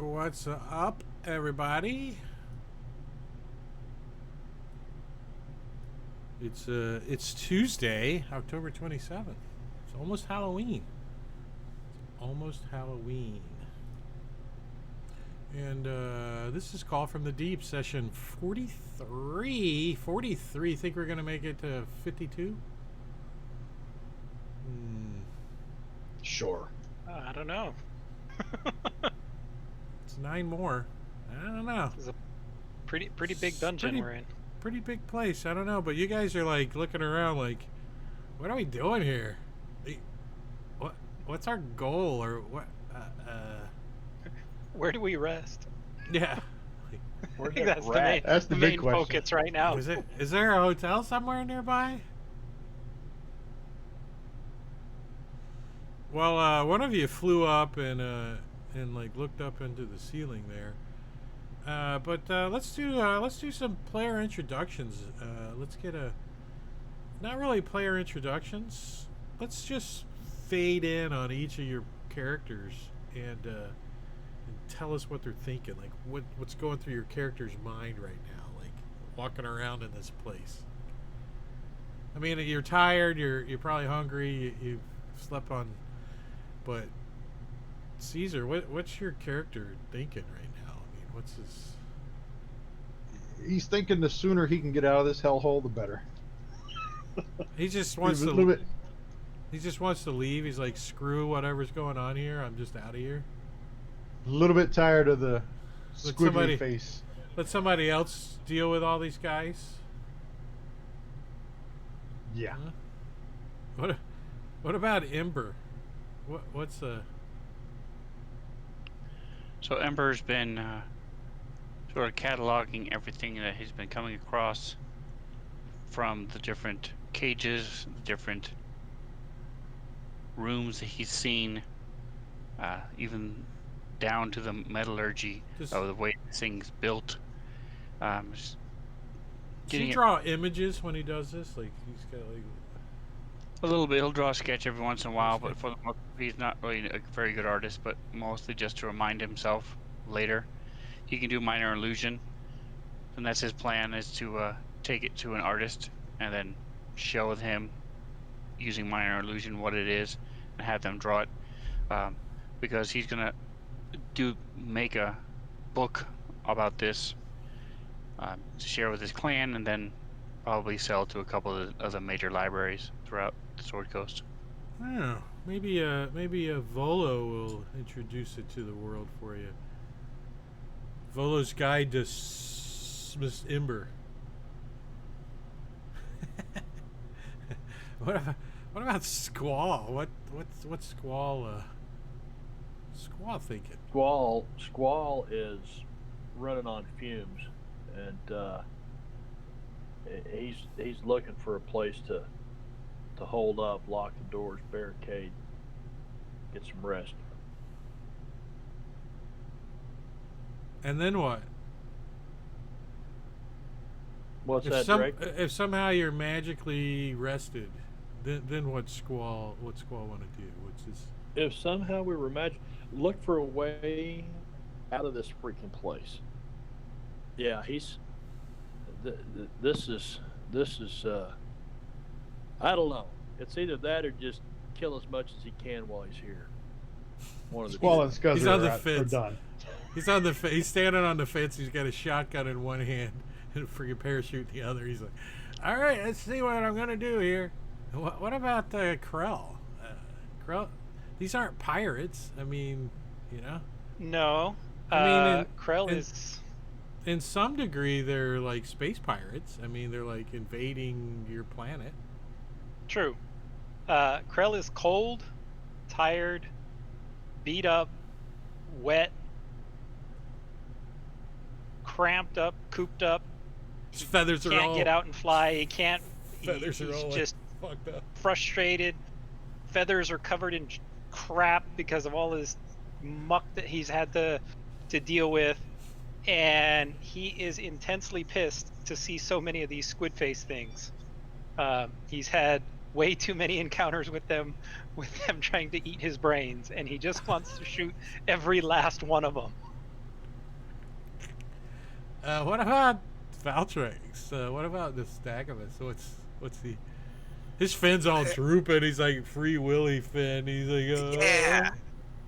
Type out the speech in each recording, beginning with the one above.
What's up, everybody? It's Tuesday, October 27th. It's almost Halloween. It's almost Halloween. And this is Call from the Deep, session 43. 43. Think we're going to make it to 52? Sure. I don't know. It's 9 more. I don't know. This is a pretty big dungeon we're in. Pretty big place. I don't know, but you guys are like looking around like, what are we doing here? What's our goal or what? Where do we rest? Yeah. I think that's the main question. focus right now. Is there a hotel somewhere nearby? Well, one of you flew up and like looked up into the ceiling there. But let's do some player introductions. Let's get not really player introductions. Let's just fade in on each of your characters and tell us what they're thinking. Like what's going through your character's mind right now. Like walking around in this place. I mean, you're tired. You're probably hungry. You've slept on. But Caesar, what's your character thinking right now? I mean, what's his? He's thinking the sooner he can get out of this hellhole, the better. He just wants to. He just wants to leave. He's like, screw whatever's going on here. I'm just out of here. A little bit tired of the squiggly face. Let somebody else deal with all these guys. Yeah. Huh? What about Ember? What's the? So Ember's been sort of cataloging everything that he's been coming across from the different cages, the different rooms that he's seen, even down to the metallurgy of the way this thing's built. Does he draw images when he does this? Like he's got like. A little bit. He'll draw a sketch every once in a while, but for the most, he's not really a very good artist, but mostly just to remind himself later. He can do minor illusion, and that's his plan, is to take it to an artist and then show him using minor illusion what it is and have them draw it, because he's gonna make a book about this to share with his clan, and then probably sell to a couple of the major libraries throughout the Sword Coast. Oh, maybe a Volo will introduce it to the world for you. Volo's Guide to Miss Ember. What about Squall? What's Squall? Squall thinking? Squall is running on fumes, and he's looking for a place to hold up, lock the doors, barricade, get some rest. And then what? What's that, Drake? If somehow you're magically rested, then what Squall want to do? What's his? If somehow we were look for a way out of this freaking place. Yeah, this is I don't know. It's either that or just kill as much as he can while he's here. One of the Squall two. and Scuzzer He's on the are fence. done. He's standing on the fence. He's got a shotgun in one hand and a freaking parachute in the other. He's like, all right, let's see what I'm gonna do here. What about Krell? Krell, these aren't pirates. I mean, you know. No. I mean, Krell is. In some degree, they're like space pirates. I mean, they're like invading your planet. True. Krell is cold, tired, beat up, wet, cramped up, cooped up. His feathers are Can't all get out and fly. He can't. feathers are He's all just like, fucked up. frustrated. Feathers are covered in crap because of all his muck that he's had to deal with, and he is intensely pissed to see so many of these squid face things. He's had way too many encounters with them trying to eat his brains, and he just wants to shoot every last one of them. What about Valtrex? What about the Stagavus? What's the? His fin's all drooping. He's like Free Willy Finn. He's like, Yeah,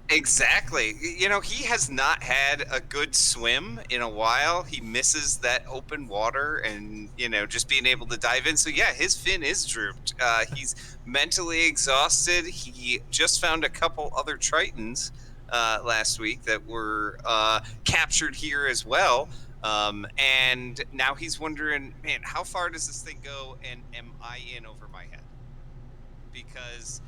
exactly. You know, he has not had a good swim in a while. He misses that open water and, you know, just being able to dive in. So, yeah, his fin is drooped. He's mentally exhausted. He just found a couple other Tritons last week that were captured here as well. And now he's wondering, man, how far does this thing go, and am I in over my head? Because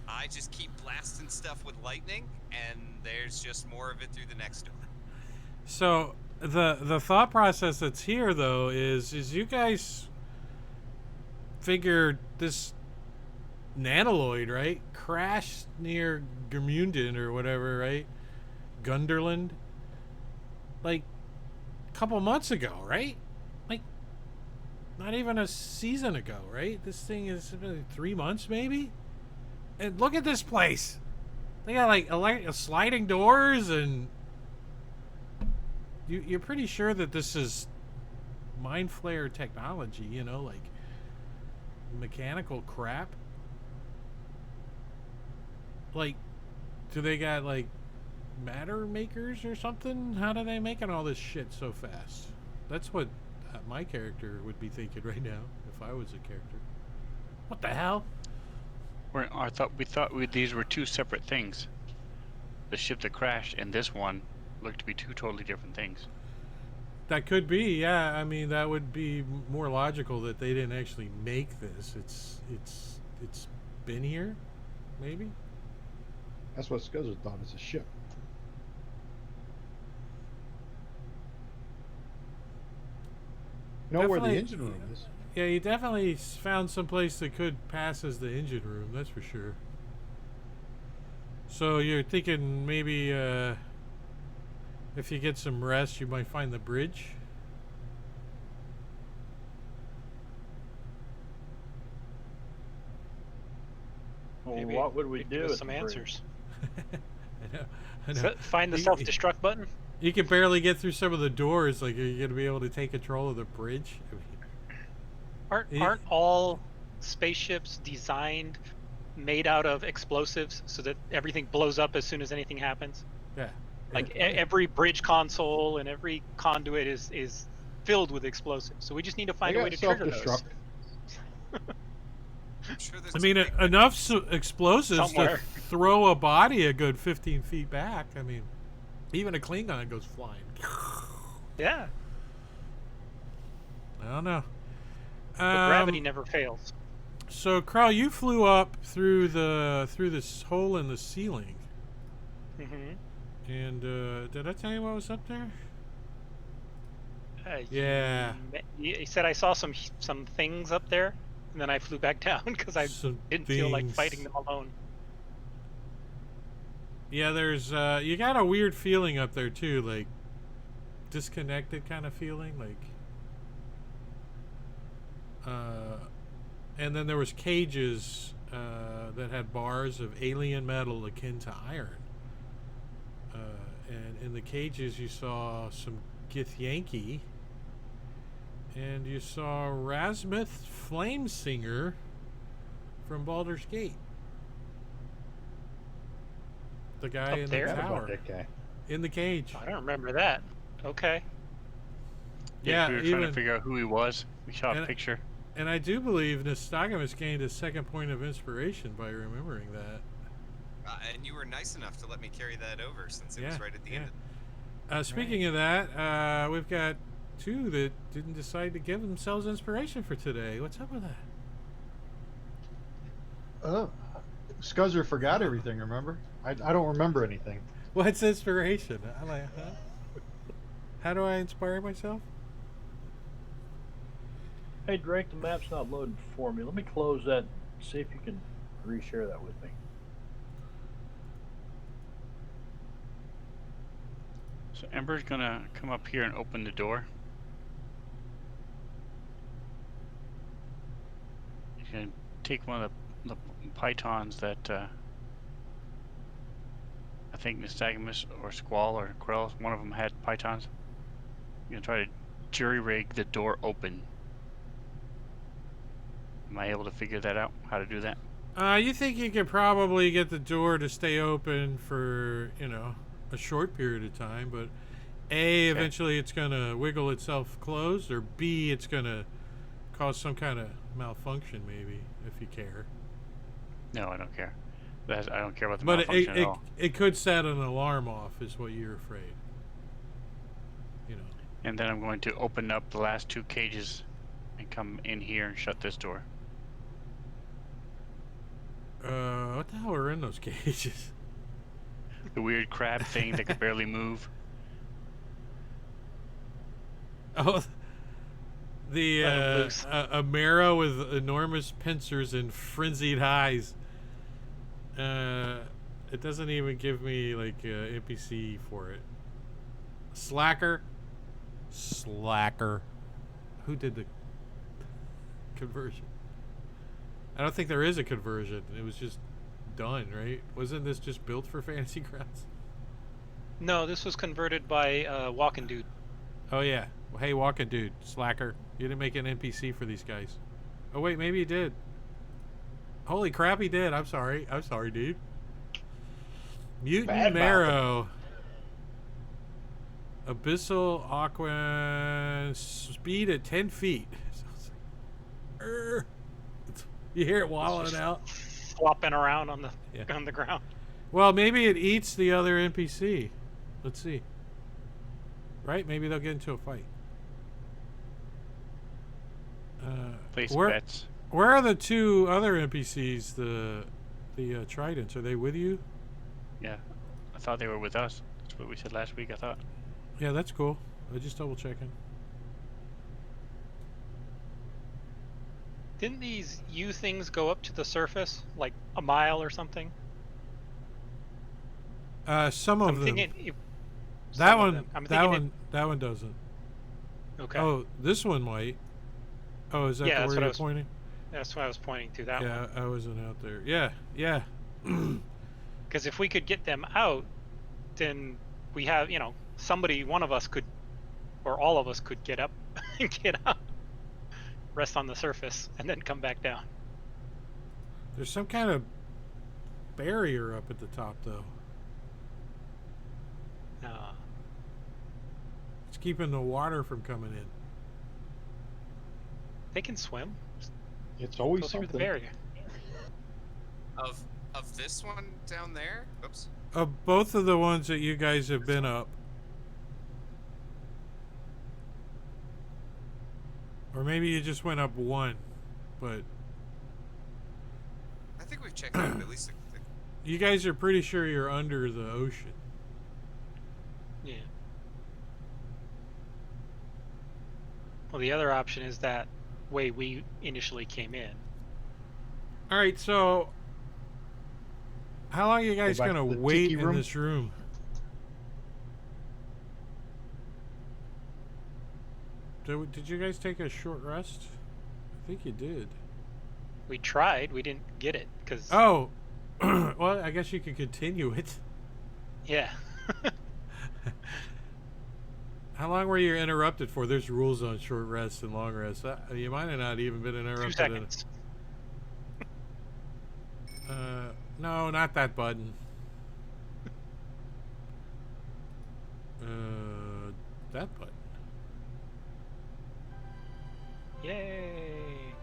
I just keep blasting stuff with lightning, and there's just more of it through the next door. So the thought process that's here though is you guys figured this nanoloid, right, crashed near Gmunden or whatever, right? Gunderland, like a couple months ago, right? Like not even a season ago, right? This thing is 3 months maybe. And look at this place. They got like sliding doors, and you're pretty sure that this is Mind Flayer technology, you know, like mechanical crap. Like, do they got like matter makers or something? How do they making all this shit so fast? That's what my character would be thinking right now if I was a character. What the hell? We thought these were two separate things. The ship that crashed and this one looked to be two totally different things. That could be, yeah. I mean, that would be more logical that they didn't actually make this. It's been here, maybe. That's what Scuzzer thought. It's a ship. You know where the Definitely- engine room is? Yeah, you definitely found some place that could pass as the engine room. That's for sure. So you're thinking maybe if you get some rest, you might find the bridge. Well, Maybe what would we give do? us at some the bridge? answers. I know. Find the You- self-destruct button. You can barely get through some of the doors. Like, are you going to be able to take control of the bridge? I mean, Aren't all spaceships designed, made out of explosives, so that everything blows up as soon as anything happens? yeah. Like Yeah. every bridge console and every conduit is filled with explosives. So we just need to They find a way got to trigger those. self-destruct. I'm sure there's I mean, enough explosives Somewhere. to throw a body a good 15 feet back. I mean, even a Klingon goes flying. Yeah, I don't know. but gravity never fails. So, Krell, you flew up through this hole in the ceiling, Mm-hmm. and did I tell you what was up there? You Yeah. You said I saw some things up there, and then I flew back down because I Some didn't feel like things. fighting them alone. Yeah, there's you got a weird feeling up there too, like disconnected kind of feeling, like and then there was cages that had bars of alien metal akin to iron. And in the cages you saw some Githyanki, and you saw Rasmuth Flamesinger from Baldur's Gate. The guy Up in there? the Forgot about tower, that guy. in the cage. I don't remember that. Okay. Yeah, we were trying even to figure out who he was. We saw a And- picture. and I do believe Nystagmus gained a second point of inspiration by remembering that. And you were nice enough to let me carry that over since it was Yeah, right at the yeah. end. Speaking of that, we've got two that didn't decide to give themselves inspiration for today. What's up with that? Oh, Scuzzer forgot everything. Remember? I don't remember anything. What's inspiration? I'm like, huh? How do I inspire myself? Hey Drake, the map's not loading for me. Let me close that. See if you can reshare that with me. So Ember's gonna come up here and open the door. She's gonna take one of the pythons that I think Nystagmus or Squall or Krell, one of them had pythons. You're gonna try to jury rig the door open. Am I able to figure that out? How to do that? You think you could probably get the door to stay open for, a short period of time, but A, eventually it's going to wiggle itself closed, or B, it's going to cause some kind of malfunction, maybe, if you care. No, I don't care. I don't care about the But malfunction at all. it could set an alarm off, is what you're afraid. And then I'm going to open up the last two cages and come in here and shut this door. What the hell are in those cages? The weird crab thing that could barely move. Oh, the Let 'em loose. a Mara with enormous pincers and frenzied eyes. It doesn't even give me like NPC for it. Slacker. Who did the conversion? I don't think there is a conversion. It was just done, right? Wasn't this just built for Fantasy Grounds? No, this was converted by Walking Dude. Oh yeah. Well, hey, Walking Dude, Slacker. You didn't make an NPC for these guys. Oh wait, maybe you did. Holy crap, he did. I'm sorry, dude. Mutant Bad Marrow. Abyssal Aqua speed at 10 feet. You hear it wallowing out. Flopping around on the Yeah. on the ground. Well, maybe it eats the other NPC. Let's see. Right? Maybe they'll get into a fight. Place where, bets. where are the two other NPCs? The Tridents. Are they with you? Yeah. I thought they were with us. That's what we said last week, I thought. Yeah, that's cool. I just double checking. Didn't these U things go up to the surface like a mile or something? Some of I'm them. thinking That some of one. them. I'm That thinking one doesn't. Okay. Oh, this one might. Oh, is that Yeah, the that's where what I you're was- pointing? That's what I was pointing to. That one. Yeah, I wasn't out there. Yeah. Because if we could get them out, then we have, somebody, one of us could, or all of us could get up and get out, rest on the surface, and then come back down. There's some kind of barrier up at the top, though. It's keeping the water from coming in. They can swim. It's always Go through the something. barrier. Of this one down there? Oops. Both of the ones that you guys have been up. Or maybe you just went up one, but I think we've checked out at least the you guys are pretty sure you're under the ocean. Yeah. Well, the other option is that way we initially came in. All right, so how long are you guys back gonna to the wait tiki in room? this room? Did you guys take a short rest? I think you did. We tried. We didn't get it because Oh, well, I guess you could continue it. yeah. How long were you interrupted for? There's rules on short rest and long rest. You might have not even been 2 interrupted. seconds. No, not that button. That button. Yay!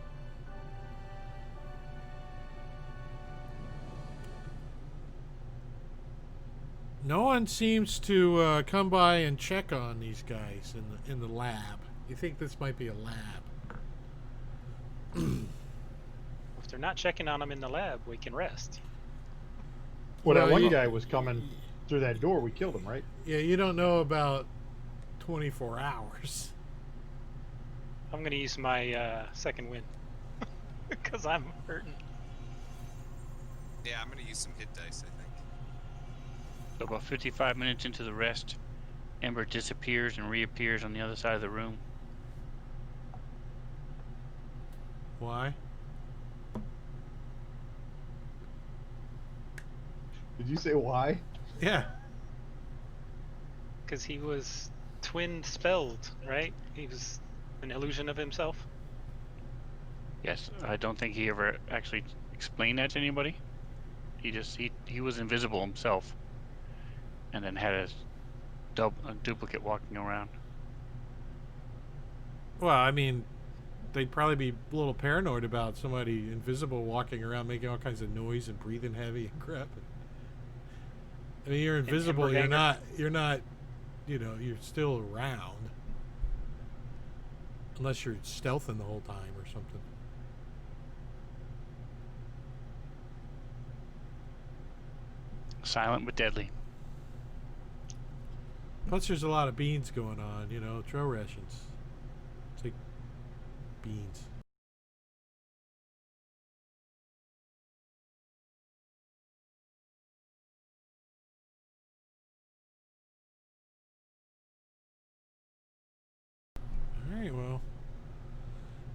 No one seems to come by and check on these guys in the lab. You think this might be a lab? If they're not checking on him in the lab, we can rest. Well, that Well, one you- guy was coming through that door. We killed him, right? Yeah, you don't know about 24 hours. I'm gonna use my second win because I'm hurting. Yeah, I'm gonna use some hit dice, I think. So about 55 minutes into the rest, Ember disappears and reappears on the other side of the room. Why? Did you say why? Yeah. Because he was twin spelled, right? He was an illusion of himself. Yes, I don't think he ever actually explained that to anybody. He was invisible himself, and then had a duplicate walking around. Well, I mean, they'd probably be a little paranoid about somebody invisible walking around making all kinds of noise and breathing heavy and crap. I mean, you're invisible. You're Ganger. not. You know, you're still around. Unless you're stealthing the whole time or something. Silent but deadly. Plus, there's a lot of beans going on. You know, trail rations. Take beans. All right. Well,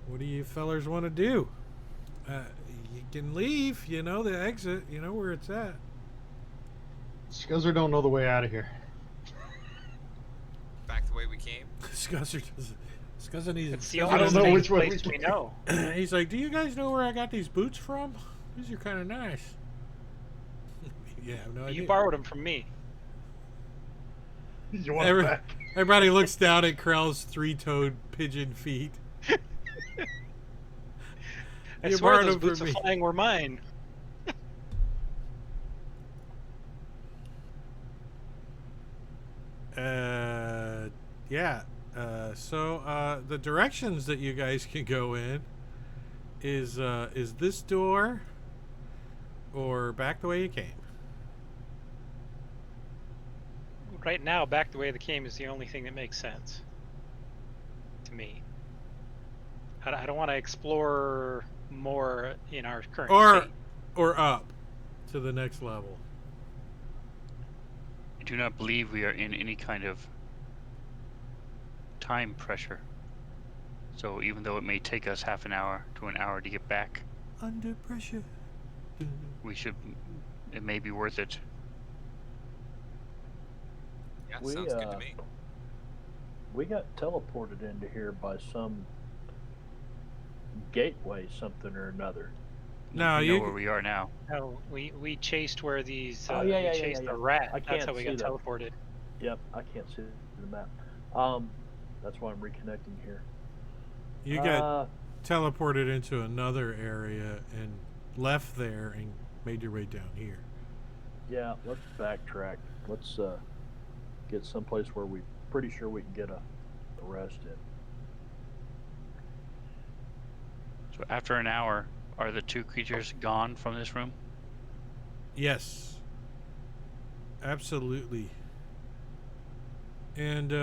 what do you fellers want to do? You can leave. You know the exit. You know where it's at. Scuzzer don't know the way out of here. Back the way we came. Scuzzer doesn't. Scuzzer needs. It's the I only don't know safe which way place we we came. know. He's like, "Do you guys know where I got these boots from? These are kind of nice." Yeah, I have no idea. You borrowed them from me. You want Every- it back? Everybody looks down at Krell's three-toed pigeon feet. I You swear borrowed those them boots from of me. flying were mine. Yeah. So the directions that you guys can go in is this door or back the way you came. Right now, back the way they came is the only thing that makes sense to me. I don't want to explore more in our current state. Or up to the next level. I do not believe we are in any kind of time pressure. So even though it may take us half an hour to an hour to get back, Under pressure. it may be worth it. Yeah, We, sounds good to me. We got teleported into here by some gateway, something or another. No, we know you. where we are now. No, we chased where these. Oh, yeah, yeah, we yeah, chased yeah, the yeah. rat. I That's can't how we see got that. teleported. Yep, I can't see the map. That's why I'm reconnecting here. You got teleported into another area and left there and made your way down here. Yeah, let's backtrack. Let's get someplace where we pretty sure we can get a rest in. So after an hour, are the two creatures gone from this room? Yes. Absolutely. And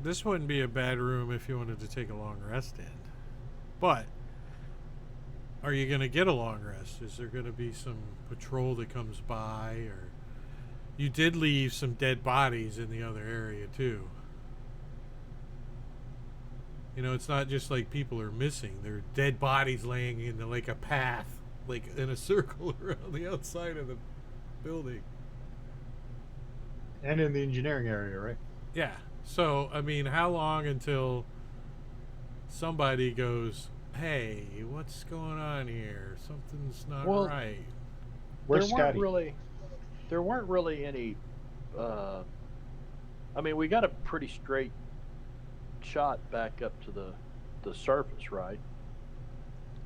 this wouldn't be a bad room if you wanted to take a long rest in. But are you going to get a long rest? Is there going to be some patrol that comes by, or you did leave some dead bodies in the other area too? You know, it's not just like people are missing. There are dead bodies laying in like a path, like in a circle around the outside of the building. And in the engineering area, right? Yeah. So, I mean, how long until somebody goes, "Hey, what's going on here? Something's not Well, right." Where's there weren't Scotty? really any. I mean, we got a pretty straight shot back up to the surface, right?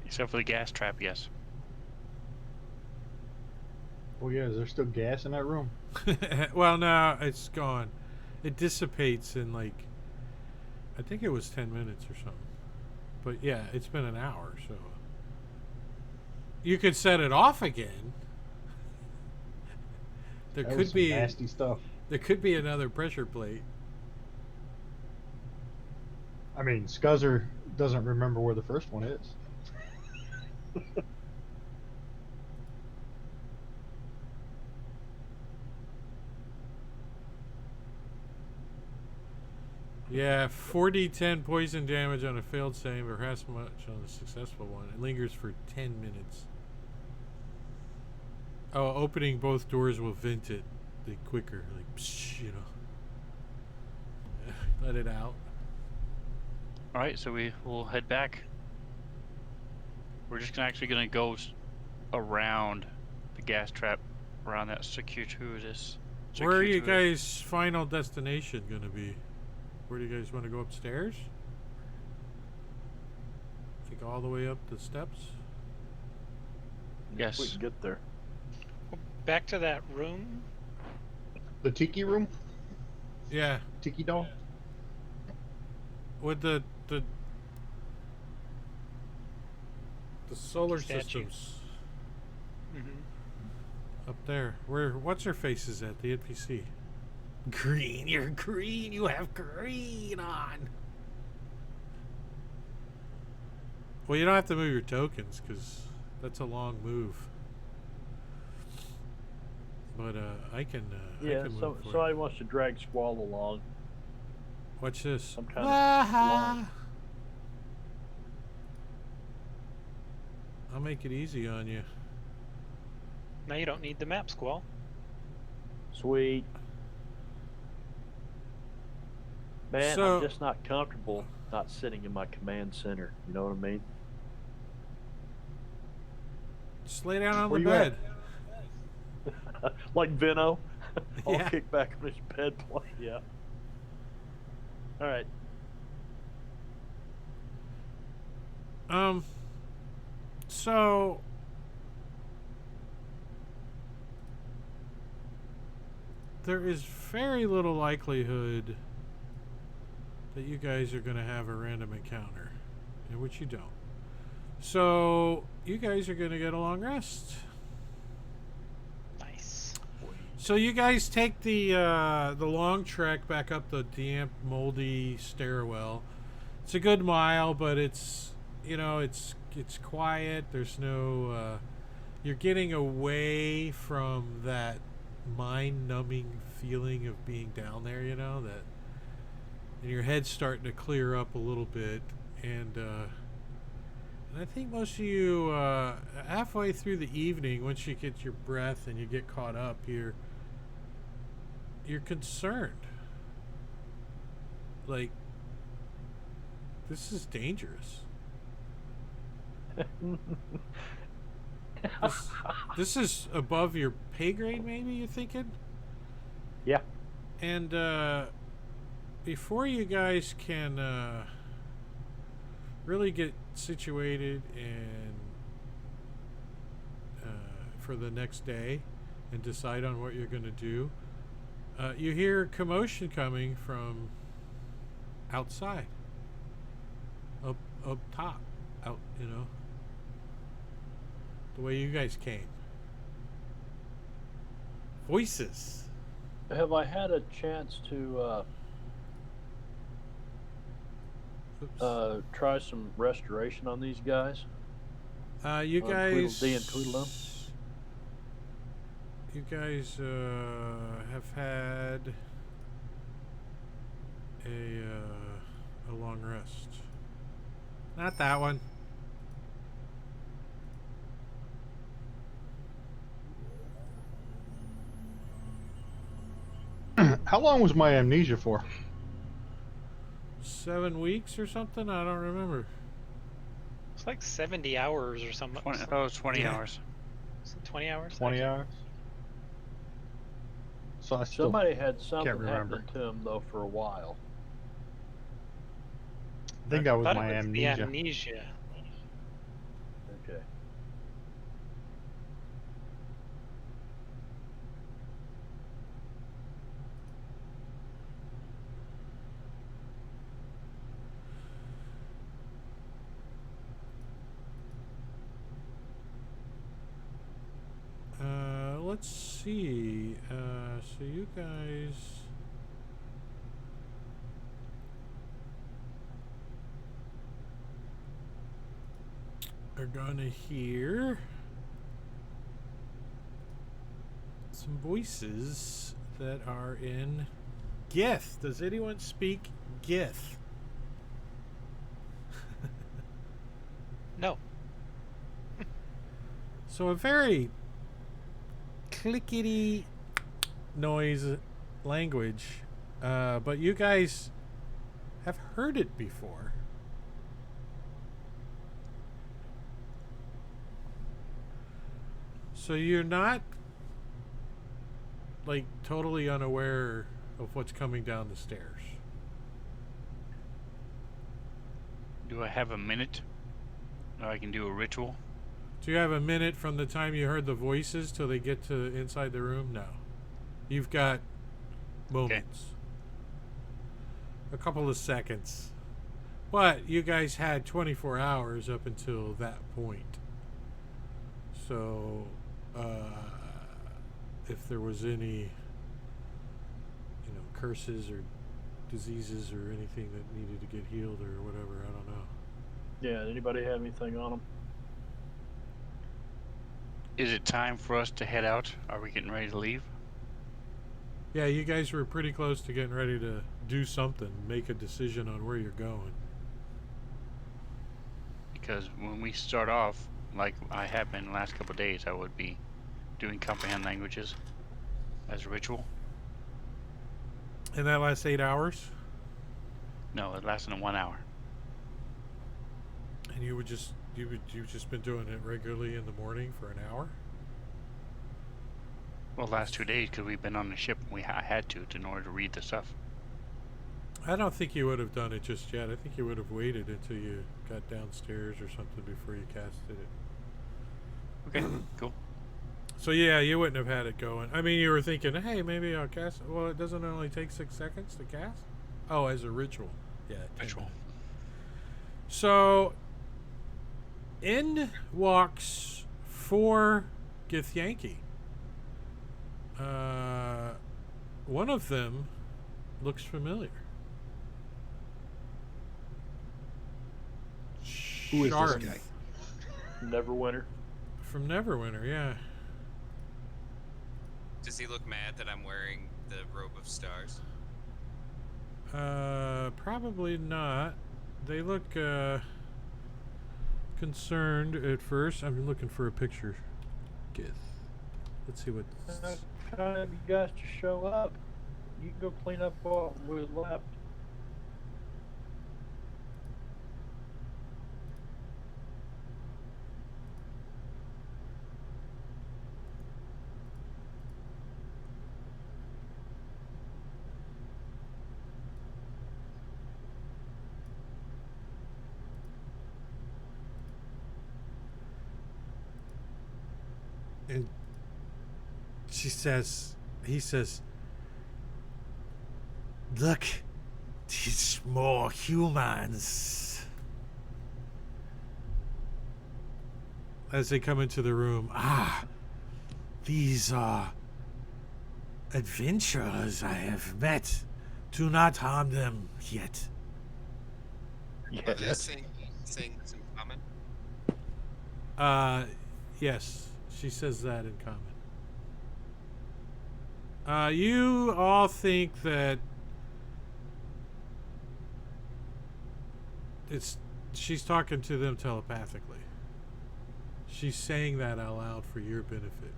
Except for the gas trap, yes. Oh yeah, is there still gas in that room? Well, no, it's gone. It dissipates in like, I think it was 10 minutes or something. But yeah, it's been an hour, so you could set it off again. There That was could some be nasty stuff. there could be another pressure plate. I mean, Scuzzer doesn't remember where the first one is. Yeah, 4d10 poison damage on a failed save, or as much on a successful one. It lingers for 10 minutes. Oh, opening both doors will vent it quicker, like psh, you know. Let it out. All right, so we will head back. We're just actually gonna go around the gas trap, around that circuitous. Where are you circuitous- guys' final destination gonna be? Where do you guys want to go upstairs? Like all the way up the steps? Yes. We can get there. Back to that room. The tiki room? Yeah, Tiki doll? with the solar Statue. systems Mm-hmm. up there. What's her face is at the NPC? Green, you're green. You have green on. Well, you don't have to move your tokens because that's a long move. But I can. I Yeah, can move so for somebody it. wants to drag Squall along. Watch this. Some kind of Ah! I'll make it easy on you. Now you don't need the map, Squall. Sweet. Man, So- I'm just not comfortable not sitting in my command center. You know what I mean? Just lay down on Where the you at? bed. Like Vino, all Yeah. kicked back on his bed play. Yeah. All right. So there is very little likelihood that you guys are going to have a random encounter, in which you don't. So you guys are going to get a long rest. Nice. So you guys take the long trek back up the damp, moldy stairwell. It's a good mile, but it's quiet. There's no you're getting away from that mind-numbing feeling of being down there. You know that, and your head's starting to clear up a little bit, and I think most of you halfway through the evening, once you get your breath and you get caught up, you're concerned. Like, this is dangerous. This is above your pay grade, maybe, you're thinking? Yeah. And before you guys can really get situated and for the next day and decide on what you're going to do, you hear commotion coming from outside, up top, out, the way you guys came. Voices. Have I had a chance to Oops. try some restoration on these guys? You on guys. Tweedledee and Tweedledum? You guys have had a long rest. Not that one. How long was my amnesia for? 7 weeks or something. I don't remember. It's like 70 hours or something. 20 Yeah. hours. Is it 20 hours? 20 hours. So I still Somebody had something remember. happen to him though for a while. I think that was Thought my it was the amnesia. amnesia. Okay. Let's see. So you guys. Are gonna hear some voices that are in Gith. Does anyone speak Gith? No. So a very clickety noise language, but you guys have heard it before. So you're not like totally unaware of what's coming down the stairs. Do I have a minute? Or I can do a ritual? Do you have a minute from the time you heard the voices till they get to inside the room? No. You've got moments. A couple of seconds. But you guys had 24 hours up until that point. So, if there was any, curses or diseases or anything that needed to get healed or whatever, I don't know. Yeah. Anybody have anything on them? Is it time for us to head out? Are we getting ready to leave? Yeah, you guys were pretty close to getting ready to do something, make a decision on where you're going. Because when we start off, like I have been the last couple of days, I would be doing comprehend languages as a ritual. In that last 8 hours, No, it lasted 1 hour. and you've just been doing it regularly in the morning for an hour. Well, last 2 days because we've been on the ship. I had to in order to read the stuff. I don't think you would have done it just yet. I think you would have waited until you got downstairs or something before you casted it. Okay, cool. So yeah, you wouldn't have had it going. I mean, you were thinking, hey, maybe I'll cast. Well, it doesn't only take 6 seconds to cast. Oh, as a ritual. Yeah. 10 Ritual. minutes. So, in walks 4 Githyanki. One of them looks familiar. Who is this Sharth guy? Neverwinter. from Neverwinter, yeah. Does he look mad that I'm wearing the robe of stars? Probably not. They look concerned at first. I'm looking for a picture. Gith. Let's see what. Time you guys to show up. You can go clean up what was left. And he says, look, these more humans. As they come into the room, these are adventurers I have met. Do not harm them yet. Are they saying some common? Yes, she says that in common. You all think that she's talking to them telepathically. She's saying that out loud for your benefit.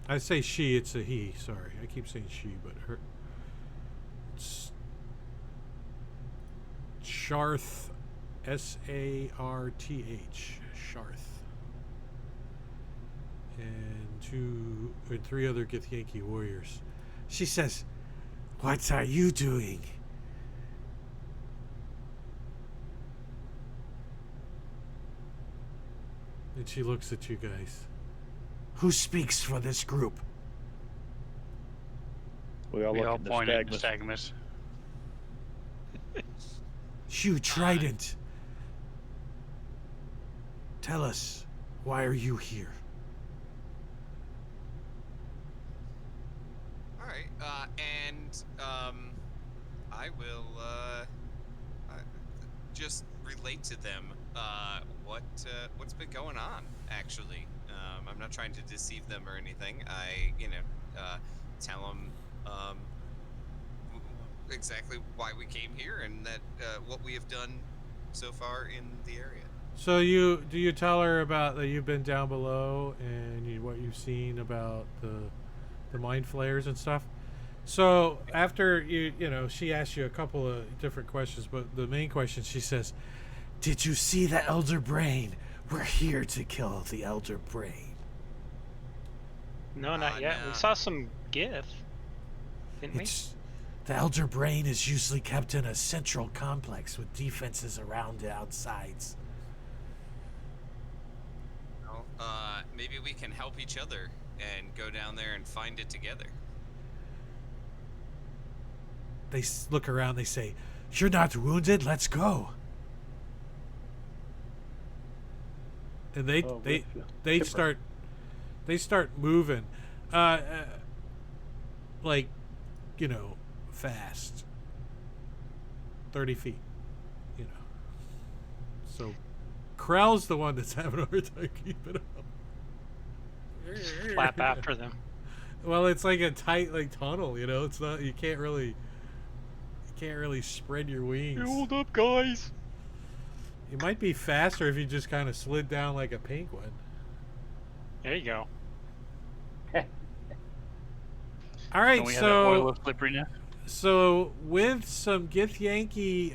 I say she, it's a he. Sorry, I keep saying she, but Sharth, Sarth, Sharth, and 2 or 3 other Githyanki warriors. She says, "What are you doing?" And she looks at you guys. "Who speaks for this group?" We all We look all at point at Nystagmus. Nystagmus. Hugh Trident. Tell us, why are you here? All right, and I will just relate to them what's been going on. Actually, I'm not trying to deceive them or anything. I tell them exactly why we came here and that what we have done so far in the area. So do you tell her about that you've been down below and what you've seen about the mind flayers and stuff? So after she asks you a couple of different questions, but the main question, she says, "Did you see the Elder Brain? We're here to kill the Elder Brain." No, not yet. no. We saw some gif, didn't we? The Elder Brain is usually kept in a central complex with defenses around the outsides. Well, maybe we can help each other and go down there and find it together. They look around, they say, "You're not wounded, let's go." And they Oh, they with you. they Kipper. start moving, like, fast, 30 feet, So Krell's the one that's having a hard time keeping up. Flap after them. Well, it's like a tight tunnel, It's not, you can't really spread your wings. Hold up, guys. You might be faster if you just kind of slid down like a penguin. There you go. All right, Don't we have that oil so of slipperiness? with some Githyanki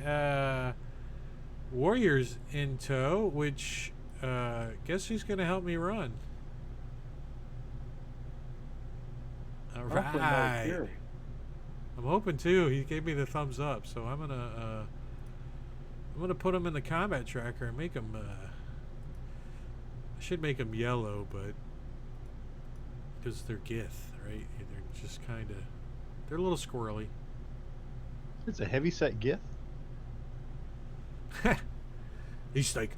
warriors in tow, which guess who's going to help me run? All Hopefully no right. Fury. I'm hoping to. He gave me the thumbs up, so I'm gonna put him in the combat tracker and make him. I should make him yellow, but because they're Gith, right? They're just kind of. They're a little squirrely. It's a heavyset Gith. He's like,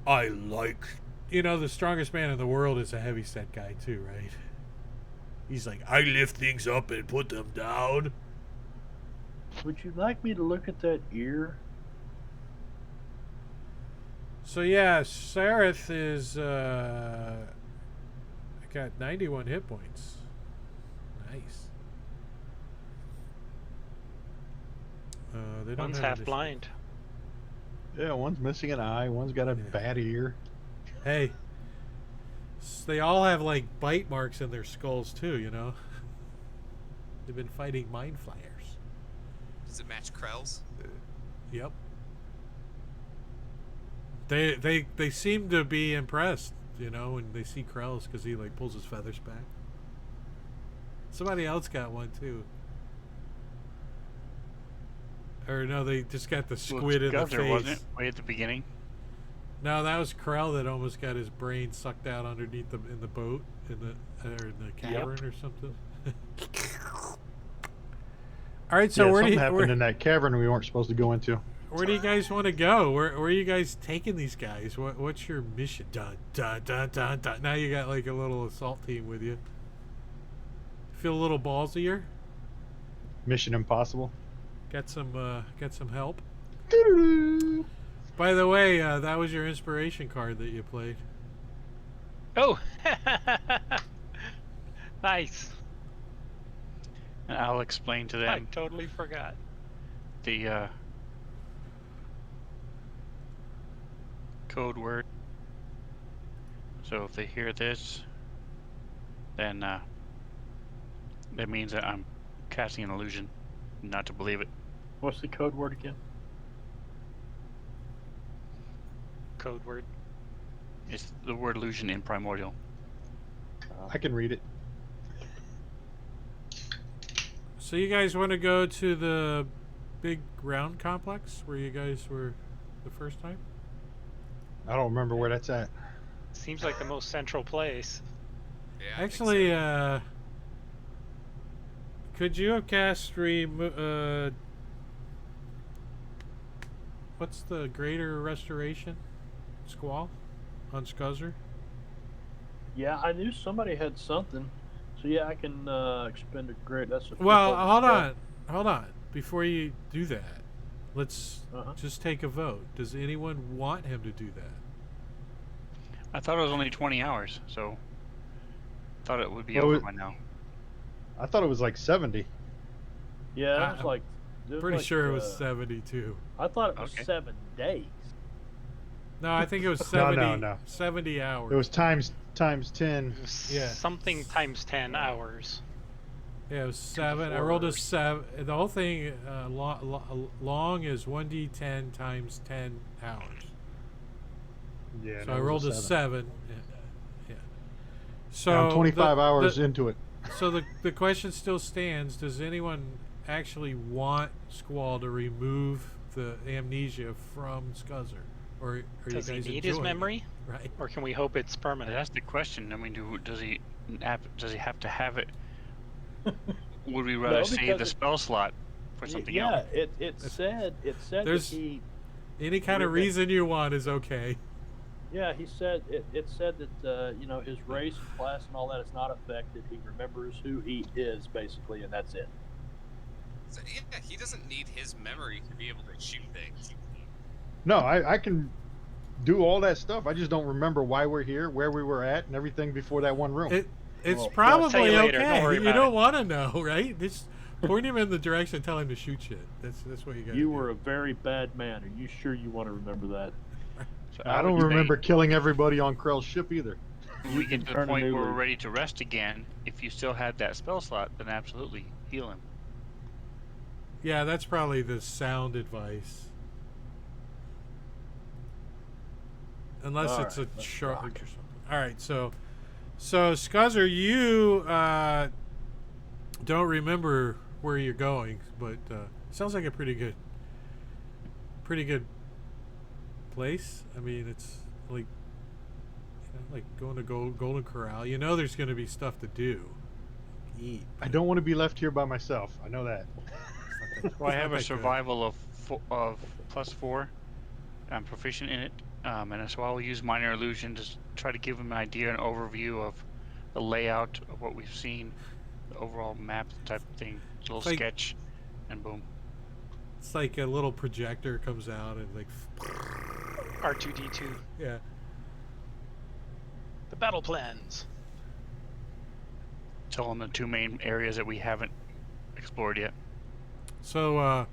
I like. The strongest man in the world is a heavyset guy too, right? He's like, I lift things up and put them down. Would you like me to look at that ear? So yeah, Sareth is got 91 hit points. Nice. They don't One's have half initiative. blind. Yeah, one's missing an eye. One's got a Yeah. bad ear. Hey, they all have bite marks in their skulls too. They've been fighting mind flyers. Does it match Krell's? Yep. They seem to be impressed, when they see Krell's, because he pulls his feathers back. Somebody else got one too. Or no, they just got the squid in the Gunther, face. wasn't it? Way at the beginning. No, that was Krell that almost got his brain sucked out underneath in the boat in the cavern or something. All right, so yeah, where do something you happened in that cavern we weren't supposed to go into. where do you guys want to go? Where are you guys taking these guys? What's your mission? Dun dun dun dun dun. Now you got a little assault team with you. Feel a little ballsier? Mission Impossible. Got some help. By the way, that was your inspiration card that you played. Oh! Nice. And I'll explain to I them totally forgot. the code word. So if they hear this, then that means that I'm casting an illusion. not to believe it. What's the code word again? Code word. It's the word illusion in Primordial. I can read it. So you guys want to go to the big round complex where you guys were the first time? I don't remember where that's at. Seems like the most central place. Yeah, I think Actually, so. could you have cast what's the greater restoration? Squall on Scuzzer? Yeah, I knew somebody had something. So yeah, I can expend a great. That's a Well, fifth hold level on. Before you do that, let's Uh-huh. just take a vote. Does anyone want him to do that? I thought it was only 20 hours, so thought it would be Well, over it- by now. I thought it was like 70. Yeah, that was I'm like. it was Pretty like, sure it was 72. I thought it was Okay. 7 days. No, I think it was No, 70, no. 70 hours. It was times 10. Yeah. Something times 10 hours. Yeah, it was 7. I 54 rolled a hours. 7. The whole thing long is 1d10 times 10 hours. Yeah. So no, I it was rolled a 7. 7. Yeah. So I'm 25 the- hours the- into it. So the question still stands: does anyone actually want Squall to remove the amnesia from Scuzzer, or are Does you he guys need his enjoying it? memory? Right. Or can we hope it's permanent? That's the question. I mean, does he have to have it? Would we rather No, save because the it- spell slot for something yeah, else? it said that There's- he. Any kind of Read that. reason you want is okay. Yeah, he said it said that his race and class and all that is not affected. He remembers who he is basically, and that's it. So, yeah, he doesn't need his memory to be able to shoot things. No, I can do all that stuff. I just don't remember why we're here, where we were at, and everything before that one room. It's Well, I'll probably tell you later, okay. don't worry You about don't it. want to know, right? Just point him in the direction, tell him to shoot shit. That's what you got. You were a very bad man. Are you sure you want to remember that? So I would don't say remember killing everybody on Krell's ship either. when we get to the Turn a point new where we're leaf. ready to rest again. If you still had that spell slot, then absolutely heal him. Yeah, that's probably the sound advice. Unless All it's right, a let's charge rock or it. something. All right, so Scuzzer, you don't remember where you're going, but sounds like a pretty good place. I mean, it's like like going to Golden Corral. You know, there's going to be stuff to do, eat. I don't want to be left here by myself. I know that. Well, I have a It's not that good. survival of +4. I'm proficient in it, and so I'll use minor illusion to try to give him an idea, an overview of the layout of what we've seen, the overall map type of thing, a little Like- sketch, and boom. It's like a little projector comes out and like, R2D2. yeah. The battle plans. Tell him the 2 main areas that we haven't explored yet. So,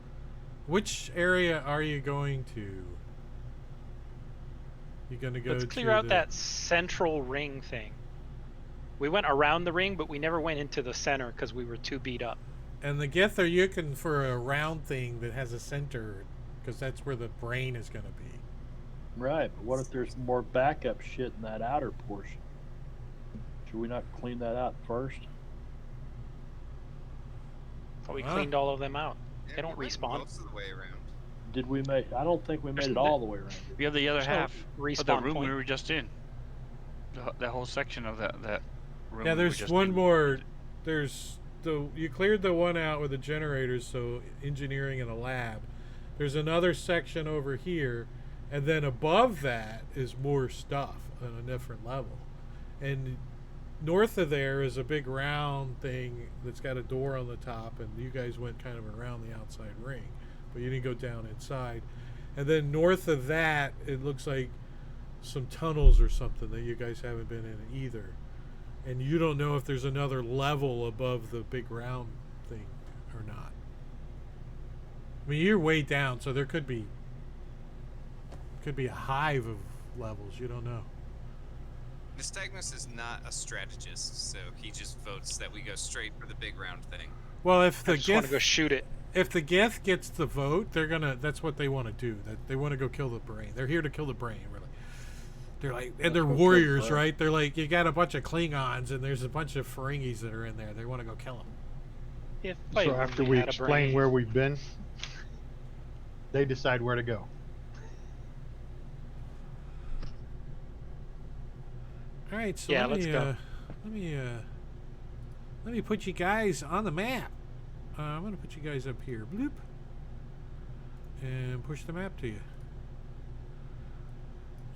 which area are you going to? You gonna go Let's to clear out the- that central ring thing. We went around the ring, but we never went into the center because we were too beat up. And the Gith are looking for a round thing that has a center, because that's where the brain is gonna be. Right, but what if there's more backup shit in that outer portion? Should we not clean that out first? Thought we Huh? cleaned all of them out. Yeah, They don't we went respawn. most of the way around. Did we make? I don't think we made There's it no- all the way around. We have the other There's no half of the respawn room point. we were just in. The whole section of that room. Yeah, we were there's just one in. more. There's you cleared the one out with the generators, so engineering in a lab. There's another section over here, and then above that is more stuff on a different level. And north of there is a big round thing that's got a door on the top, and you guys went kind of around the outside ring, but you didn't go down inside. And then north of that, it looks like some tunnels or something that you guys haven't been in either. And you don't know if there's another level above the big round thing or not. I mean, you're way down, so there could be a hive of levels. You don't know. Nystagmus is not a strategist, so he just votes that we go straight for the big round thing. Well, if I the just want to go Gith, shoot it. if the Geth gets the vote, they're gonna. That's what they want to do. That they want to go kill the brain. They're here to kill the brain. Really. They're like, and they're Let's go kill the warriors, brain. right? They're like, you got a bunch of Klingons, and there's a bunch of Ferengis that are in there. They want to go kill them. If I So after only we had a explain brain. where we've been, they decide where to go. All right, so Yeah, let let's me, go. let me put you guys on the map. I'm gonna put you guys up here, bloop, and push the map to you.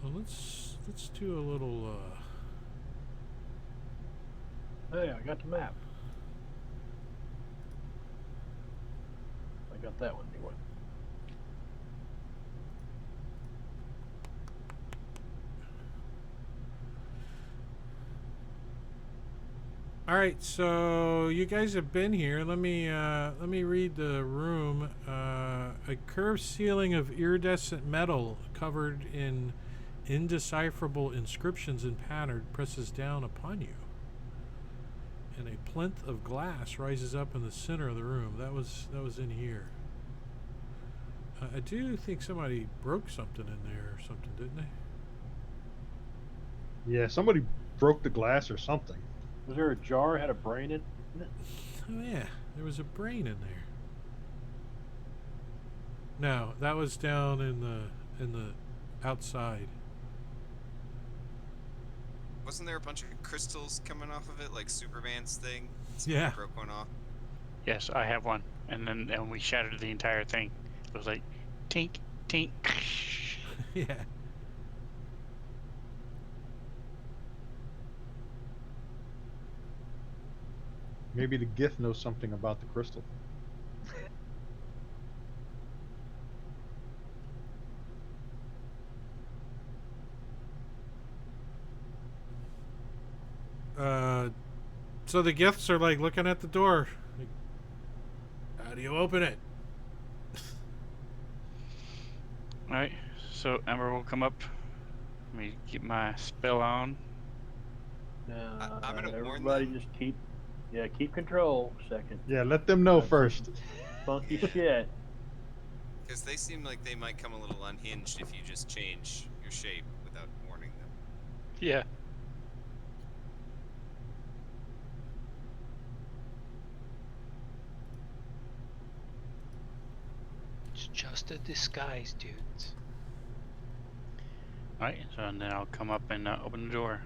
Well, let's do a little. Hey, I got the map. I got that one anyway. All right, so you guys have been here. Let me read the room. A curved ceiling of iridescent metal covered in indecipherable inscriptions and pattern presses down upon you. And a plinth of glass rises up in the center of the room. That was in here. I do think somebody broke something in there or something, didn't they? Yeah, somebody broke the glass or something. Was there a jar had a brain in it? Oh yeah, there was a brain in there. No, that was down in the outside. Wasn't there a bunch of crystals coming off of it, like Superman's thing? Yeah. Somebody broke one off. Yes, I have one. And we shattered the entire thing. It was like, tink, tink. Yeah. Maybe the Gith knows something about the crystal. So the Giths are like looking at the door. Like, how do you open it? Alright, so Ember will come up. Let me get my spell on. I'm gonna warn everybody them. just keep control. Second, Yeah, let them know first. funky shit. Because they seem like they might come a little unhinged if you just change your shape without warning them. Yeah. It's just a disguise, dudes. Alright, so and then I'll come up and open the door.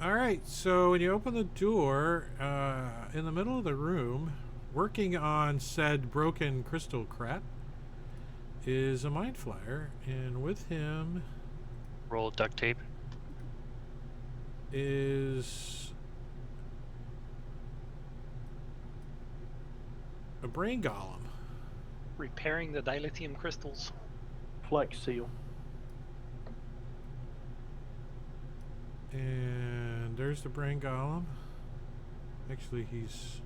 All right, so when you open the door, in the middle of the room, working on said broken crystal crap, is a mind flyer, and with him Roll duct tape. is a brain golem. Repairing the dilithium crystals. Flex seal. And there's the brain golem. Actually, he's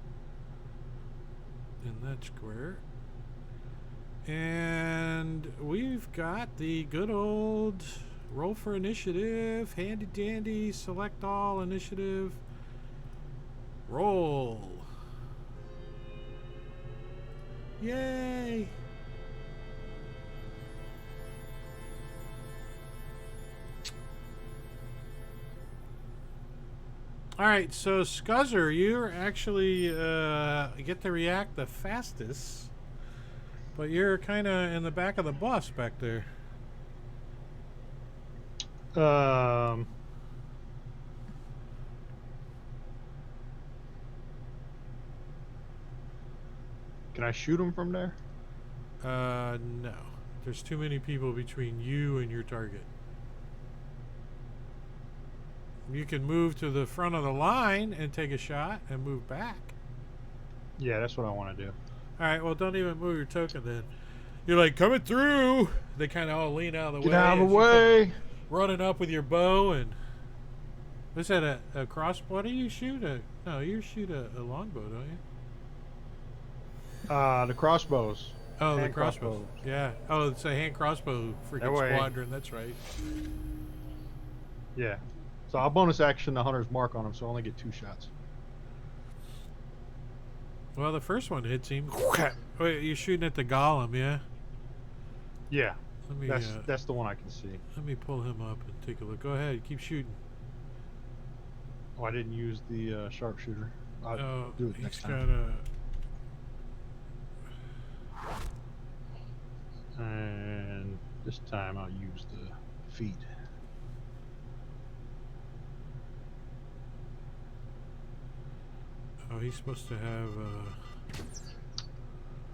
in that square. And we've got the good old roll for initiative, handy dandy, select all initiative. Roll. Yay! All right, so Scuzzer, you actually get to react the fastest, but you're kind of in the back of the bus back there. Can I shoot him from there? No. There's too many people between you and your target. You can move to the front of the line and take a shot and move back. Yeah, that's what I want to do. All right, well, don't even move your token then. You're like, coming through. They kind of all lean out of the Get way. out of as the you come way! running up with your bow and... Was that a crossbow? What do you shoot? No, you shoot a longbow, don't you? The crossbows. Oh, the Hand crossbow. crossbows. Yeah. Oh, it's a hand crossbow freaking That way. squadron. That's right. Yeah. So I'll bonus action the hunter's mark on him, so I only get 2 shots. Well, the first one hits him. Wait, you're shooting at the golem, yeah? Yeah, Let me that's the one I can see. let me pull him up and take a look. Go ahead, keep shooting. Oh, I didn't use the sharpshooter. I'll Oh, do it he's next got time. a. And this time I'll use the feet. Oh, he's supposed to have.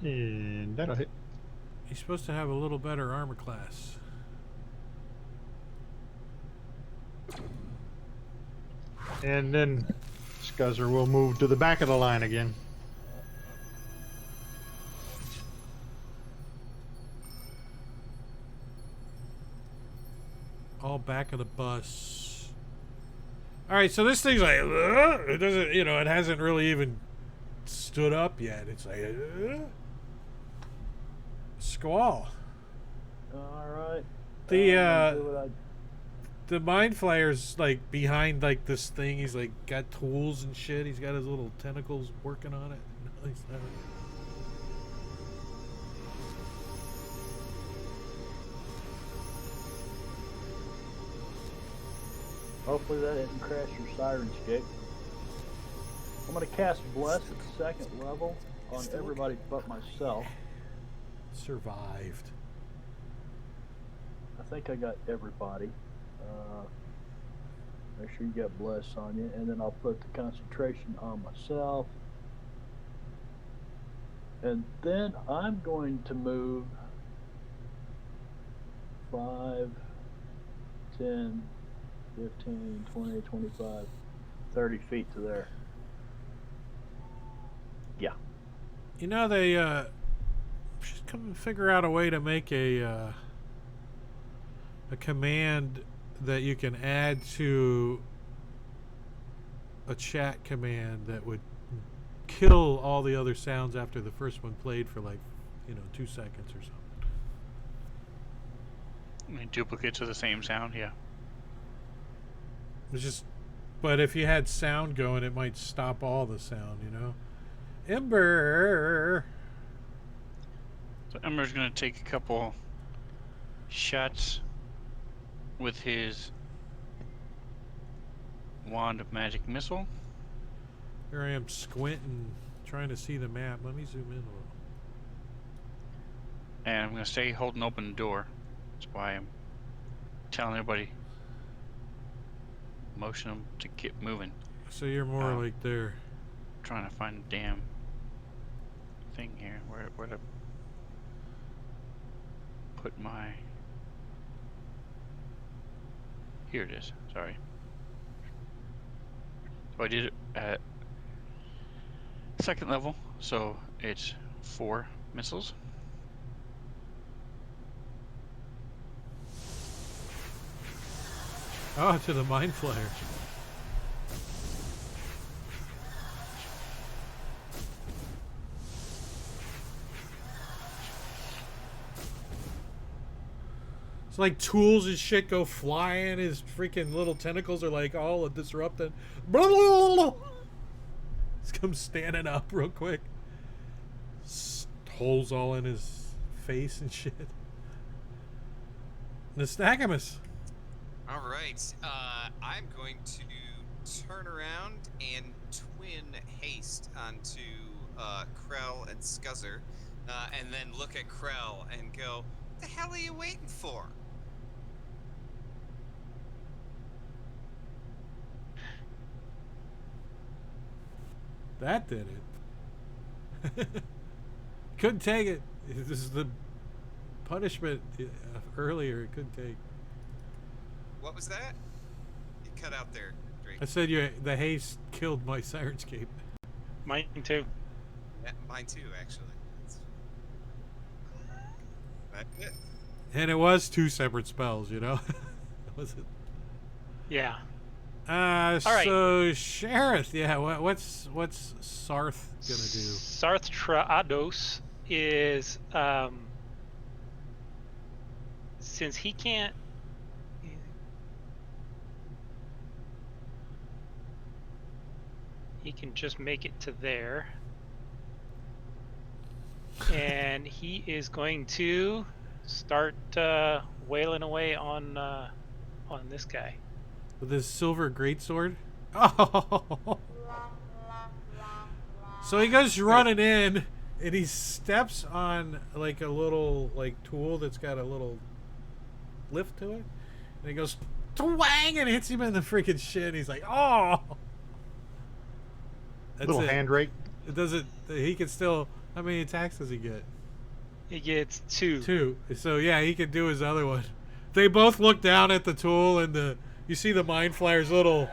And that'll hit. He's supposed to have a little better armor class. And then Scuzzer will move to the back of the line again. All back of the bus. All right, so this thing's like, it doesn't, it hasn't really even stood up yet. It's like, squall. All right. The mind flayer's like behind like this thing. He's like got tools and shit. He's got his little tentacles working on it. He's not- Hopefully that didn't crash your siren scape. I'm going to cast Bless at 2nd level on everybody but myself. Survived. I think I got everybody. Make sure you got Bless on you, and then I'll put the concentration on myself. And then I'm going to move 5, 10, 15, 20, 25, 30 feet to there. Yeah. They should come and figure out a way to make a command that you can add to a chat command that would kill all the other sounds after the first one played for like 2 seconds or something. I mean, duplicates of the same sound, yeah. It's just, but if you had sound going, it might stop all the sound, Ember. So Ember's gonna take a couple shots with his wand of magic missile. Here I am squinting, trying to see the map. Let me zoom in a little. And I'm gonna stay holding open the door. That's why I'm telling everybody, motion them to get moving. So you're more like there. Trying to find a damn thing here. Where to put my... Here it is. Sorry. So I did it at 2nd level, so it's 4 missiles. Oh, to the mind flayer. It's like tools and shit go flying. His freaking little tentacles are like all disrupted. Blah, blah, blah, blah. He's come standing up real quick. Holes all in his face and shit. Nystagmus. All right. I'm going to turn around and twin haste onto Krell and Scuzzer, and then look at Krell and go, "What the hell are you waiting for?" That did it. Couldn't take it. This is the punishment earlier. It couldn't take. What was that? You cut out there, Drake. I said the haste killed my Sirenscape. Mine too. Yeah, mine too, actually. That's it. And it was 2 separate spells, Was it? Yeah. All right. So Shareth, yeah. What's Sarth gonna do? Sarth Traados is since he can't. He can just make it to there. and he is going to start wailing away on this guy. With his silver greatsword. Oh. So he goes running in, and he steps on like a little like tool that's got a little lift to it, and he goes twang and hits him in the freaking shin. He's like, oh. That's Little it. hand rake. It doesn't. He can still. How many attacks does he get? He gets 2. 2. So yeah, he can do his other one. They both look down at the tool, and you see the Mind Flayer's little.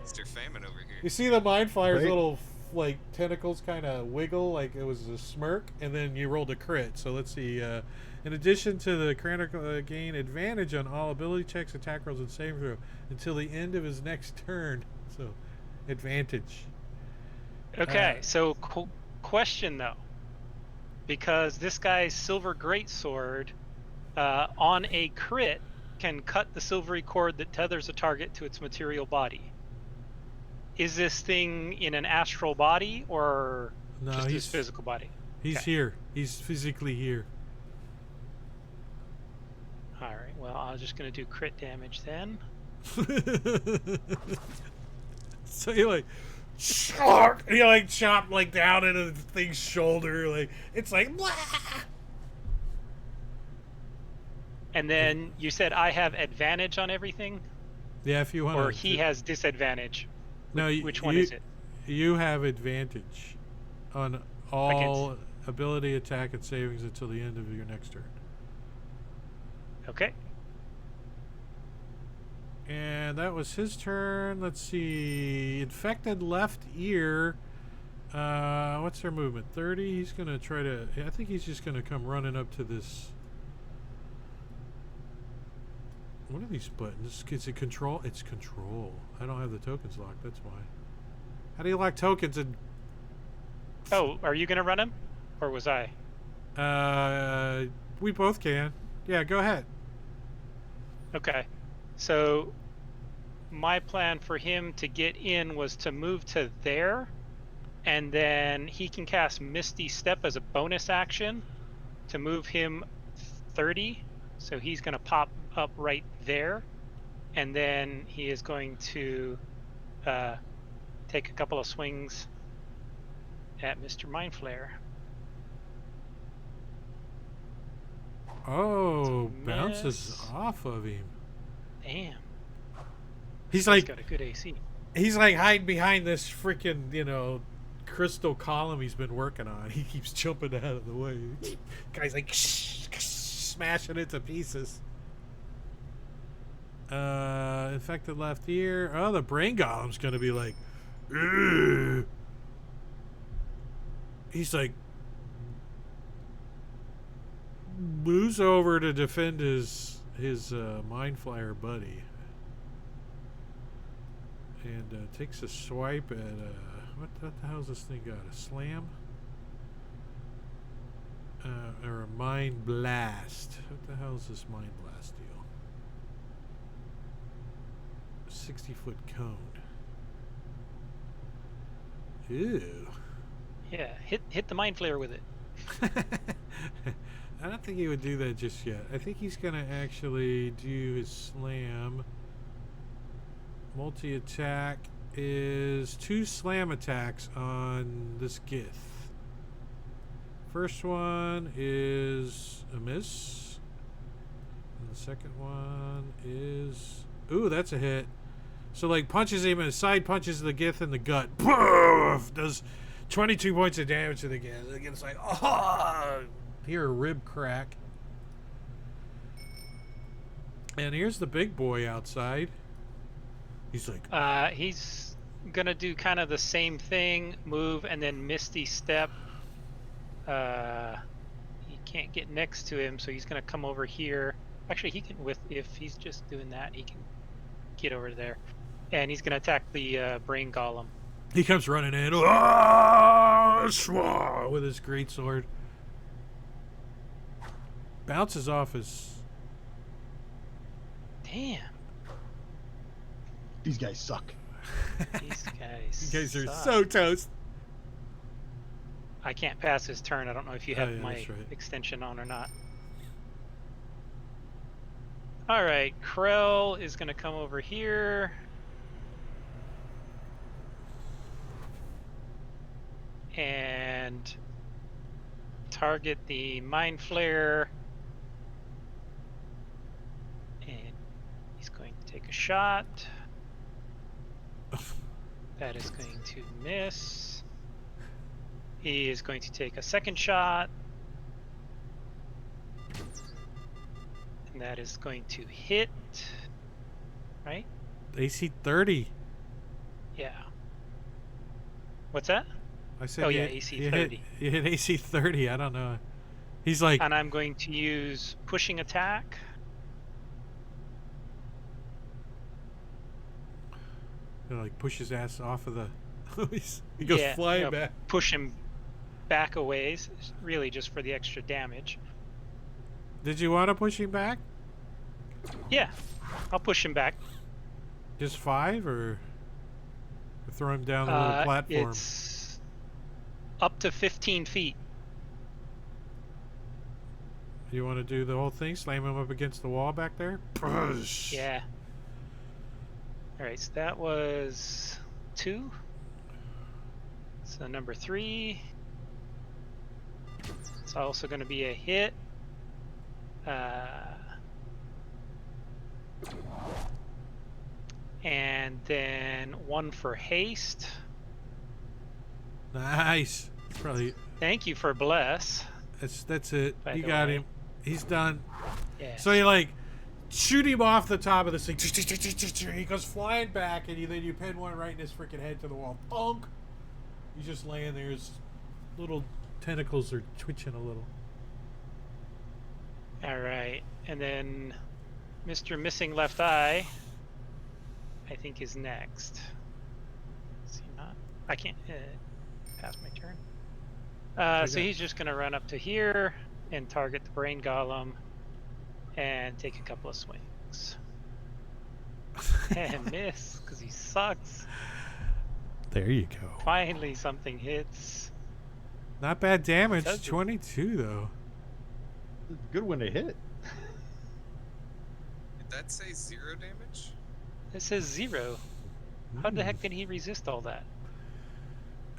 Mr. Famine over here. You see the Mind Flayer's Right. little like tentacles kind of wiggle, like it was a smirk, and then you rolled a crit. So let's see. In addition to the critical gain advantage on all ability checks, attack rolls, and saving throw until the end of his next turn. So advantage. Okay, so question though, because this guy's silver greatsword on a crit can cut the silvery cord that tethers a target to its material body. Is this thing in an astral body or No, just his he's physical body? He's Okay. here. He's physically here. All right. Well, I'm just gonna do crit damage then. So you like, you like chop like down into the thing's shoulder, like it's like blah. And then you said I have advantage on everything, Yeah, if you want. or he has disadvantage. No, Which one is it? You have advantage on all ability, attack, and savings until the end of your next turn. Okay. And that was his turn. Let's see. Infected left ear. What's their movement? 30. He's gonna try to. I think he's just gonna come running up to this. What are these buttons? Is it control? It's control. I don't have the tokens locked. That's why. How do you lock tokens? And Oh, are you gonna run him, or was I? we both can. Yeah, go ahead. Okay. So my plan for him to get in was to move to there, and then he can cast Misty Step as a bonus action to move him 30. So he's going to pop up right there, and then he is going to take a couple of swings at Mr. Mind Flayer. Oh, It's a bounces miss. off of him. Damn. He's He's like got a good AC. he's like hiding behind this freaking crystal column he's been working on. He keeps jumping out of the way. Guy's like smashing it to pieces. Infected left ear. Oh, the brain golem's gonna be like, ugh. He's like moves over to defend his Mind Flyer buddy, and takes a swipe at what the hell's this thing got? A slam? Or a Mind Blast? What the hell is this Mind Blast deal? 60-foot cone. Ew. Yeah, hit the Mind Flayer with it. I don't think he would do that just yet. I think he's gonna actually do his slam. Multi-attack is 2 slam attacks on this Gith. First one is a miss. And the second one is... Ooh, that's a hit. So, like, punches him and side punches the Gith in the gut. Poof! Does 22 points of damage to the Gith. Again, it's like, oh! Hear a rib crack. And here's the big boy outside. He's like, He's gonna do kind of the same thing, move and then Misty Step. He can't get next to him, so he's gonna come over here. Actually, he can if he's just doing that, he can get over there, and he's gonna attack the brain golem. he comes running in. Ah, swah, with his greatsword. Bounces off his. Damn, These guys suck. these guys. You guys are suck. so toast. I can't pass his turn. I don't know if you Oh, have yeah, my that's right. extension on or not. All right, Krell is going to come over here. And target the Mind Flare. And he's going to take a shot. That is going to miss. He is going to take a second shot. And that is going to hit. Right? AC 30. Yeah. What's that? I said Oh, you yeah, hit- AC you 30. Hit, you hit AC 30. I don't know. He's like, And I'm going to use pushing attack. like push his ass off of the. he goes Yeah, flying you know, back. Push him back a ways, really just for the extra damage. Did you want to push him back? Yeah, I'll push him back. Just 5 or throw him down the little platform? It's up to 15 feet. You want to do the whole thing? Slam him up against the wall back there? Push. Yeah. All right, so that was 2. So number 3. It's also going to be a hit. And then 1 for haste. Nice. It's probably Thank you for bless. that's it. By You the got way. him. He's done. Yeah. So you like shoot him off the top of the thing. He goes flying back, and then you pin one right in his freaking head to the wall. Bonk. He's just laying there. His little tentacles are twitching a little. All right, and then Mr. Missing Left Eye, I think, is next. Is he not? I can't pass my turn. So Okay. he's just going to run up to here and target the Brain Golem and take a couple of swings. And miss, because he sucks. There you go. Finally, something hits. Not bad damage. Does it? 22 though. It's good when they hit. Did that say 0 damage? It says 0. How the heck did he resist all that?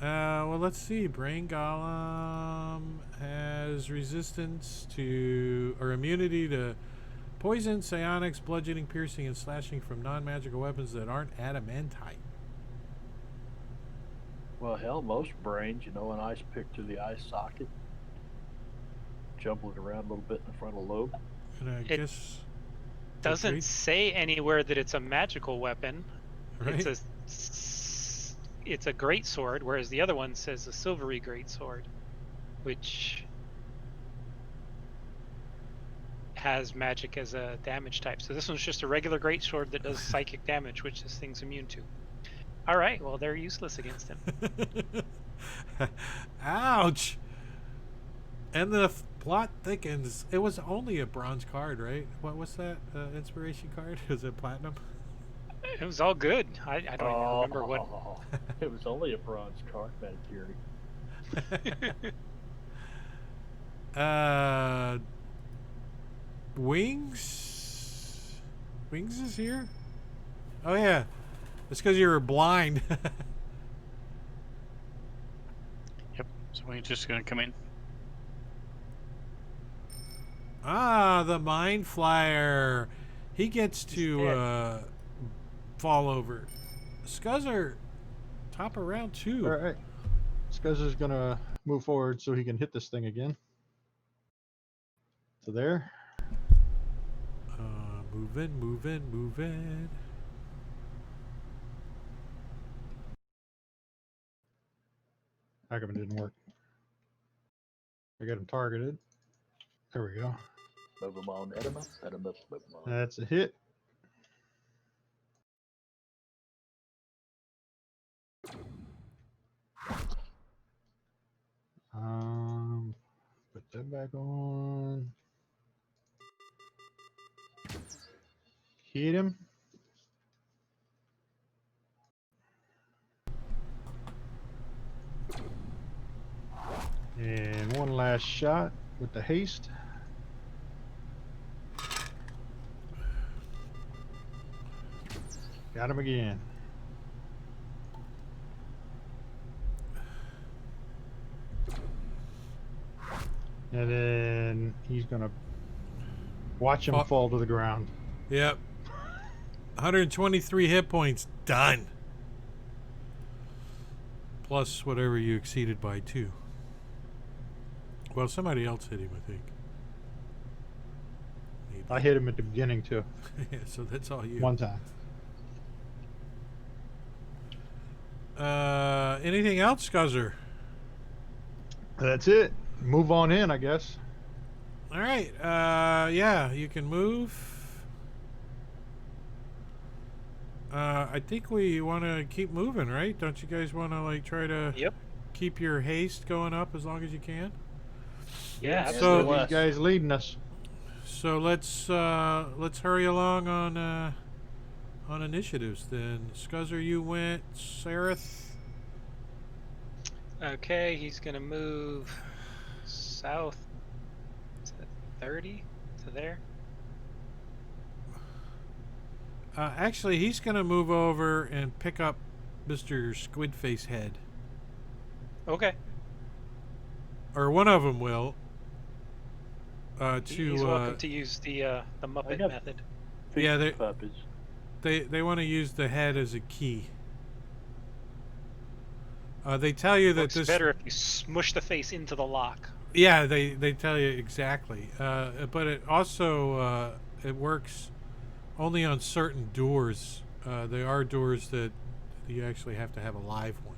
Well, let's see. Brain Golem has resistance to or immunity to poison, psionics, bludgeoning, piercing, and slashing from non-magical weapons that aren't adamantite. Well, hell, most brains, you know, an ice pick to the eye socket, jumble it around a little bit in the frontal lobe. And I It guess Doesn't great. say anywhere that it's a magical weapon. right. It's a great sword, whereas the other one says a silvery great sword, which has magic as a damage type. So this one's just a regular great sword that does psychic damage, which this thing's immune to. All right, well, they're useless against him. Ouch! And the plot thickens. It was only a bronze card, right? What's that inspiration card? Was it platinum? It was all good. I don't even remember what. It was only a bronze card, Matt Geary. Wings? Wings is here? Oh yeah. It's because you were blind. Yep. So we're just gonna come in. Ah, the Mind Flyer. He gets to fall over. Scuzzer, top of round 2. All right. Scuzzer's gonna move forward so he can hit this thing again. So there. Moving. How come it didn't work? I got him targeted. There we go. Move him on, edema, move him on. That's a hit. Put that back on. Hit him. last shot with the haste. Got him again. And then he's gonna watch him Fa- fall to the ground. Yep. 123 hit points. Done. Plus whatever you exceeded by 2. Well, somebody else hit him, I think. Maybe. I hit him at the beginning too, Yeah, so that's all you. one time. Anything else, Scuzzer? That's it. Move on in, I guess. All right. Yeah, you can move. I think we want to keep moving, right? Don't you guys want to like try to Yep. keep your haste going up as long as you can? Yeah. So- Absolutely. These guys leading us. So let's hurry along on initiatives then. Scuzzer, you went. Sareth. Okay, he's gonna move south to 30 to there. Actually, he's gonna move over and pick up Mr. Squidface Head, Okay. or one of them will. He's welcome to use the Muppet got- method. Yeah, Feed the puppies. They want to use the head as a key. They tell you that Works this. better if you smush the face into the lock. Yeah, they tell you exactly. But it also it works only on certain doors. There are doors that you actually have to have a live one.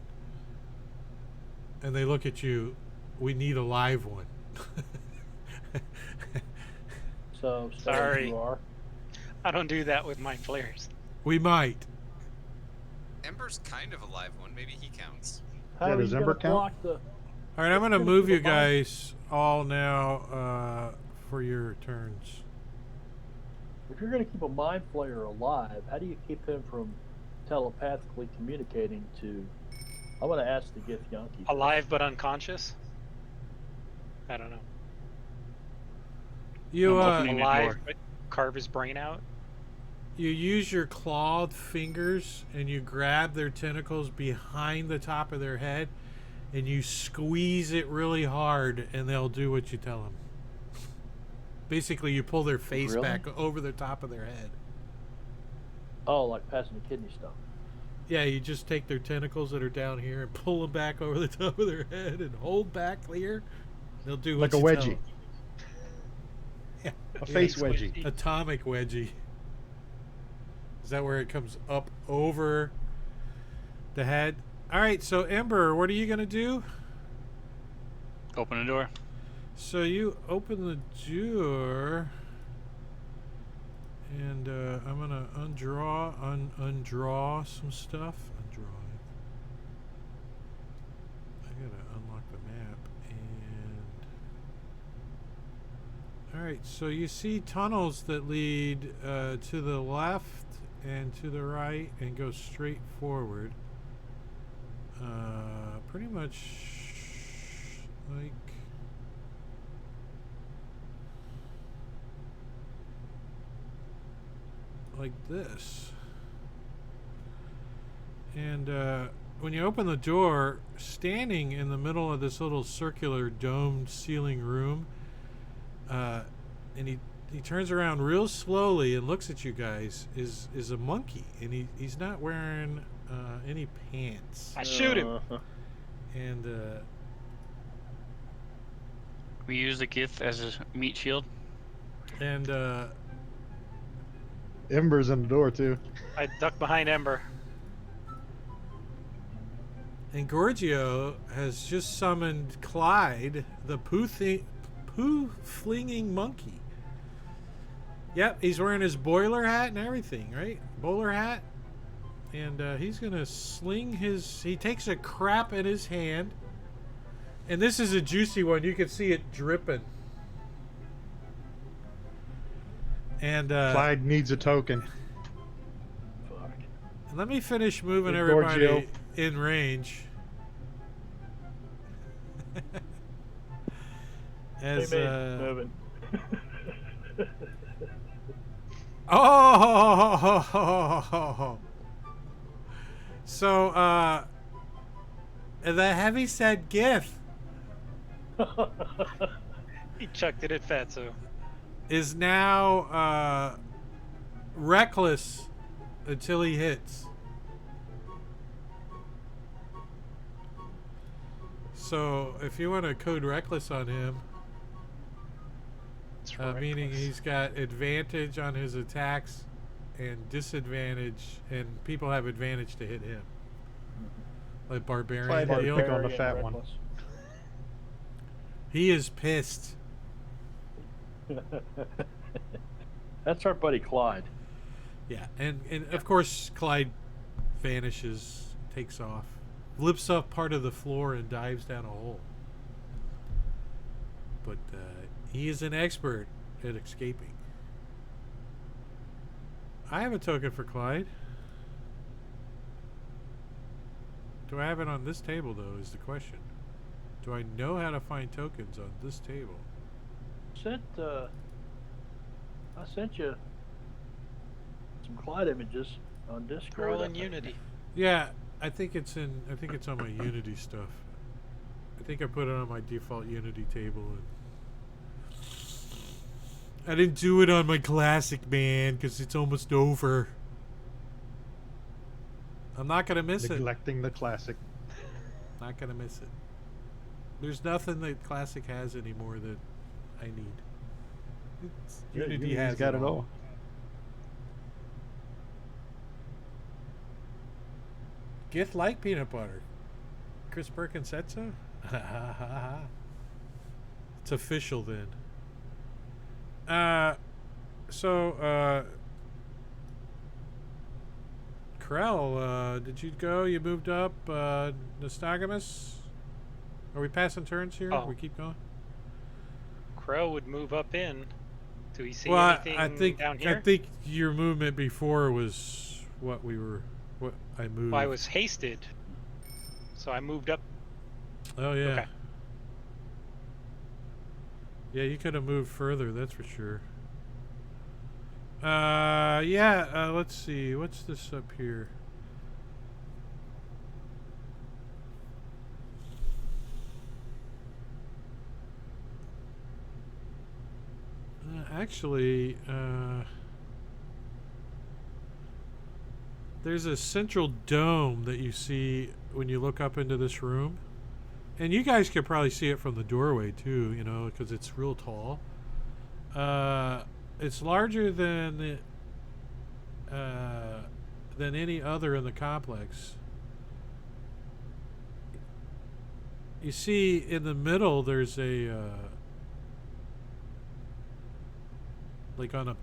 And they look at you. We need a live one. So stay Sorry. as you are. I don't do that with my flares. We might. Ember's kind of a live one. Maybe he counts. How Yeah, are does you Ember gonna count? block the? All right, I'm gonna Gonna move keep you a bomb. guys all now for your turns. If you're gonna keep a mind flayer alive, how do you keep him from telepathically communicating to? I'm gonna ask the Gith Yankee. Alive but unconscious? I don't know. You I'm opening the Alive door. but carve his brain out? you use your clawed fingers and you grab their tentacles behind the top of their head and you squeeze it really hard and they'll do what you tell them. Basically, you pull their face Really? back over the top of their head. Oh, like passing the kidney stone. Yeah, you just take their tentacles that are down here and pull them back over the top of their head and hold back clear. They'll do what Like a you tell wedgie. them. Yeah, A face Squishy. wedgie. atomic wedgie. Is that where it comes up over the head? All right, so Ember, what are you gonna do? Open the door. So you open the door, and I'm gonna undraw some stuff. Undraw it. I gotta unlock the map, and all right. So you see tunnels that lead to the left and to the right, and go straight forward. Pretty much like. Like this. And when you open the door, standing in the middle of this little circular domed ceiling room, and he turns around real slowly and looks at you guys, is a monkey, and he's not wearing any pants. I shoot him. And We use the Gith as a meat shield. Ember's in the door too. I duck behind Ember. And Gorgio has just summoned Clyde, the poo-flinging monkey. Yep, he's wearing his boiler hat and everything, right? Bowler hat. And he's going to sling his... He takes a crap in his hand. And this is a juicy one. You can see it dripping. And Clyde needs a token. Fuck. let me finish moving Hey, everybody Gorgio. in range. As Hey, man, moving. oh, so the heavyset GIF He chucked it at Fatso. is now reckless until he hits. So if you want to code reckless on him, It's meaning reckless. he's got advantage on his attacks and disadvantage, and people have advantage to hit him. Like Barbarian. Clyde had to He'll- pick on the Barbarian fat one. reckless. He is pissed. That's our buddy Clyde. Yeah, and of course Clyde vanishes, takes off, flips off part of the floor and dives down a hole. But he is an expert at escaping. I have a token for Clyde. Do I have it on this table, though, is the question. Do I know how to find tokens on this table? I sent you some Clyde images on Discord. They're all I in think. Unity. Yeah, I think it's on my Unity stuff. I think I put it on my default Unity table, and I didn't do it on my classic, man, because it's almost over. I'm not gonna miss it. Neglecting the classic. Not gonna miss it. There's nothing that classic has anymore that I need. Unity Unity's has got it all. Gith like peanut butter. Chris Perkins said so? It's official then. Krell, did you go? You moved up, Nostogamus? Are we passing turns here? Oh. We keep going? Crow would move up in. Do we see Well, anything I think down here? I think your movement before was what I moved. Well, I was hasted, so I moved up. Oh yeah. Okay. Yeah, you could have moved further, that's for sure. Let's see. What's this up here? Actually, there's a central dome that you see when you look up into this room. And you guys could probably see it from the doorway too, you know, because it's real tall. It's larger than any other in the complex. You see, in the middle, there's a like on a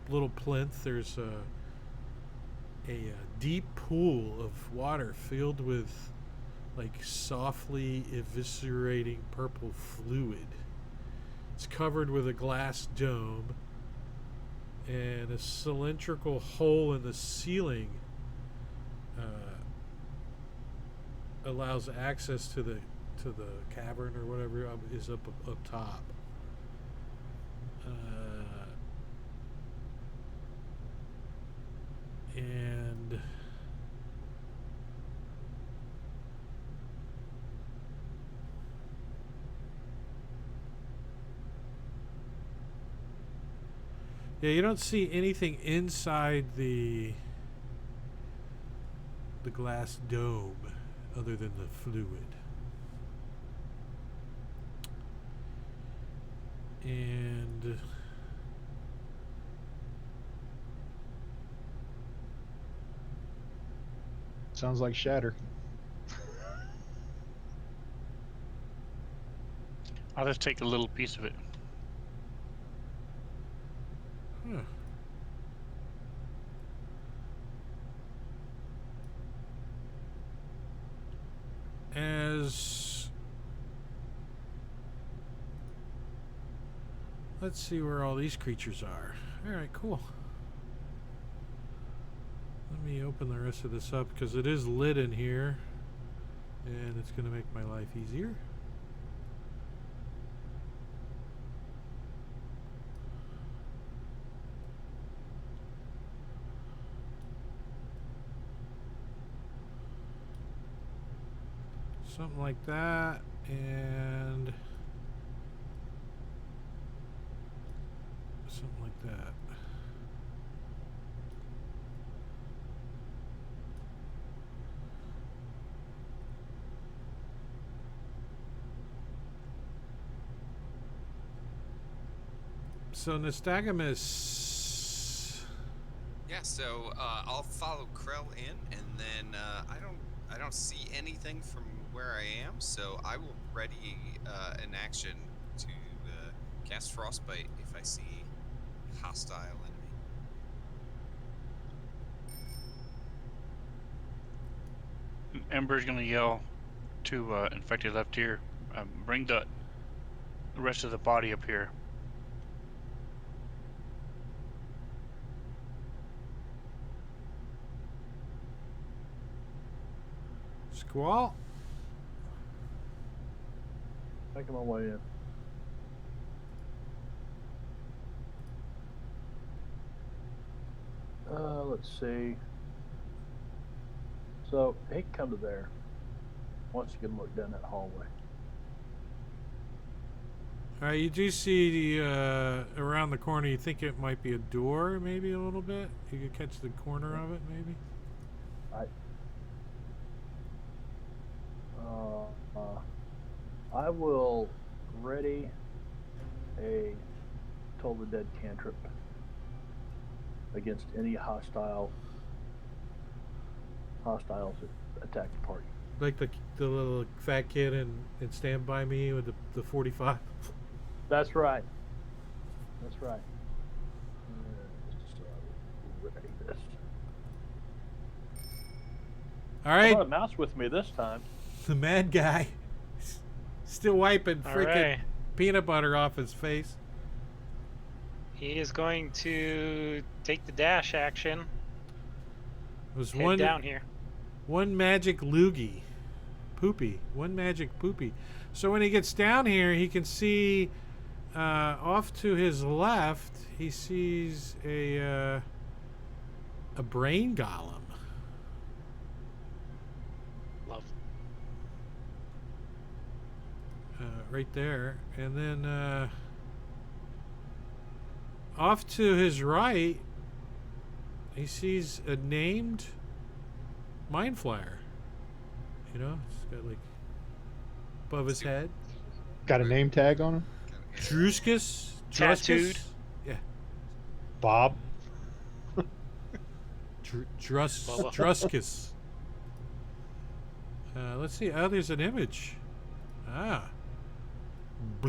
little plinth. There's a deep pool of water filled with like softly eviscerating purple fluid. It's covered with a glass dome, and a cylindrical hole in the ceiling allows access to the cavern or whatever is up top. And yeah, you don't see anything inside the glass dome other than the fluid. And Sounds like Shatter. I'll just take a little piece of it. huh. As let's see where all these creatures are. Alright, cool. Let me open the rest of this up because it is lit in here and it's going to make my life easier. something like that, and something like that. So Nystagmus. Yeah, so I'll follow Krell in, and then I don't see anything from where I am, so I will ready an action to cast Frostbite if I see hostile enemy. Ember's gonna yell to infected left ear, bring the rest of the body up here. Squall. Making my way in. Let's see. So he can come to there. Once you can look down that hallway. All right, you do see the around the corner. You think it might be a door, maybe a little bit. You could catch the corner of it, maybe. I will ready a Toll the Dead cantrip against any hostiles that attack the party. Like the little fat kid in Stand By Me with the 45. That's right. That's right. Ready this. All I right, brought a mouse with me this time. the mad guy still wiping All freaking right. peanut butter off his face. He is going to take the dash action. Was Head down here. one magic loogie, poopy, one magic poopy. So when he gets down here, he can see off to his left. He sees a brain golem. Love. Right there, and then off to his right, he sees a named mind flyer. You know, it's got like above his head, Got a name tag on him? Druskus, Tattooed. yeah, Bob. Bubba. Druskus. Let's see. Oh, there's an image. Ah. I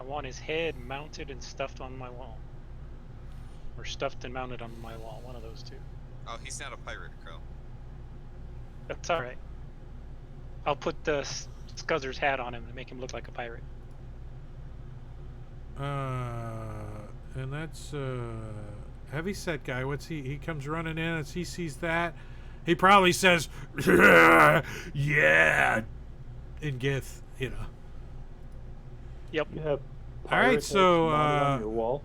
want his head mounted and stuffed on my wall. Or stuffed and mounted on my wall. One of those two. Oh, he's not a pirate, Krell. That's alright. I'll put the Scuzzer's hat on him to make him look like a pirate. And that's heavy set guy. What's he comes running in as he sees that. He probably says, yeah, in Gith, you know. Yep. You have All right, pirate so, heads mounted on your wall.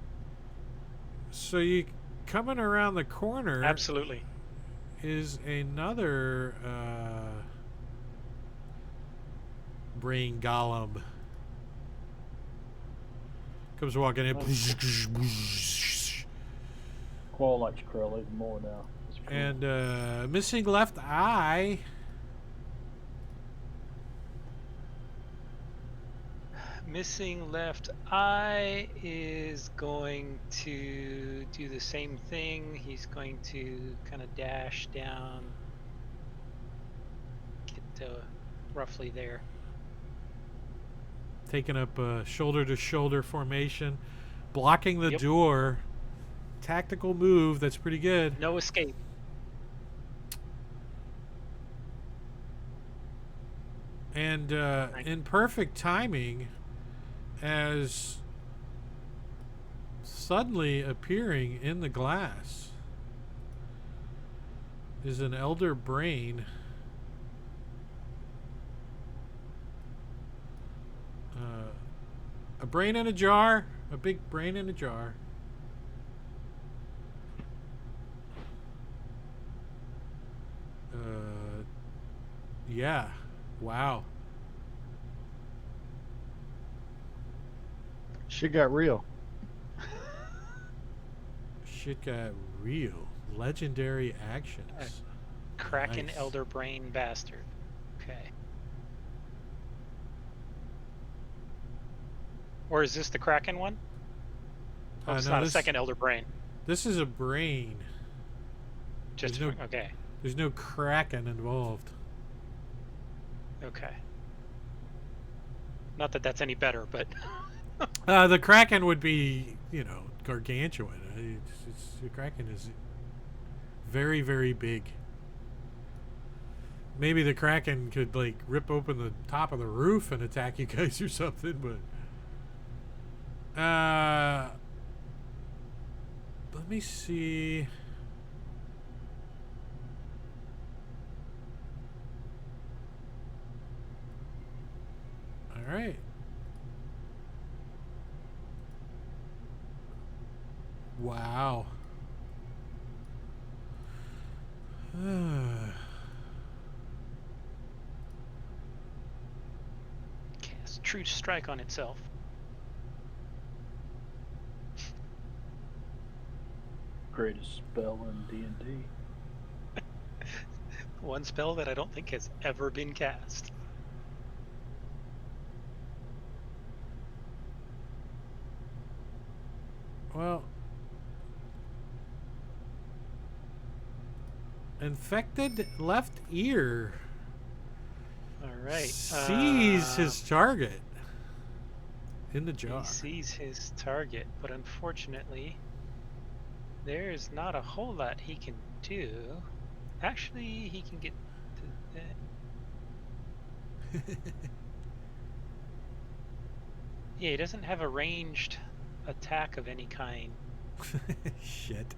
So you coming around the corner Absolutely. is another brain golem. Comes walking in. Qual likes Krell even more now. It's cool. And missing left eye. Missing left eye is going to do the same thing. He's going to kind of dash down, get to roughly there. Taking up a shoulder to shoulder formation, blocking the Yep. door. Tactical move that's pretty good. No escape. And in perfect timing, as suddenly appearing in the glass is an elder brain. A brain in a jar, a big brain in a jar. Yeah. Wow. Shit got real. Shit got real. Legendary actions. Kraken Nice. Elder Brain Bastard. Okay. Or is this the Kraken one? Oh, it's no, not a this- second Elder Brain. This is a brain. Just There's okay. There's no Kraken involved. Okay. Not that that's any better, but The Kraken would be, gargantuan. The Kraken is very, very big. Maybe the Kraken could like rip open the top of the roof and attack you guys or something, but let me see. All right. Wow. cast True Strike on itself. Greatest spell in D&D. One spell that I don't think has ever been cast. Well, infected left ear All right. sees his target in the jaw. He sees his target, but unfortunately, there is not a whole lot he can do. Actually, he can get to that. Yeah, he doesn't have a ranged attack of any kind. Shit.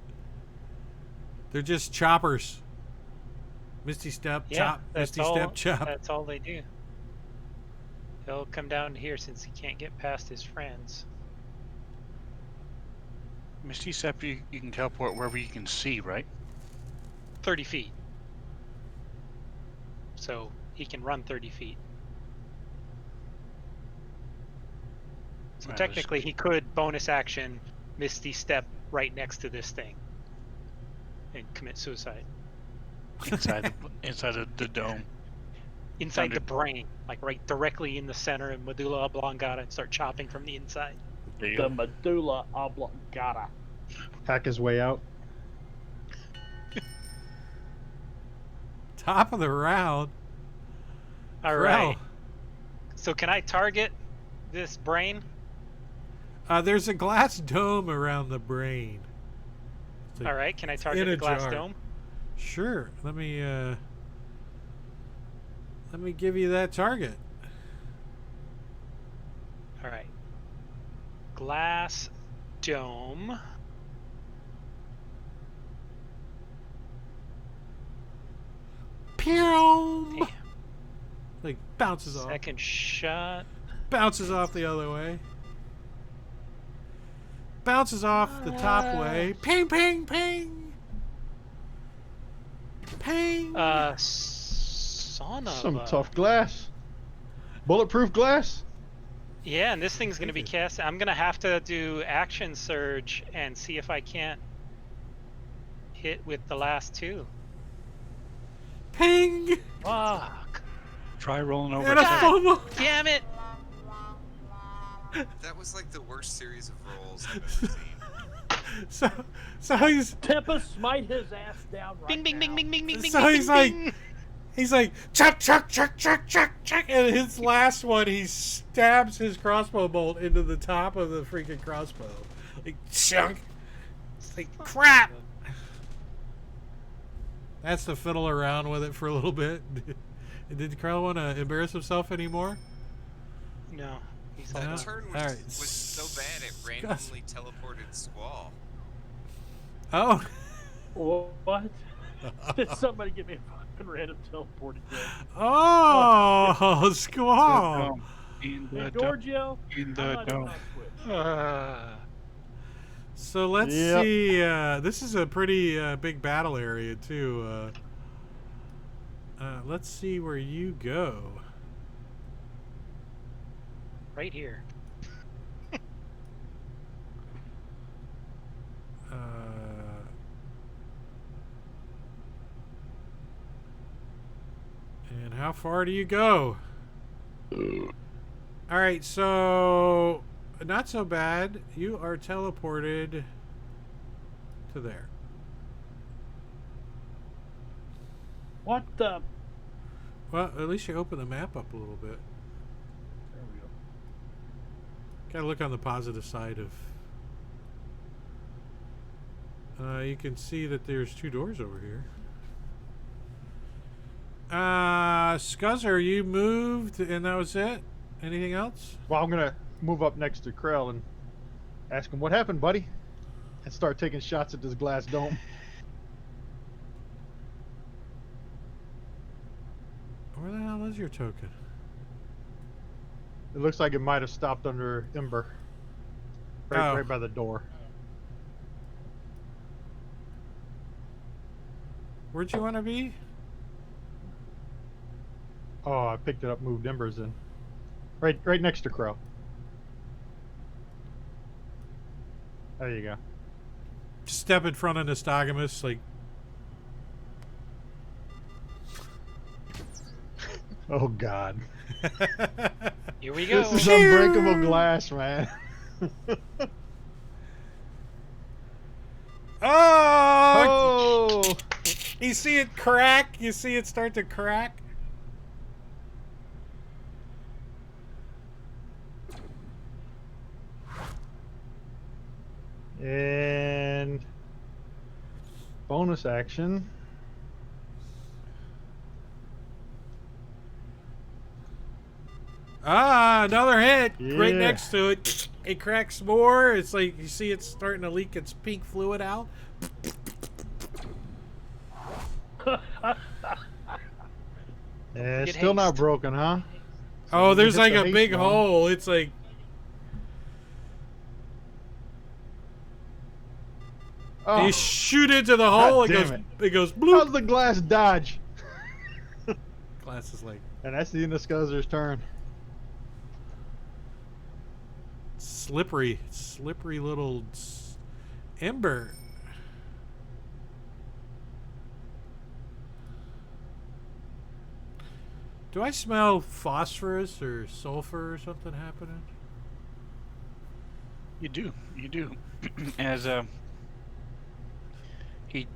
They're just choppers. Misty step, Yeah, chop. that's Misty all. step, chop. That's all they do. He'll come down here since he can't get past his friends. Misty Step, you can teleport wherever you can see, right? 30 feet. So he can run 30 feet. So Right, technically he could bonus action Misty Step right next to this thing and commit suicide. Inside the dome. Inside Under- the brain, like right directly in the center of medulla oblongata, and start chopping from the inside. There you The go. medulla oblongata. Hack his way out. Top of the round. All Well, right. So can I target this brain? there's a glass dome around the brain. It's like- All right. Can I target in the a glass jar. dome? Sure. Let me give you that target. All right. Glass dome. Pew! Damn. Like bounces off. Second shot. Bounces off the other way. Bounces off the top way. Ping, ping, ping. Ping. Son of Some a- tough glass. Bulletproof glass. Yeah, and this thing's gonna be cast. I'm gonna have to do action surge and see if I can't hit with the last two. Ping. Fuck! Try rolling over. And a God. fumble. Damn it! That was like the worst series of rolls I've ever seen. So he's Tempest, smite his ass down right Bing, bing, bing, now. bing, bing, bing, bing. So bing, he's bing, like- bing. He's like, chuck, chuck, chuck, chuck, chuck, chuck. And his last one, he stabs his crossbow bolt into the top of the freaking crossbow. Like, chunk. It's like, crap. That's to fiddle around with it for a little bit. Did Carl want to embarrass himself anymore? No, he's No? all That done. turn was, All right. was so bad it randomly teleported Squall. Oh. What? Did somebody give me a fucking random teleport again? Oh, Squall. In Hey, the dome. Giorgio, In I'm the not even dome. on Twitch. So let's Yep. see. This is a pretty big battle area, too. Let's see where you go. Right here. And how far do you go? All right, so not so bad. You are teleported to there. What the? Well, at least you open the map up a little bit. There we go. Gotta look on the positive side of. You can see that there's 2 doors over here. Scuzzer, you moved and that was it? Anything else? Well, I'm gonna move up next to Krell and ask him what happened, buddy, and start taking shots at this glass dome. Where the hell is your token? It looks like it might have stopped under Ember, right, Oh. right by the door. Where'd you want to be? Oh, I picked it up, moved Embers in, right next to Krell. There you go. Step in front of Nostogamus, like. Oh God, Here we go. this is unbreakable glass, man. Oh! Oh! You see it crack? You see it start to crack? And bonus action. Ah, another hit. Right Yeah. next to it. It cracks more. It's like you see it's starting to leak its pink fluid out. Yeah, it's Get still not haste. broken, huh? Oh, you there's hit like the a haste big one. hole. It's like. Oh, You shoot into the hole. It damn goes. it. It goes how's bloop. the glass dodge? Glass is like And that's the end of Scuzzer's turn. slippery little ember. Do I smell phosphorus or sulfur or something happening? You do. As he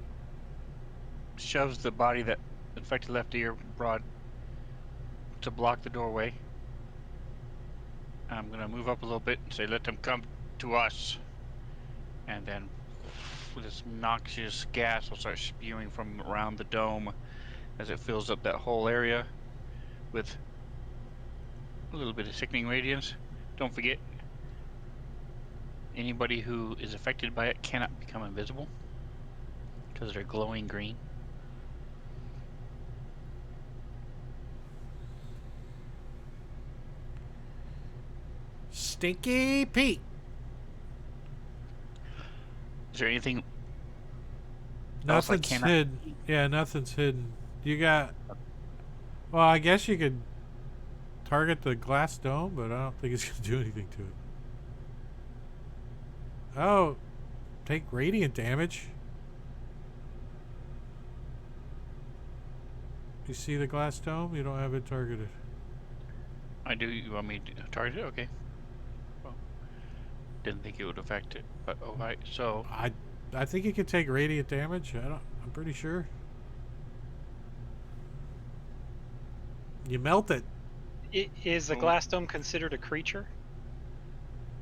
shoves the body that infected left ear broad to block the doorway. I'm gonna move up a little bit and say, "Let them come to us." And then this noxious gas will start spewing from around the dome as it fills up that whole area with a little bit of sickening radiance. Don't forget, anybody who is affected by it cannot become invisible because they're glowing green. Stinky Pete. Is there anything else I Nothing's cannot? hidden. Yeah, nothing's hidden. You got. Well, I guess you could target the glass dome, but I don't think it's gonna do anything to it. Oh, take radiant damage. You see the glass dome? You don't have it targeted. I do. You want me to target it? Okay. Well, didn't think it would affect it, but alright. So I think you can take radiant damage. I'm pretty sure. You melt it. Is the Oh. glass dome considered a creature?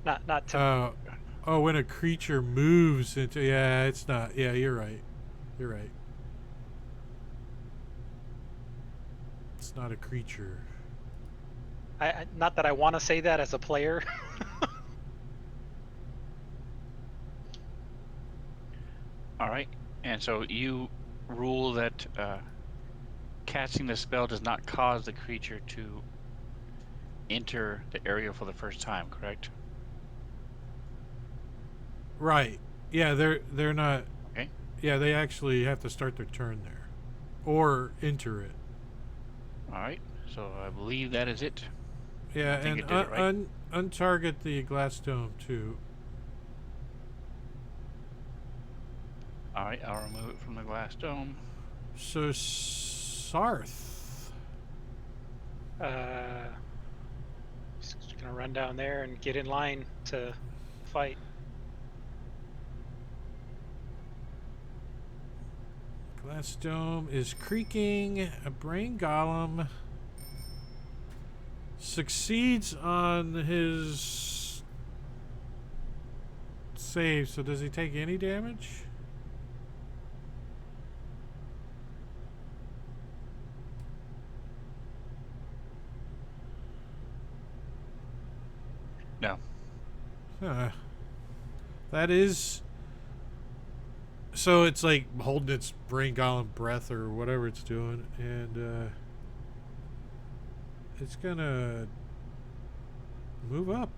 Not to Oh, when a creature moves into, yeah, it's not. Yeah, you're right. You're right. It's not a creature. I not that I want to say that as a player. alright. And so you rule that casting the spell does not cause the creature to enter the area for the first time, correct? Right. Yeah, they're not. Okay. Yeah, they actually have to start their turn there, or enter it. All right. So I believe that is it. Yeah, I think and it did it right. untarget the glass dome too. All right. I'll remove it from the glass dome. So Sarth. Just gonna run down there and get in line to fight. Glass dome is creaking. A brain golem succeeds on his save. So does he take any damage? No. Huh. That is. So it's like holding its brain golem breath or whatever it's doing, and it's gonna move up.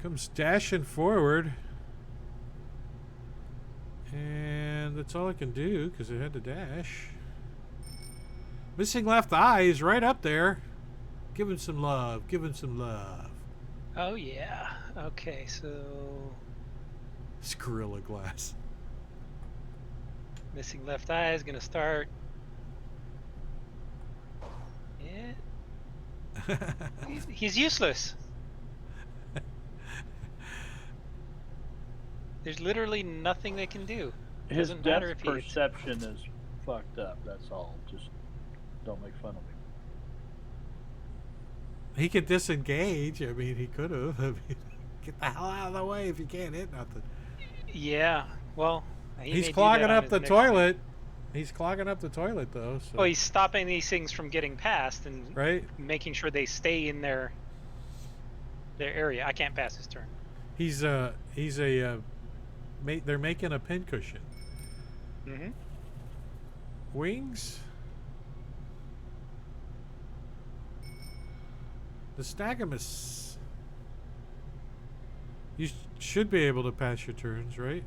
Comes dashing forward, and that's all it can do because it had to dash. Missing left eye is right up there. Give him some love. Give him some love. Oh yeah. Okay, so Gorilla Glass. missing left eye is gonna start. Yeah. He's useless. There's literally nothing they can do. His Doesn't matter depth if he- perception is fucked up. That's all. Just don't make fun of him. He could disengage. I mean, he could have. I mean, get the hell out of the way if you can't hit nothing. Yeah. Well, he may He's do clogging that on up his the next toilet. He's clogging up the toilet, though. So. Oh, he's stopping these things from getting past and right? making sure they stay in their area. I can't pass his turn. He's they're making a pincushion. Mm-hmm. Wings. The Stagamus. You should be able to pass your turns, right?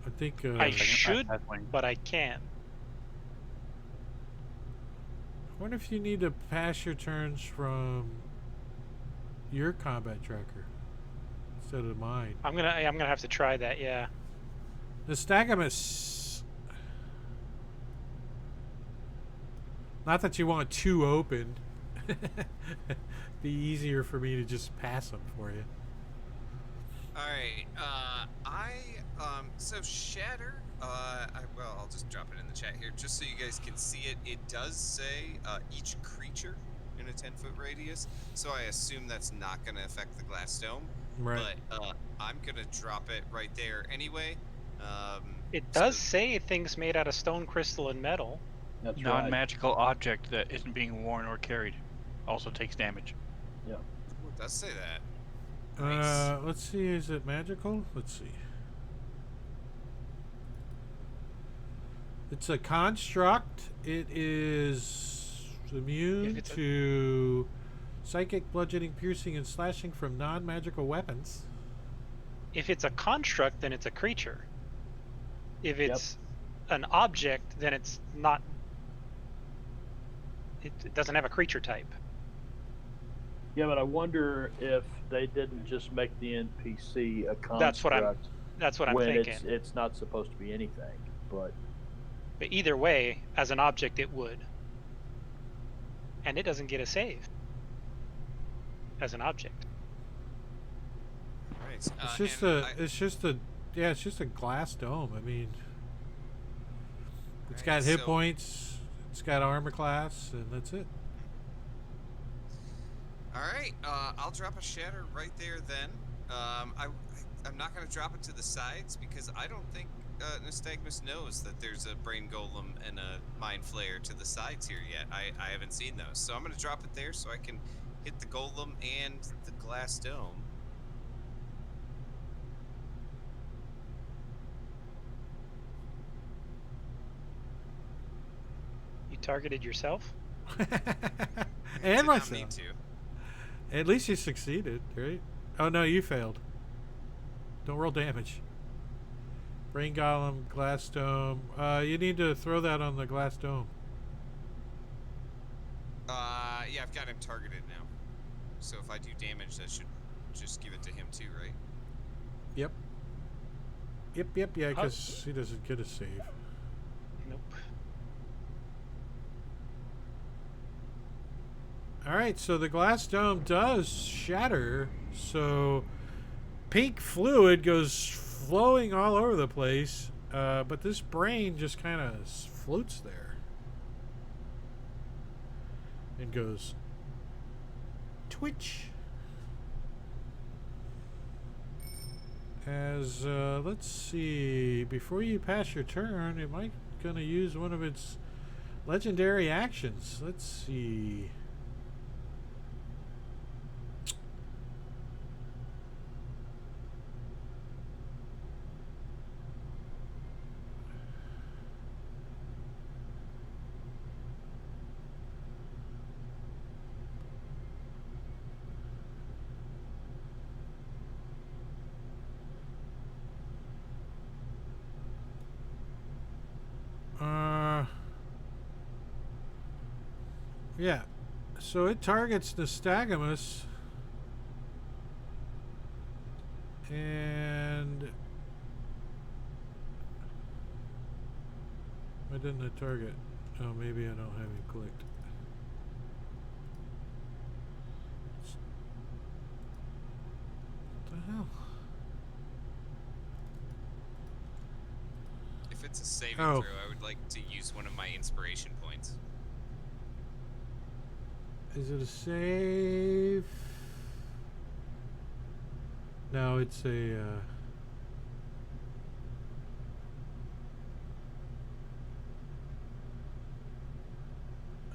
I think. I should, That's when- but I can't. I wonder if you need to pass your turns from your combat tracker instead of mine. I'm gonna have to try that. Yeah. The Stagamus. Not that you want two open. Be easier for me to just pass them for you. All right. So Shatter. Well, I'll just drop it in the chat here, just so you guys can see it. It does say each creature in a 10-foot radius, so I assume that's not going to affect the glass dome. Right. But I'm gonna drop it right there anyway. It so- does say things made out of stone, crystal, and metal. That's right. Non-magical object that isn't being worn or carried also takes damage. Ooh, it does say that. Nice. Let's see. Is it magical? Let's see. It's a construct. It is immune If it's a- to psychic, bludgeoning, piercing, and slashing from non-magical weapons. If it's a construct, then it's a creature. If Yep. it's an object, then it's not. It doesn't have a creature type. Yeah, but I wonder if they didn't just make the NPC a construct That's what I'm when thinking. it's not supposed to be anything. But But either way, as an object, it would. And it doesn't get a save as an object. Right. It's just and it's just a glass dome. I mean, it's Right, got hit so- points, it's got armor class, and that's it. All right. I'll drop a Shatter right there then. I'm not gonna drop it to the sides because I don't think Nystagmus knows that there's a Brain Golem and a Mind Flayer to the sides here yet. I haven't seen those, so I'm gonna drop it there so I can hit the Golem and the glass dome. You targeted yourself? And Did not myself. need to. At least you succeeded, right? Oh no, you failed. Don't roll damage. Brain Golem, Glass Dome. You need to throw that on the Glass Dome. Yeah, I've got him targeted now. So if I do damage, that should just give it to him too, right? Yep. Yep, yeah, because he doesn't get a save. Nope. Alright, so the Glass Dome does shatter, so pink fluid goes flowing all over the place, but this brain just kind of floats there. And goes twitch. As let's see, before you pass your turn, it might gonna use one of its legendary actions. Let's see. Yeah, so it targets Nystagmus, and why didn't it target? Oh, maybe I don't have it clicked. What the hell? If it's a saving Oh. throw, I would like to use one of my inspiration points. Is it a save? No, it's a.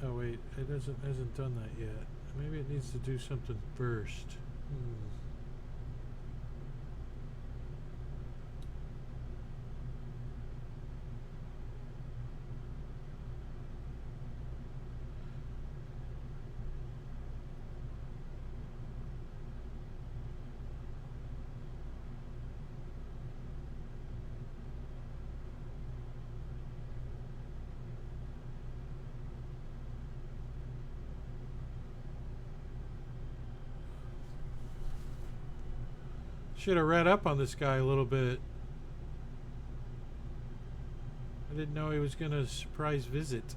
Oh wait, it hasn't done that yet. Maybe it needs to do something first. Should have read up on this guy a little bit. I didn't know he was gonna surprise visit.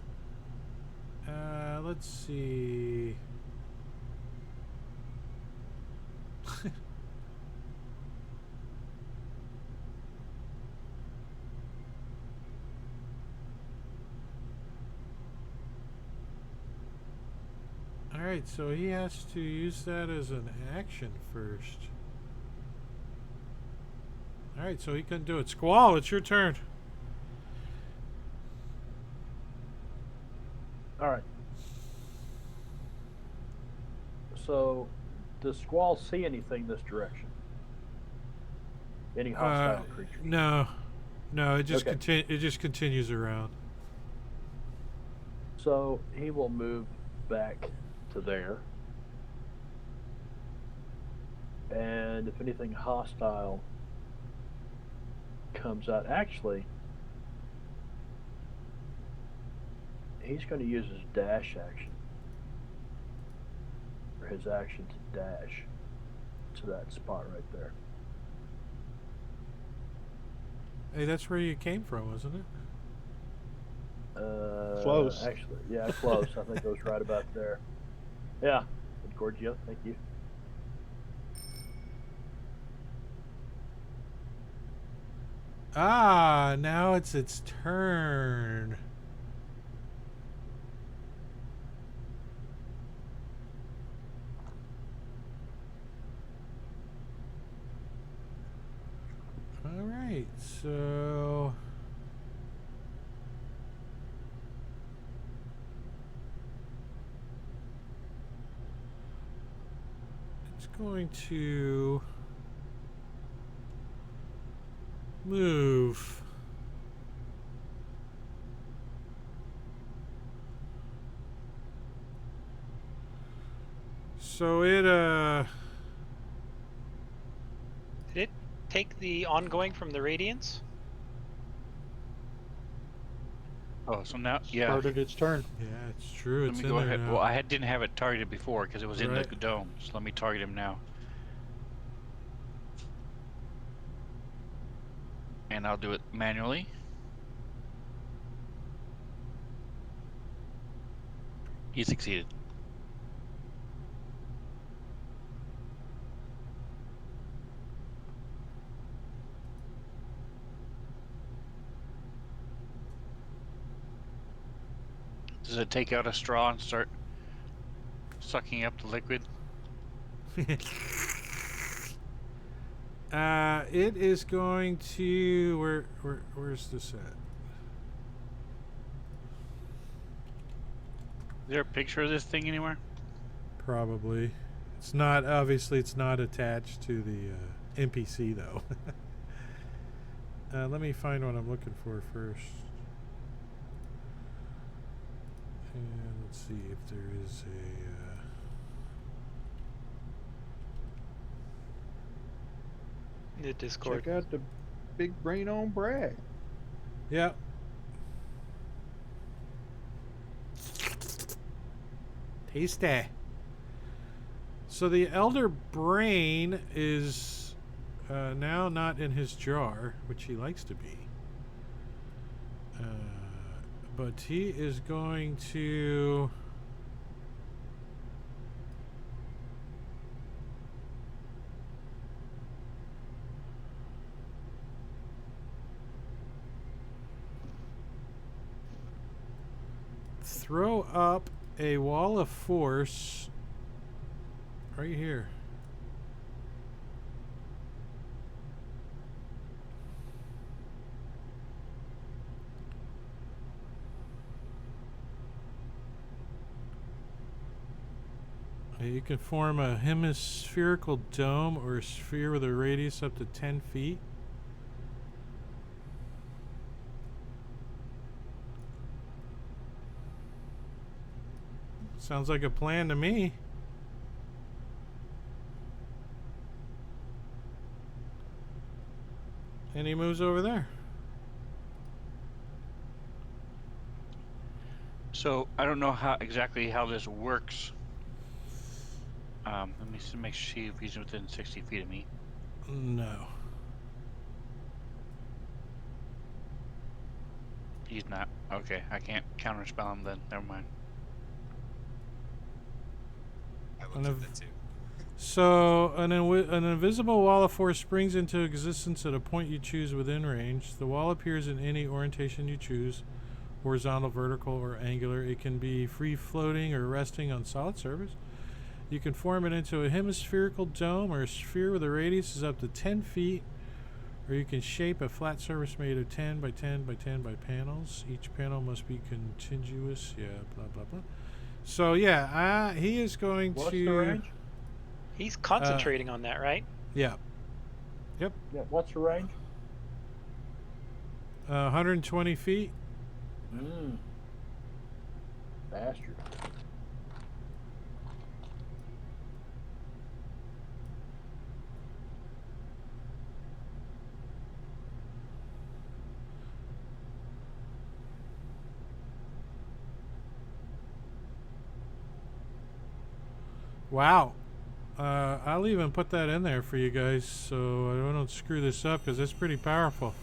Let's see. Alright, so he has to use that as an action first. Alright, so he couldn't do it. Squall, it's your turn. Alright. So, does Squall see anything this direction? Any hostile creatures? No. No, it just Okay. it just continues around. So, he will move back to there. And if anything hostile comes out, actually, he's going to use his dash action, or his action to dash to that spot right there. Hey, that's where you came from, wasn't it? Close. Actually, yeah, close. I think it was right about there. Yeah, Gorgio, thank you. Ah, now it's its turn. All right, so it's going to move. So it Did it take the ongoing from the Radiance? Oh, so now, yeah. Started its turn. Yeah, it's true. Let It's me in go there ahead. now. Well, I didn't have it targeted before because it was in the Right. dome. So let me target him now. And I'll do it manually. He succeeded. Does it take out a straw and start sucking up the liquid? It is going to where's this at? Is there a picture of this thing anywhere? Probably. It's not obviously. It's not attached to the NPC though. Let me find what I'm looking for first. And let's see if there is The Discord. Check out the big brain on Brad. yeah. Tasty. So the Elder Brain is now not in his jar, which he likes to be. But he is going to... throw up a wall of force right here. You can form a hemispherical dome or a sphere with a radius up to 10 feet. Sounds like a plan to me. And he moves over there. So I don't know how exactly how this works. Let me make sure if he's within 60 feet of me. No. He's not. Okay, I can't counterspell him then. Never mind. I And looked at if- that too. So, an invisible wall of force springs into existence at a point you choose within range. The wall appears in any orientation you choose, horizontal, vertical, or angular. It can be free floating or resting on solid surface. You can form it into a hemispherical dome or a sphere with a radius is up to 10 feet, or you can shape a flat surface made of 10 by 10 by 10 by panels. Each panel must be contiguous. Yeah, blah, blah, blah. So, yeah, he is going What's to... the range? He's concentrating on that, right? Yeah. Yeah, what's the range? 120 feet. Bastard. Wow. I'll even put that in there for you guys so I don't screw this up because it's pretty powerful.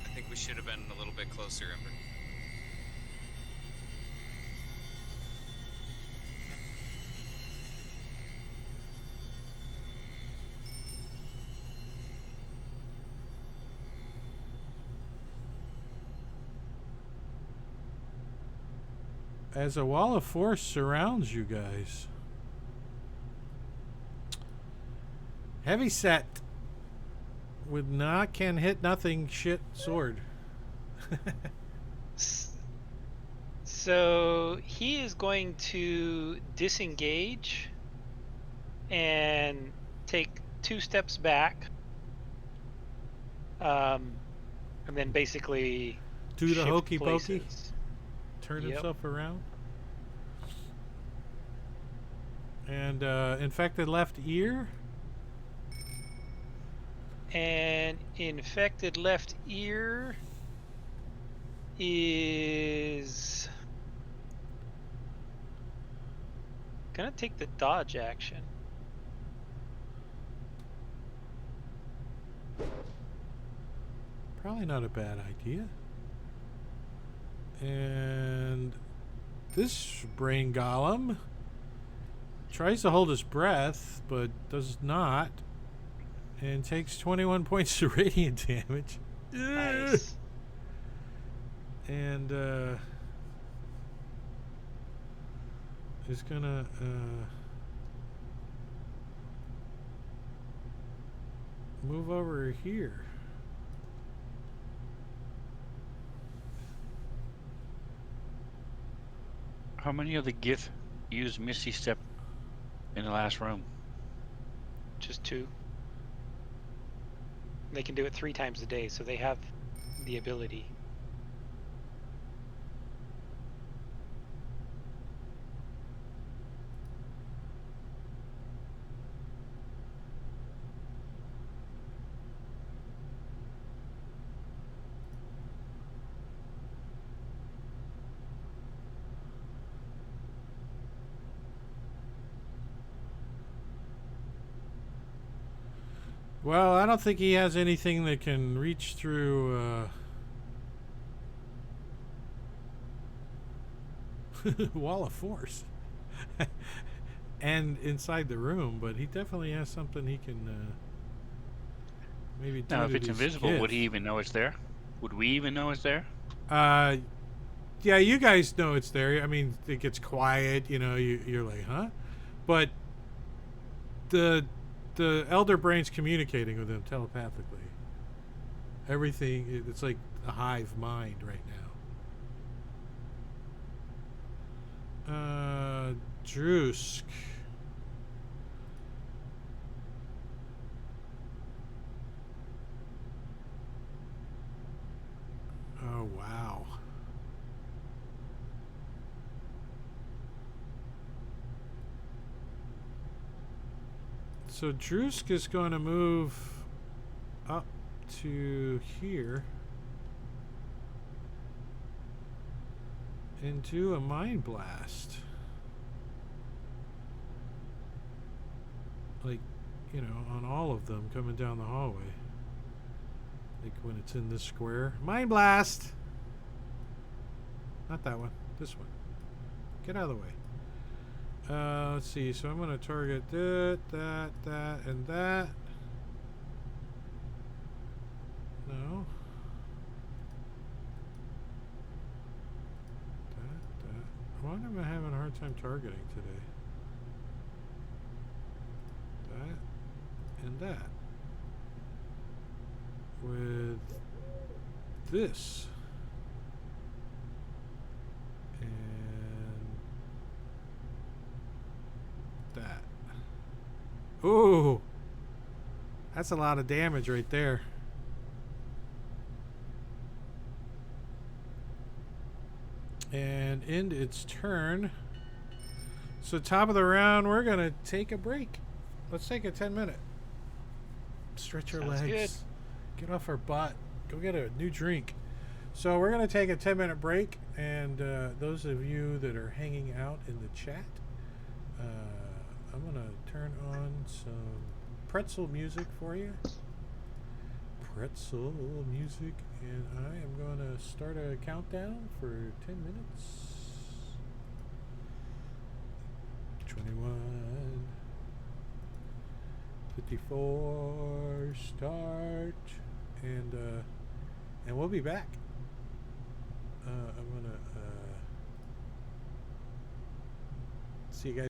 I think we should have been a little bit closer, Ember. As a wall of force surrounds you guys. Heavy set with can hit nothing shit sword. So he is going to disengage and take 2 steps back, and then basically Do the shift hokey pokey. places. Turn Yep. himself around. And infected left ear. And infected left ear is gonna take the dodge action. Probably not a bad idea. And this brain golem tries to hold his breath, but does not. And takes 21 points of radiant damage. Nice. And is gonna move over here. How many of the Gith used Misty Step in the last room? Just 2. They can do it 3 times a day, so they have the ability. Well, I don't think he has anything that can reach through wall of force and inside the room, but he definitely has something he can maybe do. Now, if to it's his invisible, kid. would he even know it's there? Would we even know it's there? Yeah, you guys know it's there. I mean, it gets quiet, you know, you're like, huh? But the elder brain's communicating with him telepathically. Everything, it's like a hive mind right now. Drusk. Oh, wow. So Drusk is going to move up to here and do a mind blast. Like, you know, on all of them coming down the hallway. Like when it's in this square. Mind blast! Not that one. This one. Get out of the way. Let's see. So I'm going to target that, and that. No. That. Why am I having a hard time targeting today? That and that. With this. That. Ooh, that's a lot of damage right there. And end its turn. So top of the round, we're gonna take a break. Let's take a 10-minute. Stretch our Sounds legs. Get off our butt. Go get a new drink. So we're gonna take a 10-minute break, and those of you that are hanging out in the chat, I'm gonna turn on some pretzel music for you. Pretzel music, and I am gonna start a countdown for 10 minutes. 21, 54, start, and we'll be back. I'm gonna see you guys.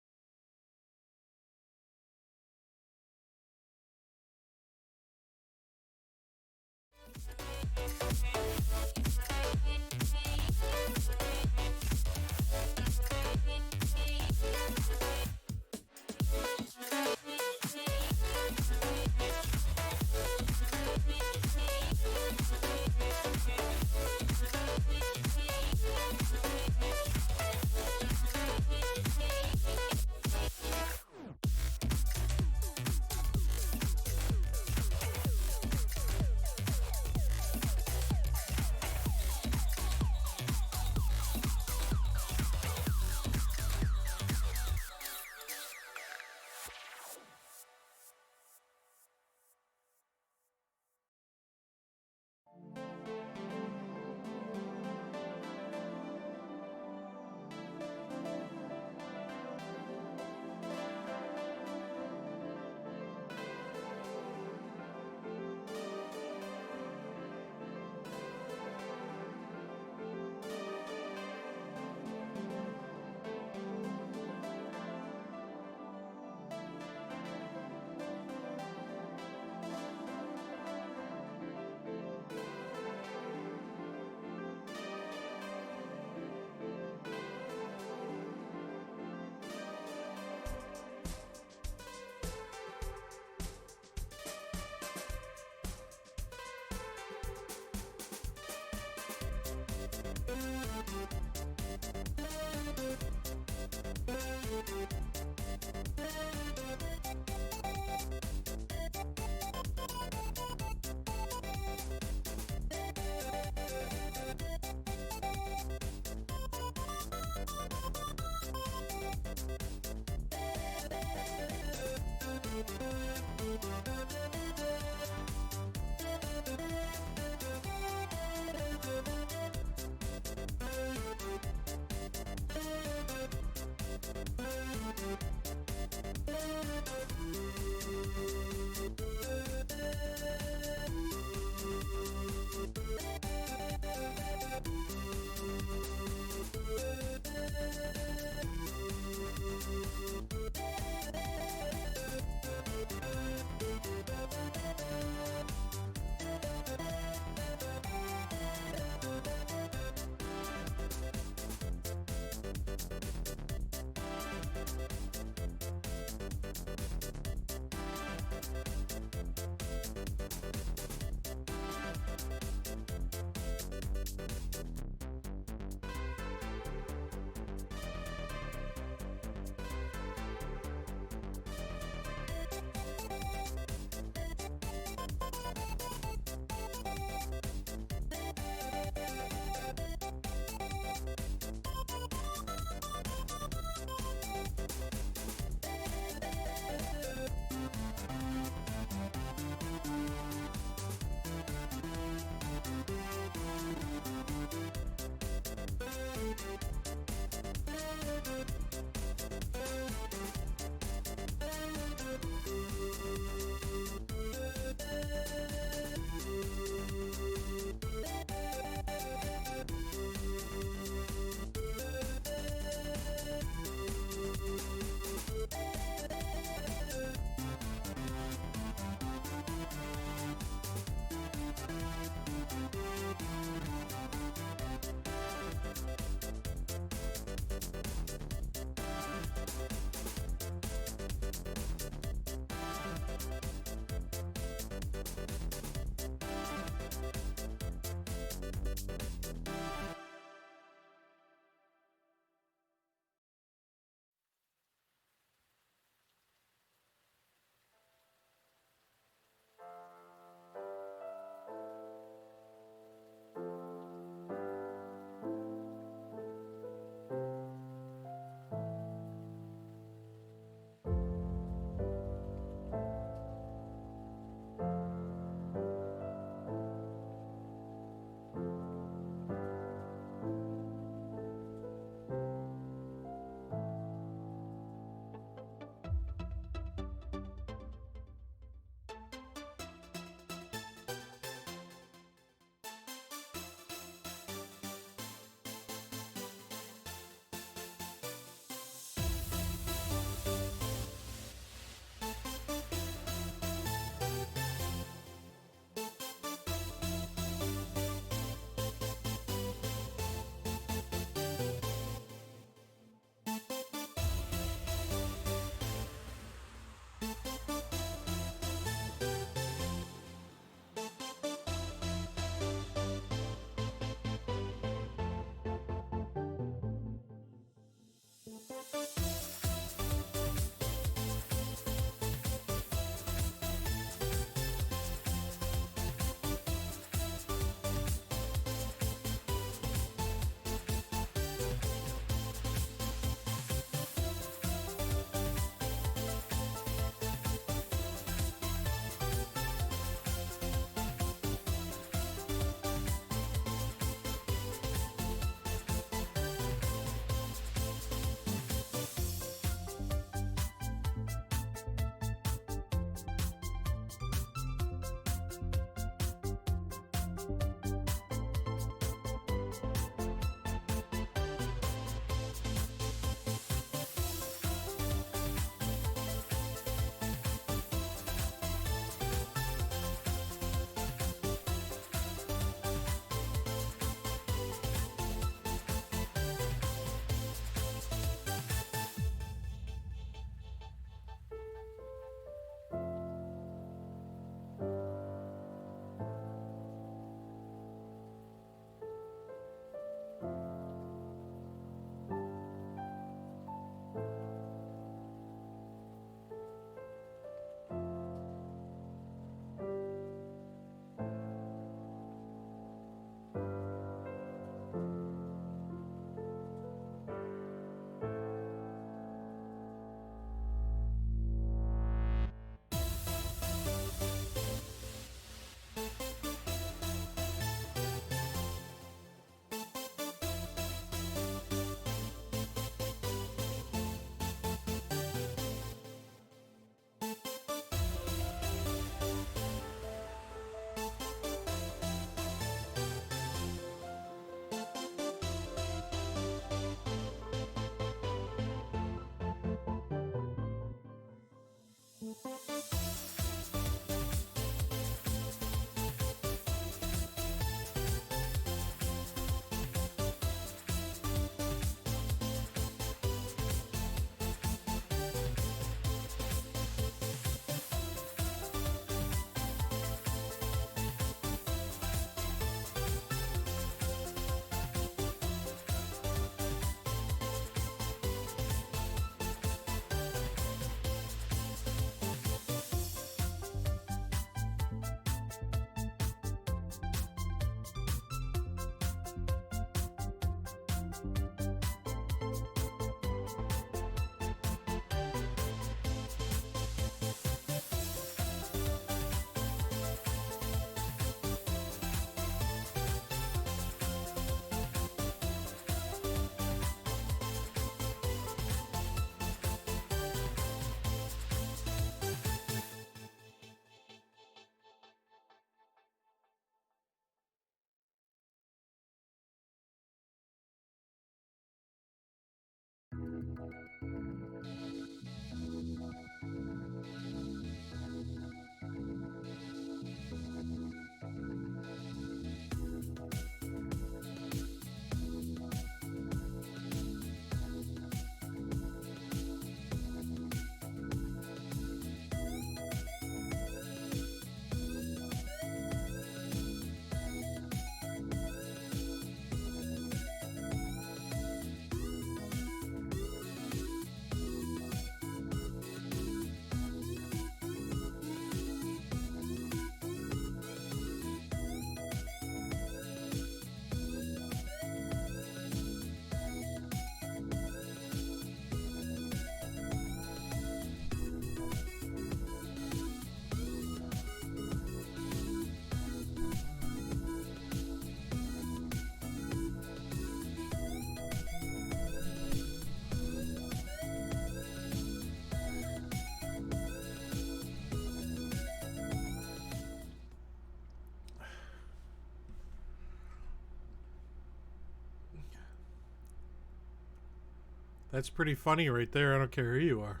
That's pretty funny right there. I don't care who you are.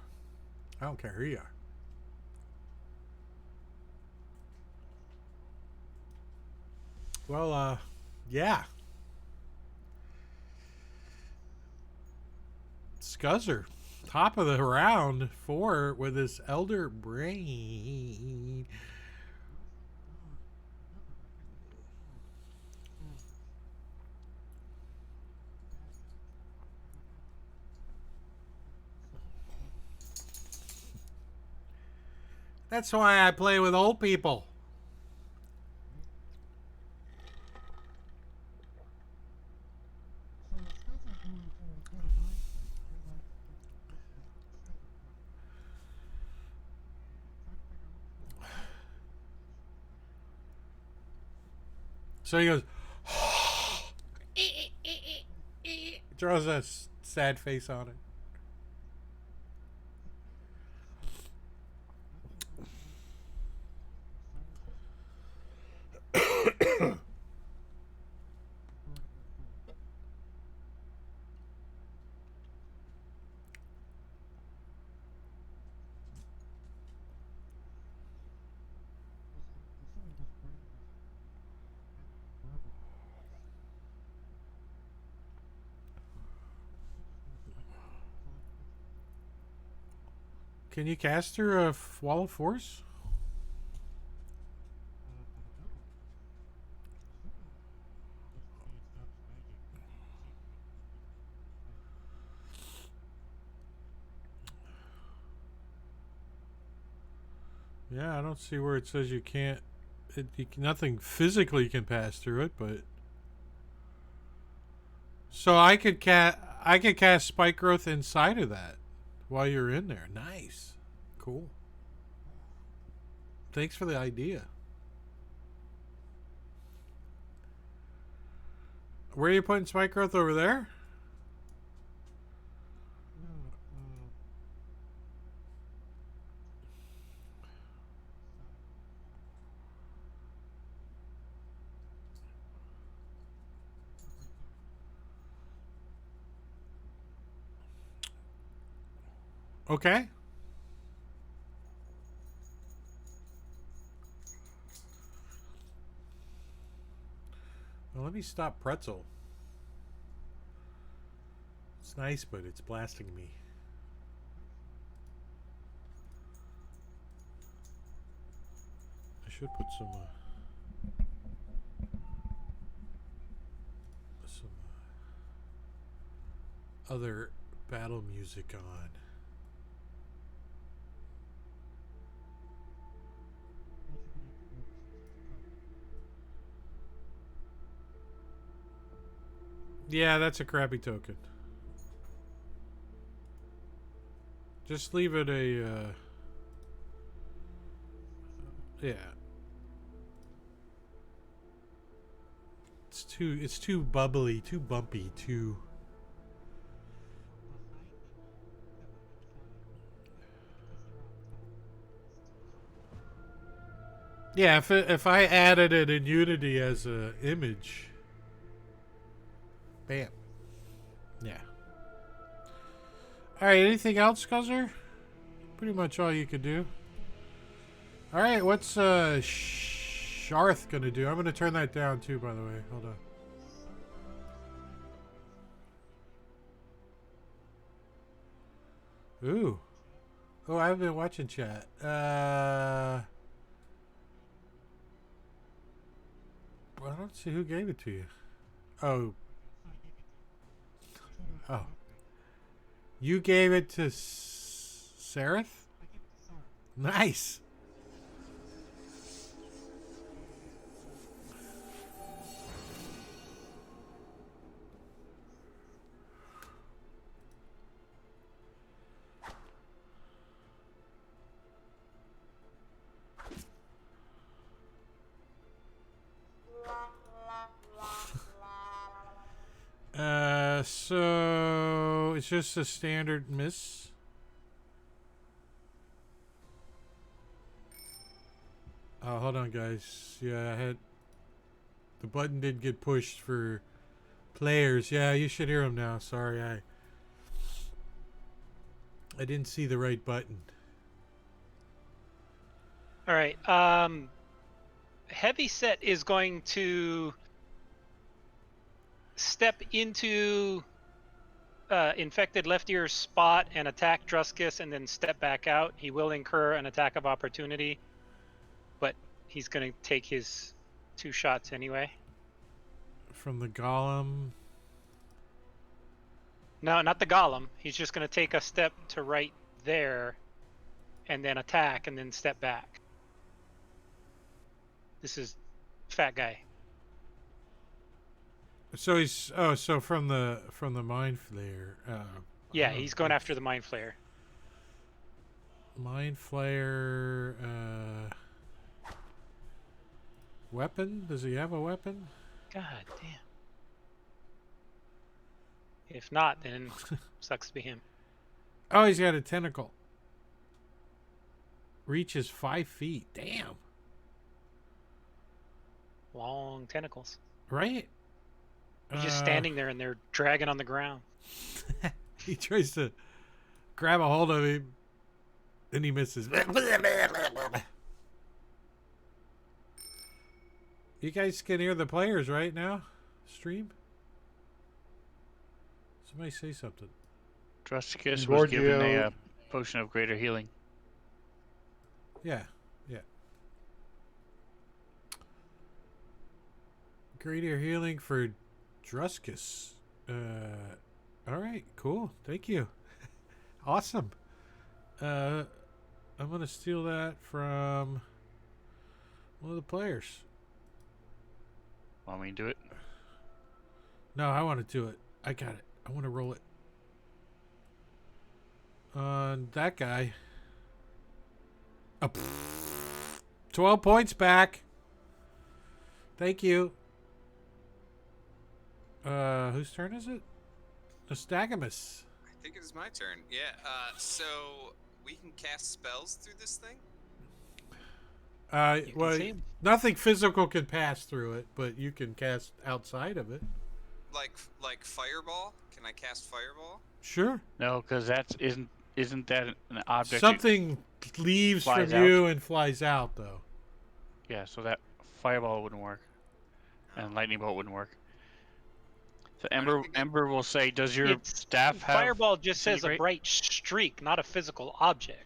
I don't care who you are. Well, yeah. Scuzzer, top of the round 4 with his Elder Brain. That's why I play with old people. So he goes, draws a sad face on it. Can you cast through a wall of force? Yeah, I don't see where it says you can't. Nothing physically can pass through it, but so I could cast spike growth inside of that while you're in there. Nice, cool. Thanks for the idea. Where are you putting spike growth over there? Okay. Well, let me stop Pretzel. It's nice, but it's blasting me. I should put some other battle music on. Yeah, that's a crappy token. Just leave it a, yeah. It's too bubbly, too bumpy, too... Yeah, if I added it in Unity as a image... Bam. Yeah. Alright, anything else, Scuzzer? Pretty much all you could do. Alright, what's Sharth gonna do? I'm gonna turn that down too, by the way. Hold on. Ooh. Oh, I haven't been watching chat. I don't see who gave it to you. Oh. Oh. You gave it to Seraph? Nice. So it's just a standard miss. Oh, hold on, guys. Yeah, the button did get pushed for players. Yeah, you should hear them now. Sorry, I didn't see the right button. All right. Heavyset is going to step into infected left ear spot and attack Druskus, and then step back out. He will incur an attack of opportunity, but he's going to take his 2 shots anyway. From the golem. No, not the golem. He's just going to take a step to right there, and then attack, and then step back. This is fat guy. So he's so from the mind flare. Yeah, he's going after the mind flayer. Mind flare. Weapon? Does he have a weapon? God damn. If not, then sucks to be him. Oh, he's got a tentacle. Reaches 5 feet. Damn. Long tentacles. Right? He's just standing there, and they're dragging on the ground. He tries to grab a hold of him, and he misses. You guys can hear the players right now? Stream? Somebody say something. Druskus was given Gorgio. a potion of greater healing. Yeah, yeah. Greater healing for Druskus. All right, cool. Thank you. Awesome. I'm gonna steal that from one of the players. Want me to do it? No, I want to do it. I got it. I want to roll it. On that guy. 12 points back. Thank you. Whose turn is it? Astagamus. I think it is my turn. Yeah. So we can cast spells through this thing. You can Well, see him. nothing physical can pass through it, but you can cast outside of it. Like fireball. Can I cast fireball? Sure. No, because isn't that an object? Something leaves from flies out. you and flies out, though. Yeah, so that fireball wouldn't work, and lightning bolt wouldn't work. So Ember will say, "Does your staff have Fireball just says a disintegrate? bright streak, not a physical object.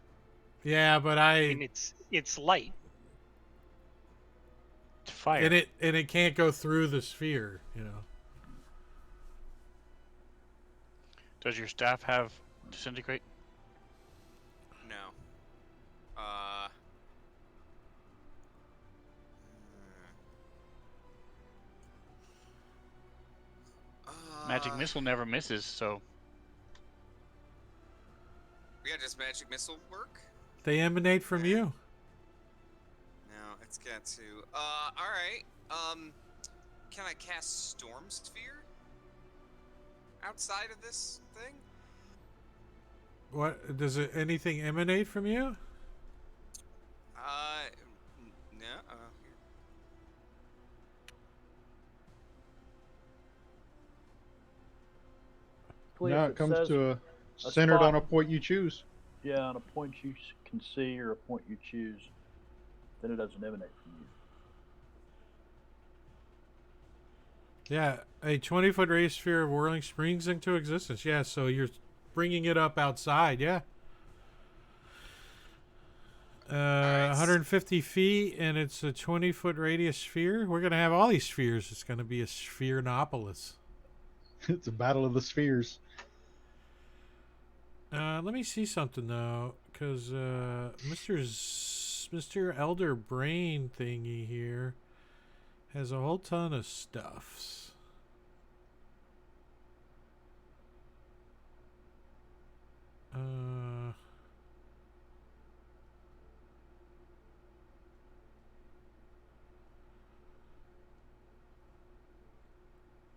Yeah, but I mean, it's light. fire?" and it can't go through the sphere, you know. Does your staff have disintegrate? No. Magic missile never misses, so Yeah, does magic missile work? They emanate from you. No, it's got to. All right. Can I cast Storm Sphere outside of this thing? What does it? Anything emanate from you? No. Cleve, Now it comes says to a centered spot. on a point you choose. Yeah, on a point you can see or a point you choose, then it doesn't emanate from you. Yeah, a 20-foot radius sphere of whirling springs into existence. Yeah, so you're bringing it up outside. Yeah. 150 feet, and it's a 20-foot radius sphere. We're gonna have all these spheres. It's gonna be a Spheronopolis. It's a battle of the spheres. Let me see something though, because Mr. Elder Brain thingy here has a whole ton of stuffs.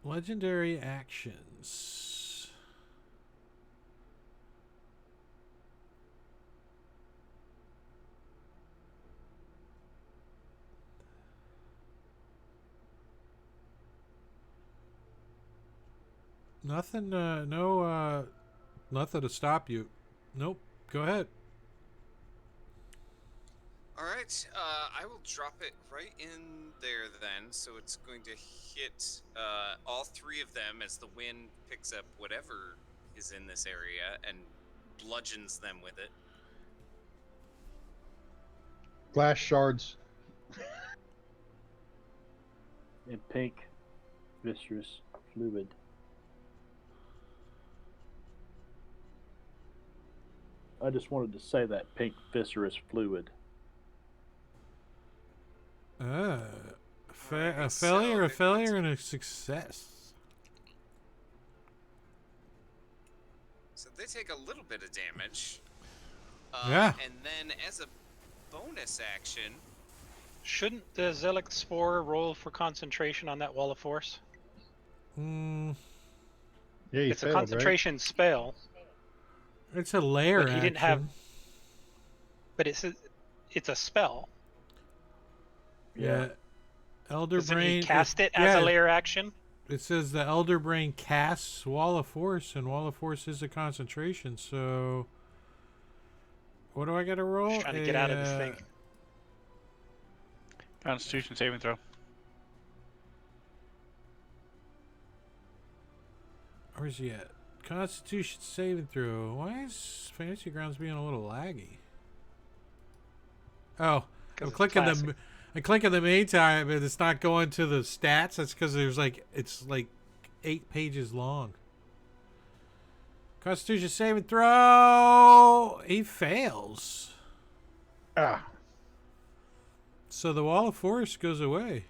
Legendary actions. Nothing, nothing to stop you. Nope. Go ahead. All right, I will drop it right in there then. So it's going to hit all three of them as the wind picks up whatever is in this area and bludgeons them with it. Glass shards. In pink, viscous fluid. I just wanted to say that pink viscerous fluid. A Alright, failure, a so failure, and a success. So they take a little bit of damage. Yeah. And then as a bonus action, Shouldn't the Zelic Spore roll for concentration on that wall of force? Mm, Yeah, you It's a failed, right? concentration spell, it's a layer But he didn't have- action. but it's a spell. Yeah. Elder Doesn't Brain. he cast it as yeah, a layer action? It says the Elder Brain casts Wall of Force, and Wall of Force is a concentration, so. What do I gotta roll? Just trying to get out of this thing. Constitution saving throw. Where's he at? Constitution saving throw. Why is Fantasy Grounds being a little laggy? Oh, 'Cause I'm it's clicking classic. I'm clicking the main time, and it's not going to the stats. That's because it's like 8 pages long. Constitution saving throw. He fails. Ah, So the Wall of Force goes away.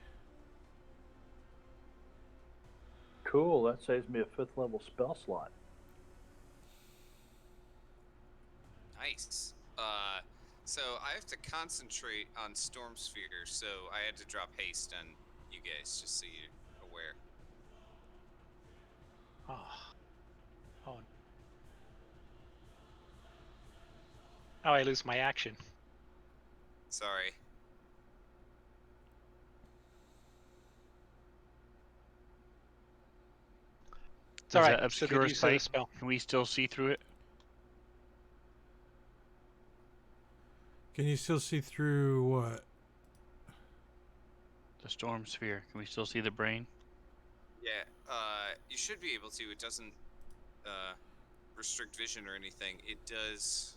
Cool, that saves me a 5th level spell slot. nice. So I have to concentrate on Storm Sphere, so I had to drop haste on you guys, just so you're aware. Oh. Oh. Now I lose my action. Sorry. It's all Does right. that Still obscure good use of the sight? spell. Can we still see through it? Can you still see through what? The storm sphere. Can we still see the brain? Yeah, you should be able to. It doesn't restrict vision or anything. It does.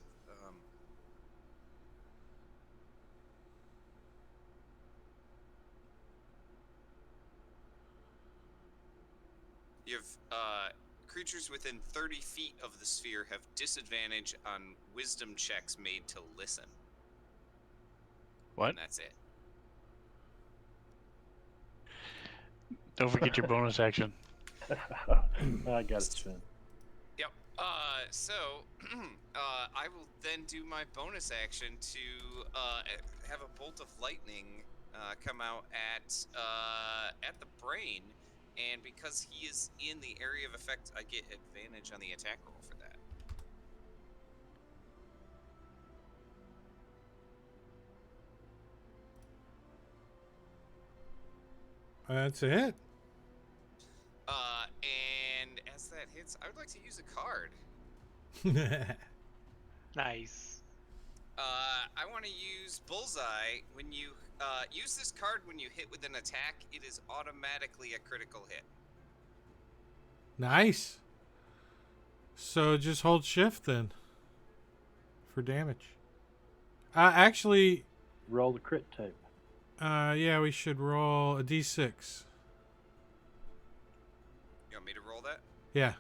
You have creatures within 30 feet of the sphere have disadvantage on wisdom checks made to listen. What? And that's it. Don't forget your bonus action. I got it, Sven. Yep. So I will then do my bonus action to have a bolt of lightning come out at the brain, and because he is in the area of effect, I get advantage on the attack roll for that. That's it. And as that hits, I would like to use a card. Nice. I want to use Bullseye. When you use this card when you hit with an attack, it is automatically a critical hit. Nice. So just hold shift then for damage. Actually, Roll the crit tape. yeah, we should roll a d6. You want me to roll that? Yeah.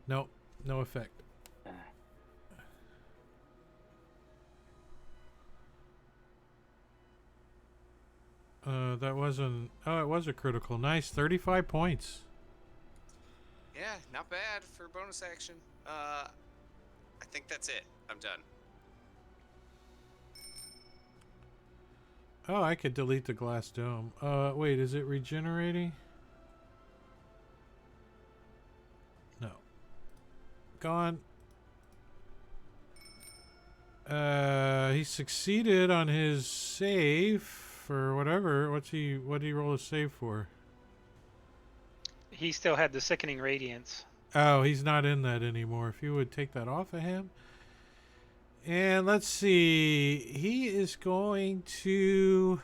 Nope, no effect. That wasn't. Oh, it was a critical. Nice, 35 points. Yeah, not bad for a bonus action. I think that's it. I'm done. Oh, I could delete the glass dome. Wait, is it regenerating? No. Gone. He succeeded on his save or whatever. What did he roll a save for? He still had the sickening radiance. Oh, he's not in that anymore. If you would take that off of him. And let's see. He is going to...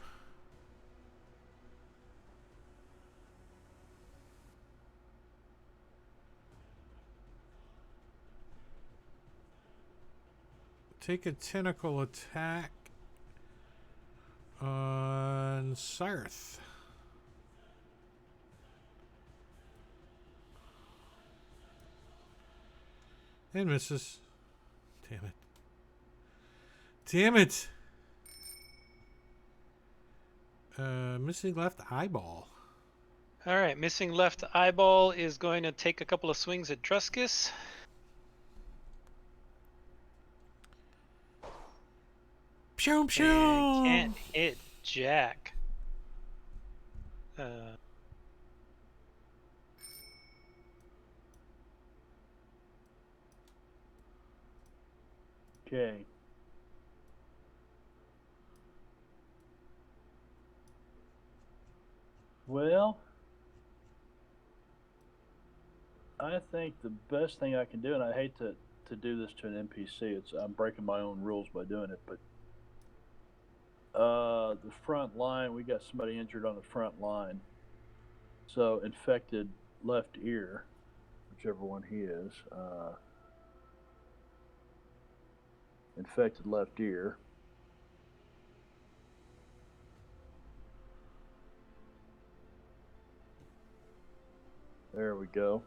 take a tentacle attack on Sarth. And misses. Damn it. Damn it! Missing left eyeball. All right, missing left eyeball is going to take a couple of swings at Druskus. Pew And pew! can't hit Jack. Okay. Well, I think the best thing I can do, and I hate to do this to an NPC, I'm breaking my own rules by doing it, but the front line, we got somebody injured on the front line. So infected left ear, whichever one he is, infected left ear. There we go.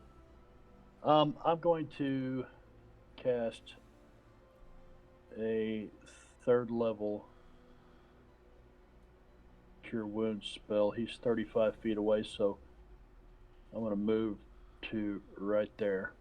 I'm going to cast a 3rd level Cure Wounds spell. He's 35 feet away, so I'm going to move to right there.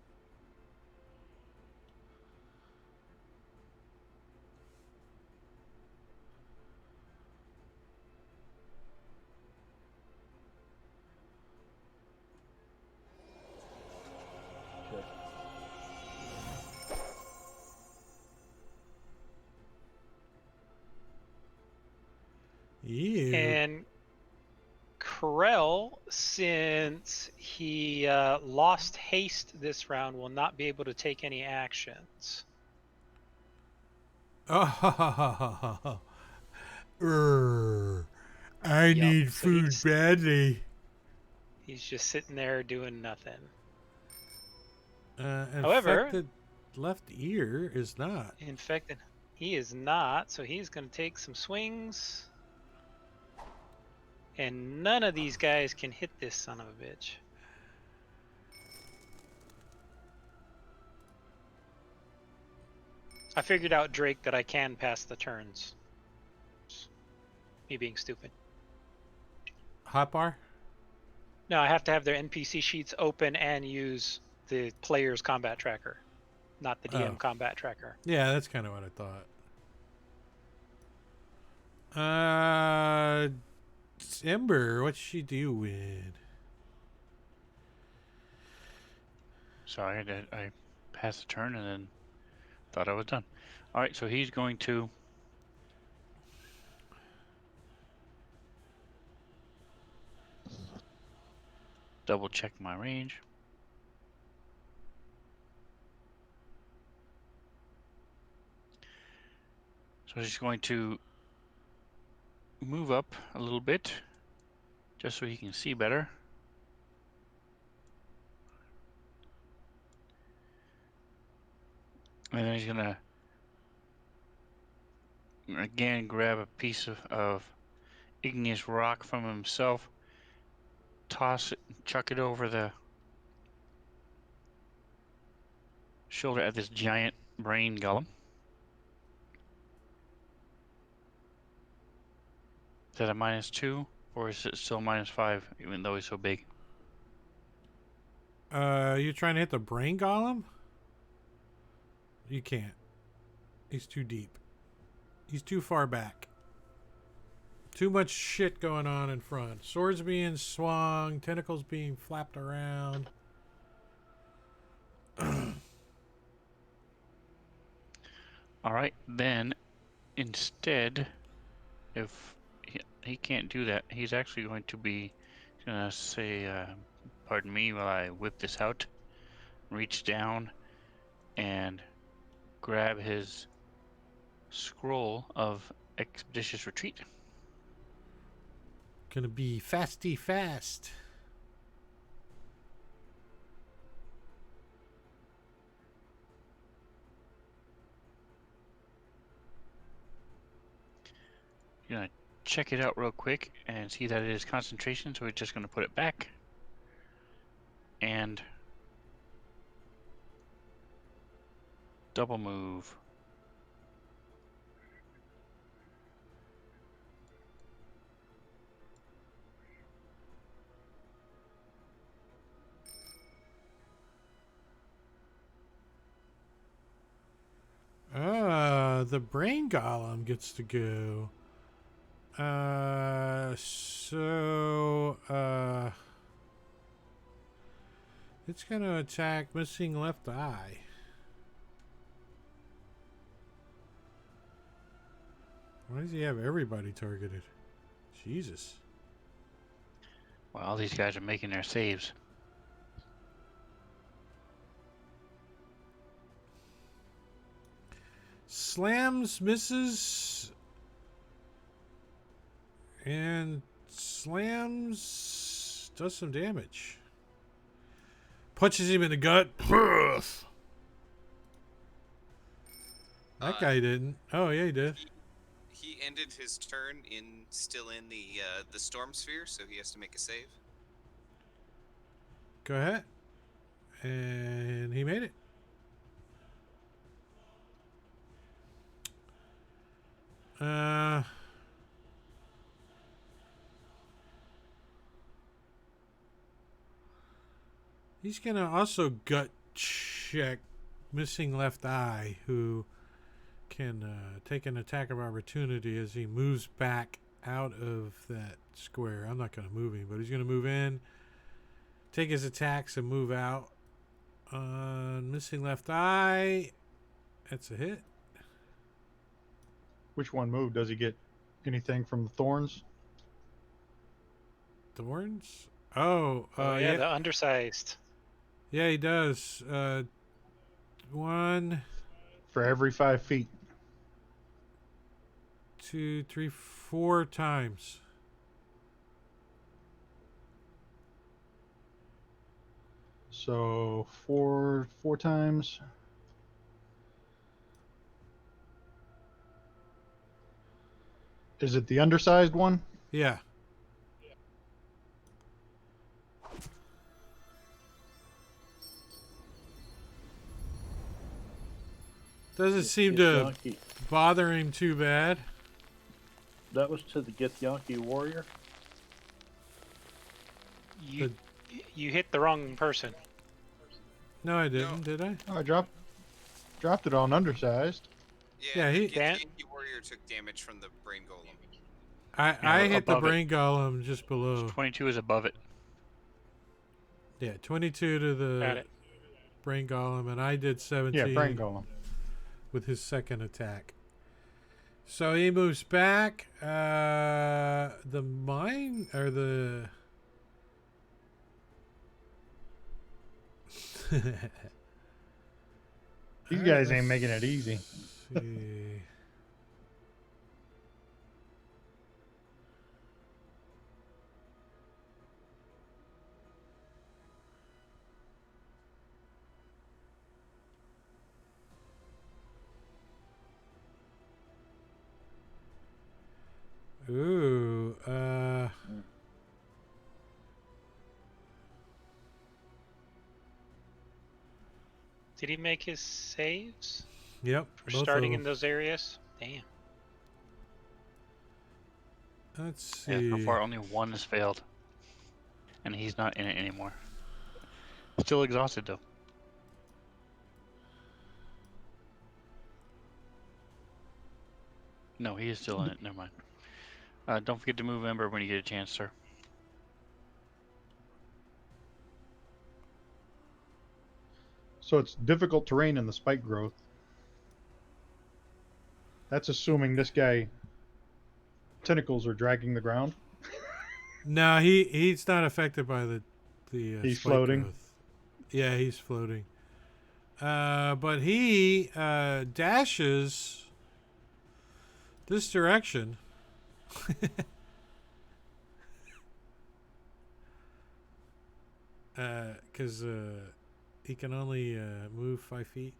Ew. And Krell, since he lost haste this round, will not be able to take any actions. Oh, I Yup, need so food he's- badly. He's just sitting there doing nothing. However, infected left ear is not. Infected. He is not, so he's going to take some swings. And none of these guys can hit this son of a bitch. I figured out, Drake, that I can pass the turns. Me being stupid. Hotbar? No, I have to have their NPC sheets open and use the player's combat tracker, not the DM Oh. combat tracker. Yeah, that's kind of what I thought. Ember, what's she doing? Sorry, I passed the turn and then thought I was done. All right, so he's going to double check my range. So he's going to move up a little bit just so he can see better. And then he's gonna again grab a piece of igneous rock from himself, toss it, chuck it over the shoulder at this giant brain golem. Is that a -2, or is it still -5, even though he's so big? You trying to hit the brain golem? You can't. He's too deep. He's too far back. Too much shit going on in front. Swords being swung, tentacles being flapped around. Alright, then instead, if he can't do that, he's actually going to be gonna say, pardon me while I whip this out. reach down and grab his scroll of Expeditious Retreat. Gonna be fasty fast. You're gonna check it out real quick and see that it is concentration, so we're just gonna put it back. And double move. The brain golem gets to go. It's gonna attack missing left eye. Why does he have everybody targeted? Jesus. Well, all these guys are making their saves. Slams, misses, and slams, does some damage. Punches him in the gut. That guy didn't. Oh yeah, he did. He ended his turn still in the storm sphere, so he has to make a save. Go ahead. And he made it. He's gonna also gut check missing left eye, who can take an attack of opportunity as he moves back out of that square. I'm not gonna move him, but he's gonna move in, take his attacks, and move out. On missing left eye, that's a hit. Which one moved? Does he get anything from the thorns? Thorns? Oh, yeah, the undersized. Yeah, he does. 1, For every 5 feet. 2, 3, 4 times. So four times. Is it the undersized one? Yeah. Doesn't seem to Githyanki. bother him too bad. That was to the Githyanki warrior. You hit the wrong person. No, I didn't, did I? Oh, I dropped it on undersized. Yeah, he- The warrior took damage from the brain golem. I hit the above it. brain golem just below. 22 is above it. Yeah, 22 to Got the it. brain golem, and I did 17 Yeah, brain golem. with his second attack. So he moves back. The mine or the These guys ain't making it easy. Let's see. Ooh, Did he make his saves yep. for both starting of in them. those areas? Damn. Let's Yeah, see. so far only one has failed. And he's not in it anymore. Still exhausted though. No, he is still in it. Never mind. Don't forget to move Ember when you get a chance, sir. So it's difficult terrain in the spike growth. That's assuming this guy tentacles are dragging the ground. No, he's not affected by the He's spike floating? growth. Yeah, he's floating. But he dashes this direction. Because he can only move 5 feet.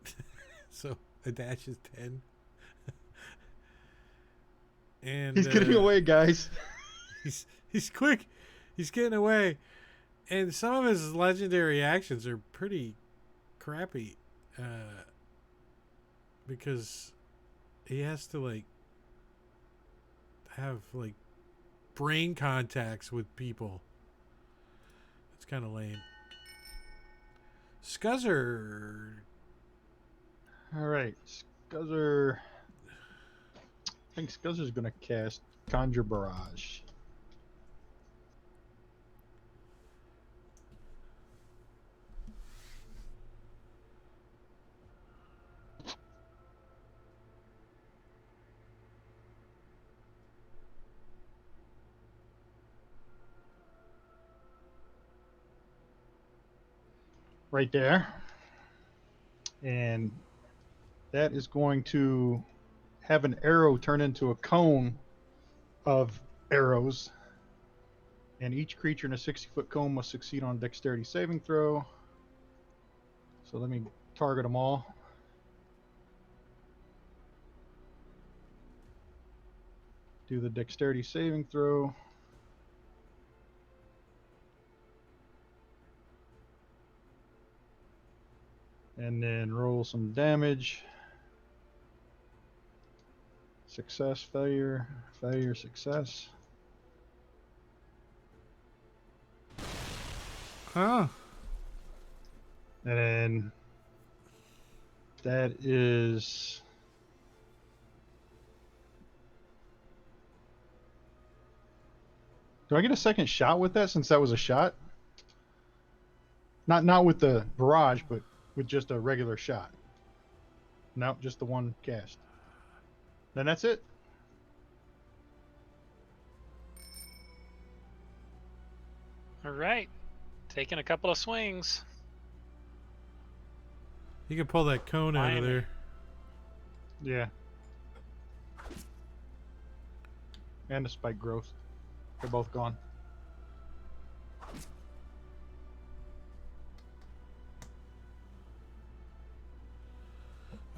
So a dash is 10. And He's getting away, guys. He's quick. He's getting away. And some of his legendary actions are pretty crappy. Because he has to like have like brain contacts with people. It's kind of lame. Scuzzer. All right, Scuzzer. I think Scuzzer's gonna cast Conjure Barrage. Right there. And that is going to have an arrow turn into a cone of arrows. And each creature in a 60-foot cone must succeed on a dexterity saving throw. So let me target them all. Do the dexterity saving throw. And then roll some damage. Success, failure, failure, success. Huh. And then that is do I get a second shot with that since that was a shot? Not with the barrage, but with just a regular shot. No, just the one cast. Then that's it. All right. Taking a couple of swings. You can pull that cone out of Finally. there. Yeah. And the spike growth. They're both gone.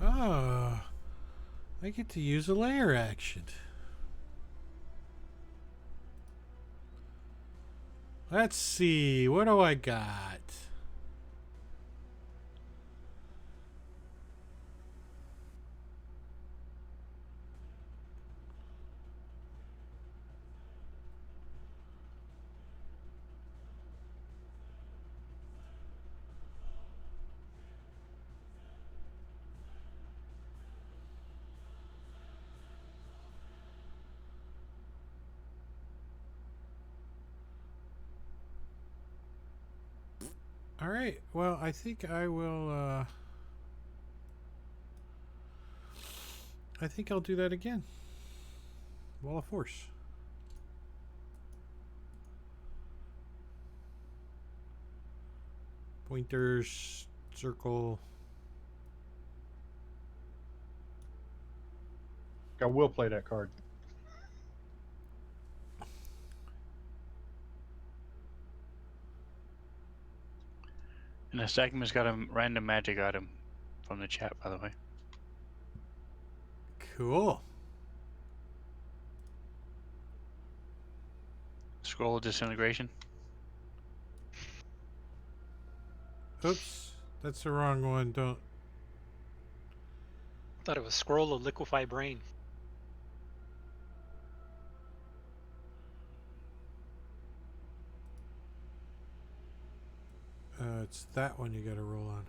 Oh, I get to use a layer action. Let's see. What do I got? All right. Well, I think I will. I think I'll do that again. Wall of Force. Pointers, circle. I will play that card. And the second has got a random magic item from the chat, by the way. Cool. Scroll of Disintegration. Oops, that's the wrong one. Don't. Thought it was Scroll of Liquefy Brain. It's that one you got to roll on.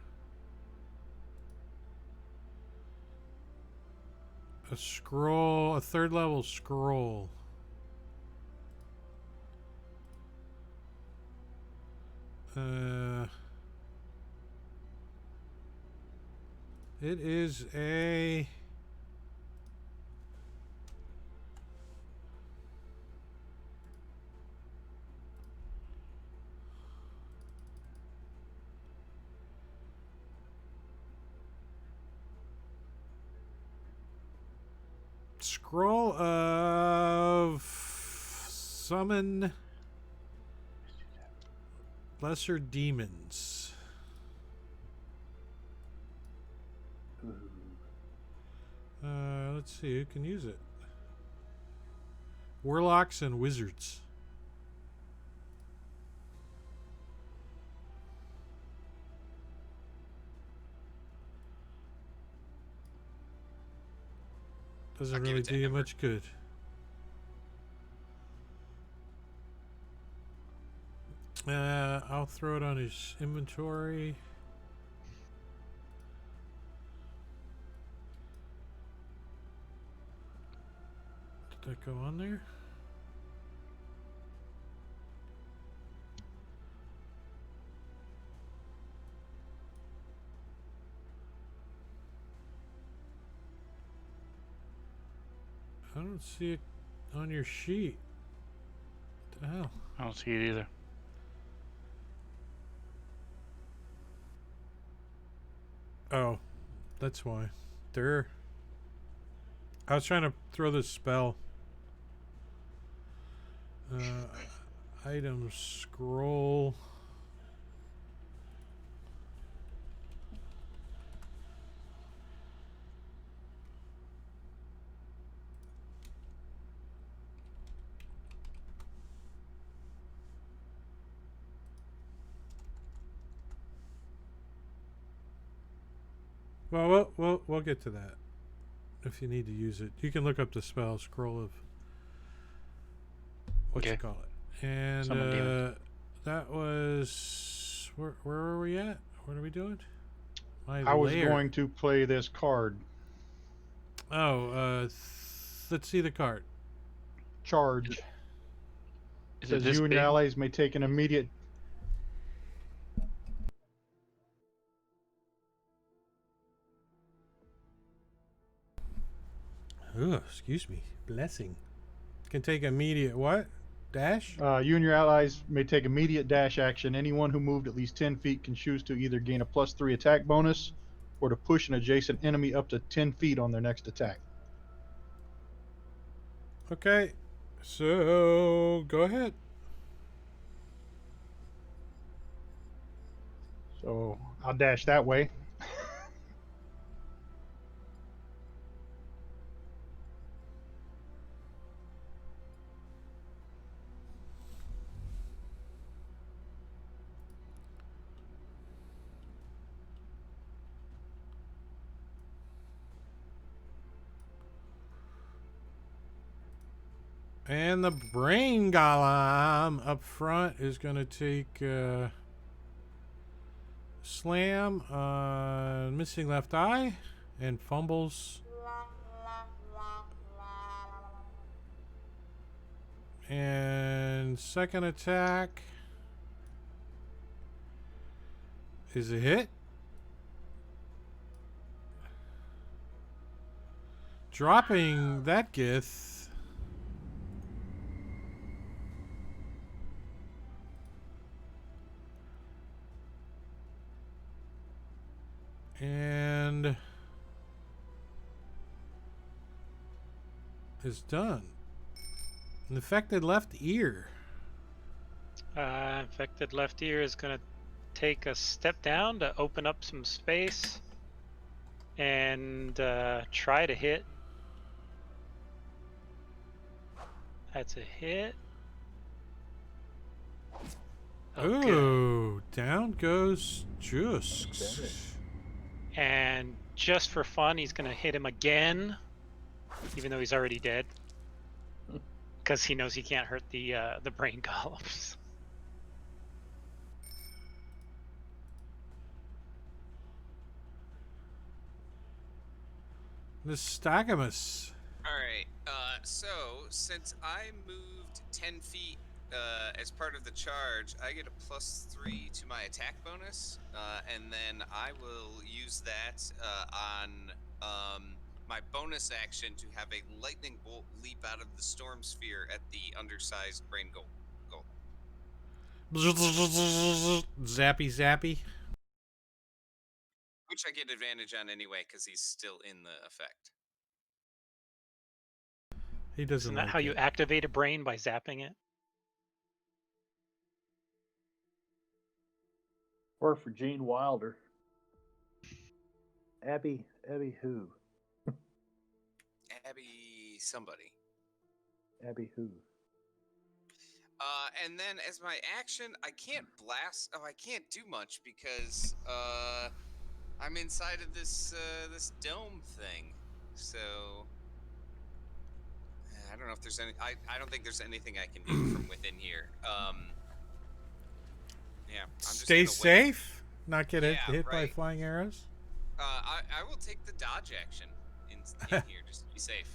A scroll, a third level scroll. It is a. Scroll of summon lesser demons. Let's see who can use it. Warlocks and wizards. Doesn't I'll give really it to do you Ember. much good. I'll throw it on his inventory. Did that go on there? I don't see it on your sheet. What the hell? I don't see it either. Oh, that's why. There. I was trying to throw this spell. Item scroll. Well, we'll get to that. If you need to use it, you can look up the spell scroll of what you Okay. call it. And Summon demons. that was where were we at? What are we doing? My I was lair. going to play this card. Oh, let's see the card. Charge. Is Says it this you and big? your allies may take an immediate. Oh, excuse me. Blessing. Can take immediate what? Dash? You and your allies may take immediate dash action. Anyone who moved at least 10 feet can choose to either gain a +3 attack bonus or to push an adjacent enemy up to 10 feet on their next attack. Okay. So go ahead. So I'll dash that way. And the brain golem up front is going to take slam on missing left eye and fumbles. And second attack is a hit. Dropping that Gith. And is done. An affected left ear. Infected left ear is going to take a step down to open up some space and try to hit. That's a hit. Oh, good. Ooh, down goes Jusks. And just for fun, he's going to hit him again, even though he's already dead, because he knows he can't hurt the brain golems. Nystagmus. All right. So since I moved 10 feet as part of the charge, I get a +3 to my attack bonus, and then I will use that on my bonus action to have a lightning bolt leap out of the storm sphere at the undersized brain goal. Zappy zappy. Which I get advantage on anyway because he's still in the effect. He doesn't Isn't that like how you it. activate a brain, by zapping it? Or for Gene Wilder. Abby who? Abby somebody. Abby who? And then as my action, I can't blast. Oh, I can't do much because I'm inside of this this dome thing. So I don't know if there's any. I don't think there's anything I can do from within here. Yeah. I'm just Stay gonna wait. safe. Not get Yeah, hit by right. flying arrows. I will take the dodge action in here just to be safe.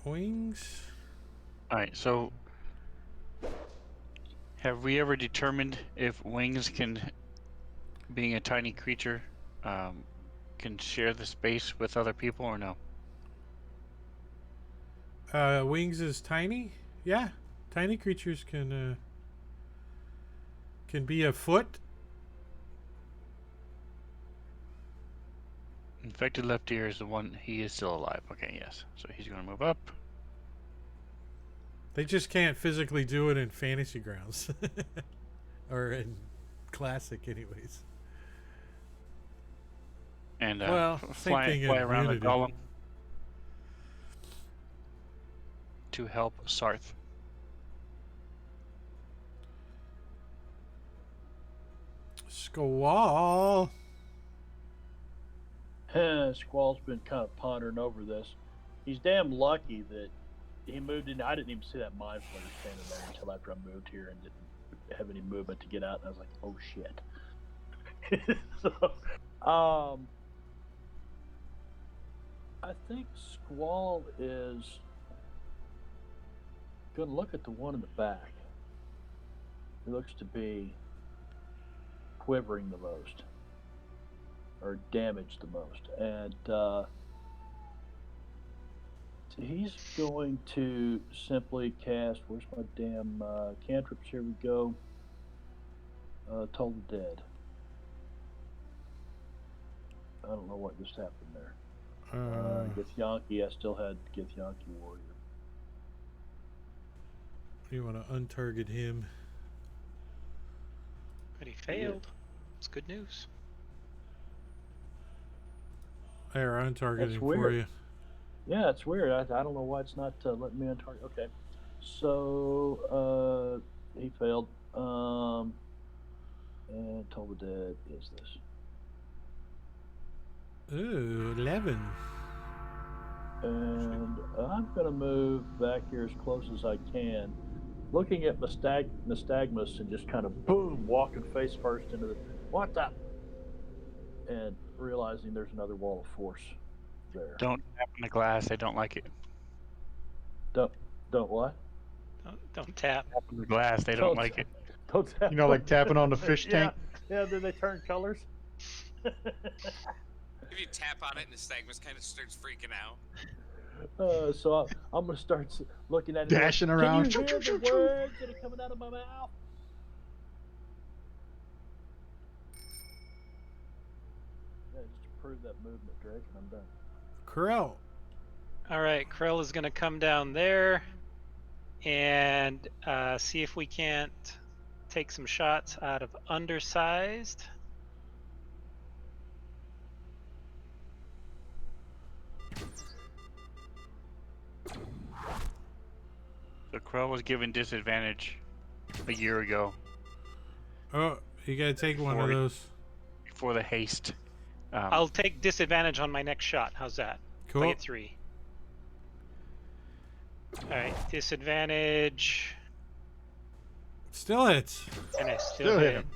Wings. All right. So, have we ever determined if Wings can, being a tiny creature, can share the space with other people or no? Wings is tiny. Yeah, tiny creatures can be a foot. Infected left ear is the one. He is still alive. Okay, yes. So he's going to move up. They just can't physically do it in Fantasy Grounds, or in Classic, anyways. And Well, same fly, thing in fly around the Unity. golem to help Sarth. Squall. Squall's been kind of pondering over this. He's damn lucky that he moved in. I didn't even see that mind flayer standing there until after I moved here and didn't have any movement to get out. And I was like, oh shit. So, I think Squall is going to look at the one in the back. He looks to be quivering the most, or damaged the most, and he's going to simply cast. Where's my damn cantrips? Here we go. Toll the Dead. I don't know what just happened there. Githyanki, I still had Githyanki Warrior. You want to untarget him? But he failed. It's good news. There, untargeting That's for weird. you. Yeah, it's weird. I don't know why it's not letting me untarget. Okay, so he failed. And Toll the Dead is this. Ooh, 11. And I'm going to move back here as close as I can, looking at Nystagmus and just kind of boom, walking face first into the what the, and realizing there's another wall of force there. Don't tap on the glass. They don't like it. Don't what? Don't tap. Tap on the glass. They don't like it. Don't tap. You know, like tapping on the fish Yeah, tank. yeah. Then they turn colors. If you tap on it and the Stagmus kind of starts freaking out. So I'm gonna start looking at it. Dashing around. Can you hear the words that are coming out of my mouth? Yeah, just to prove that movement, Drake, and I'm done. Krell. All right, Krell is going to come down there and see if we can't take some shots out of undersized. So Crow was given disadvantage a year ago Oh, you gotta take one of Sorry. those. for the haste. I'll take disadvantage on my next shot. How's that? If I Cool. get 3. All right, disadvantage, Still hits. and I Still still hit hit. him.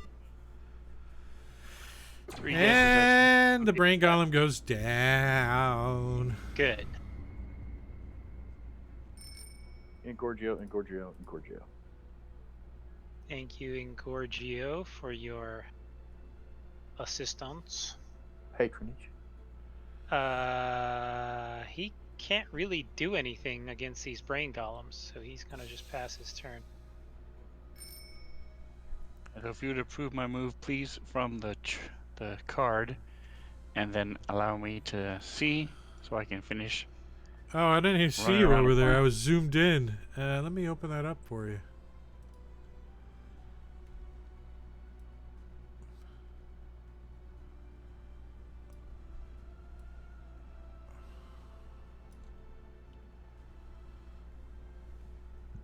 3 And the brain golem goes down. Good. Engorgio. Thank you, Ingorgio, for your assistance. Patronage. He can't really do anything against these brain golems, so he's gonna just pass his turn. So if you would approve my move, please, from the card, and then allow me to see so I can finish. Oh, I didn't even see Running you around over the there. corner. I was zoomed in. Let me open that up for you.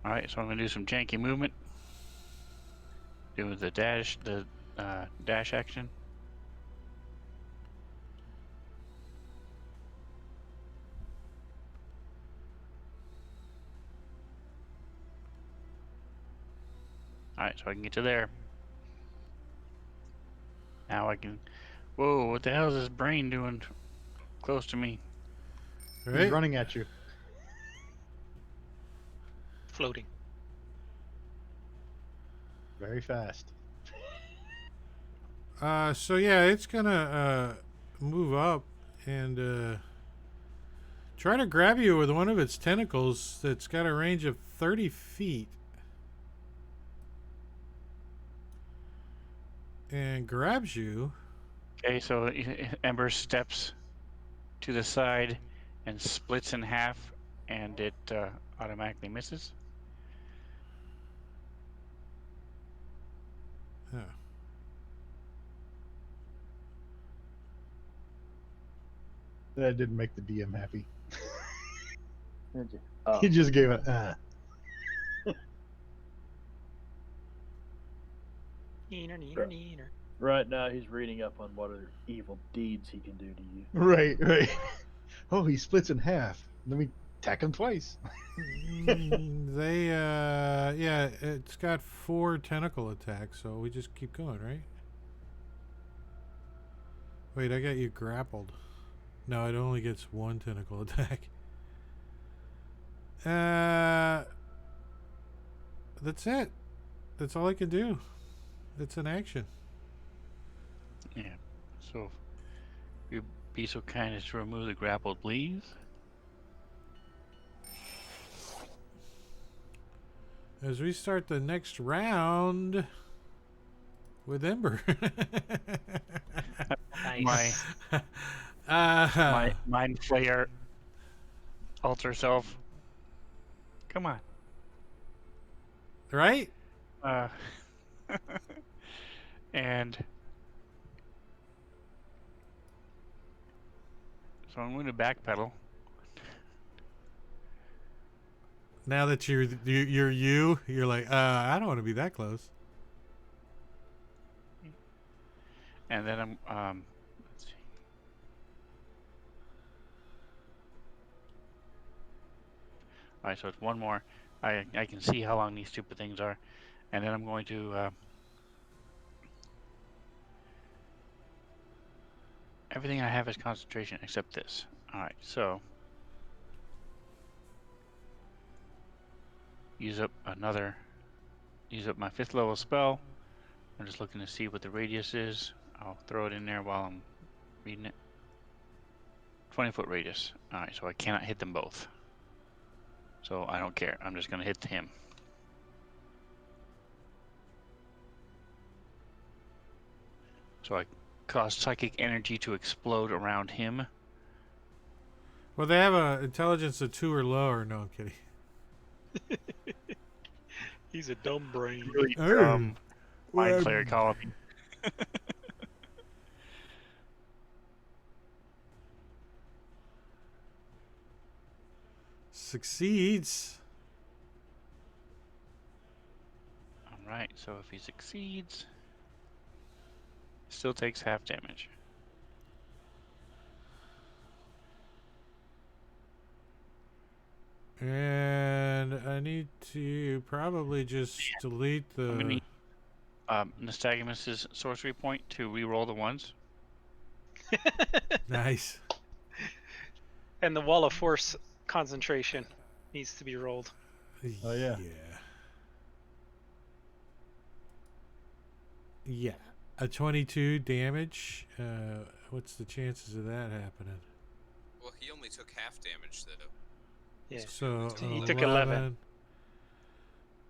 All right, so I'm gonna do some janky movement. Do the dash action. All right, so I can get to there. Now I can. Whoa! What the hell is this brain doing close to me? He's Right? running at you. Floating. Very fast. So yeah, it's gonna move up and try to grab you with one of its tentacles that's got a range of 30 feet. And grabs you. Okay, so Ember steps to the side and splits in half, and it automatically misses. Yeah. That didn't make the DM happy. Oh, He just gave it. Neener, neener, neener. right now he's reading up on what other evil deeds he can do to you. Right, right. Oh, he splits in half. Let me attack him twice. Yeah, it's got 4 tentacle attacks, so we just keep going, right? Wait, I got you grappled. No, it only gets 1 tentacle attack. That's it. That's all I can do. It's an action. Yeah. So, you be so kind as to remove the grapple, please. As we start the next round with Ember. Nice. My mind flayer alter self. Come on. Right? And so I'm going to backpedal. Now that you're like, I don't want to be that close. And then I'm let's see. All right, so it's one more. I can see how long these stupid things are, and then I'm going to everything I have is concentration except this. All right, so use up my 5th level spell. I'm just looking to see what the radius is. I'll throw it in there while I'm reading it. 20-foot radius. All right, so I cannot hit them both. So I don't care. I'm just going to hit him. So I cause psychic energy to explode around him. Well, they have a intelligence of 2 or lower. No, I'm kidding. He's a dumb brain. Really Oh. dumb mind Well, flayer colony. Succeeds. Alright, so if he succeeds, still takes half damage. And I need to probably just delete I'm gonna the. need Nystagmus's sorcery point to re-roll the ones. Nice. And the wall of force concentration needs to be rolled. Oh, yeah. Yeah. A 22 damage. What's the chances of that happening? Well, he only took half damage, though. Yeah. So He took 11.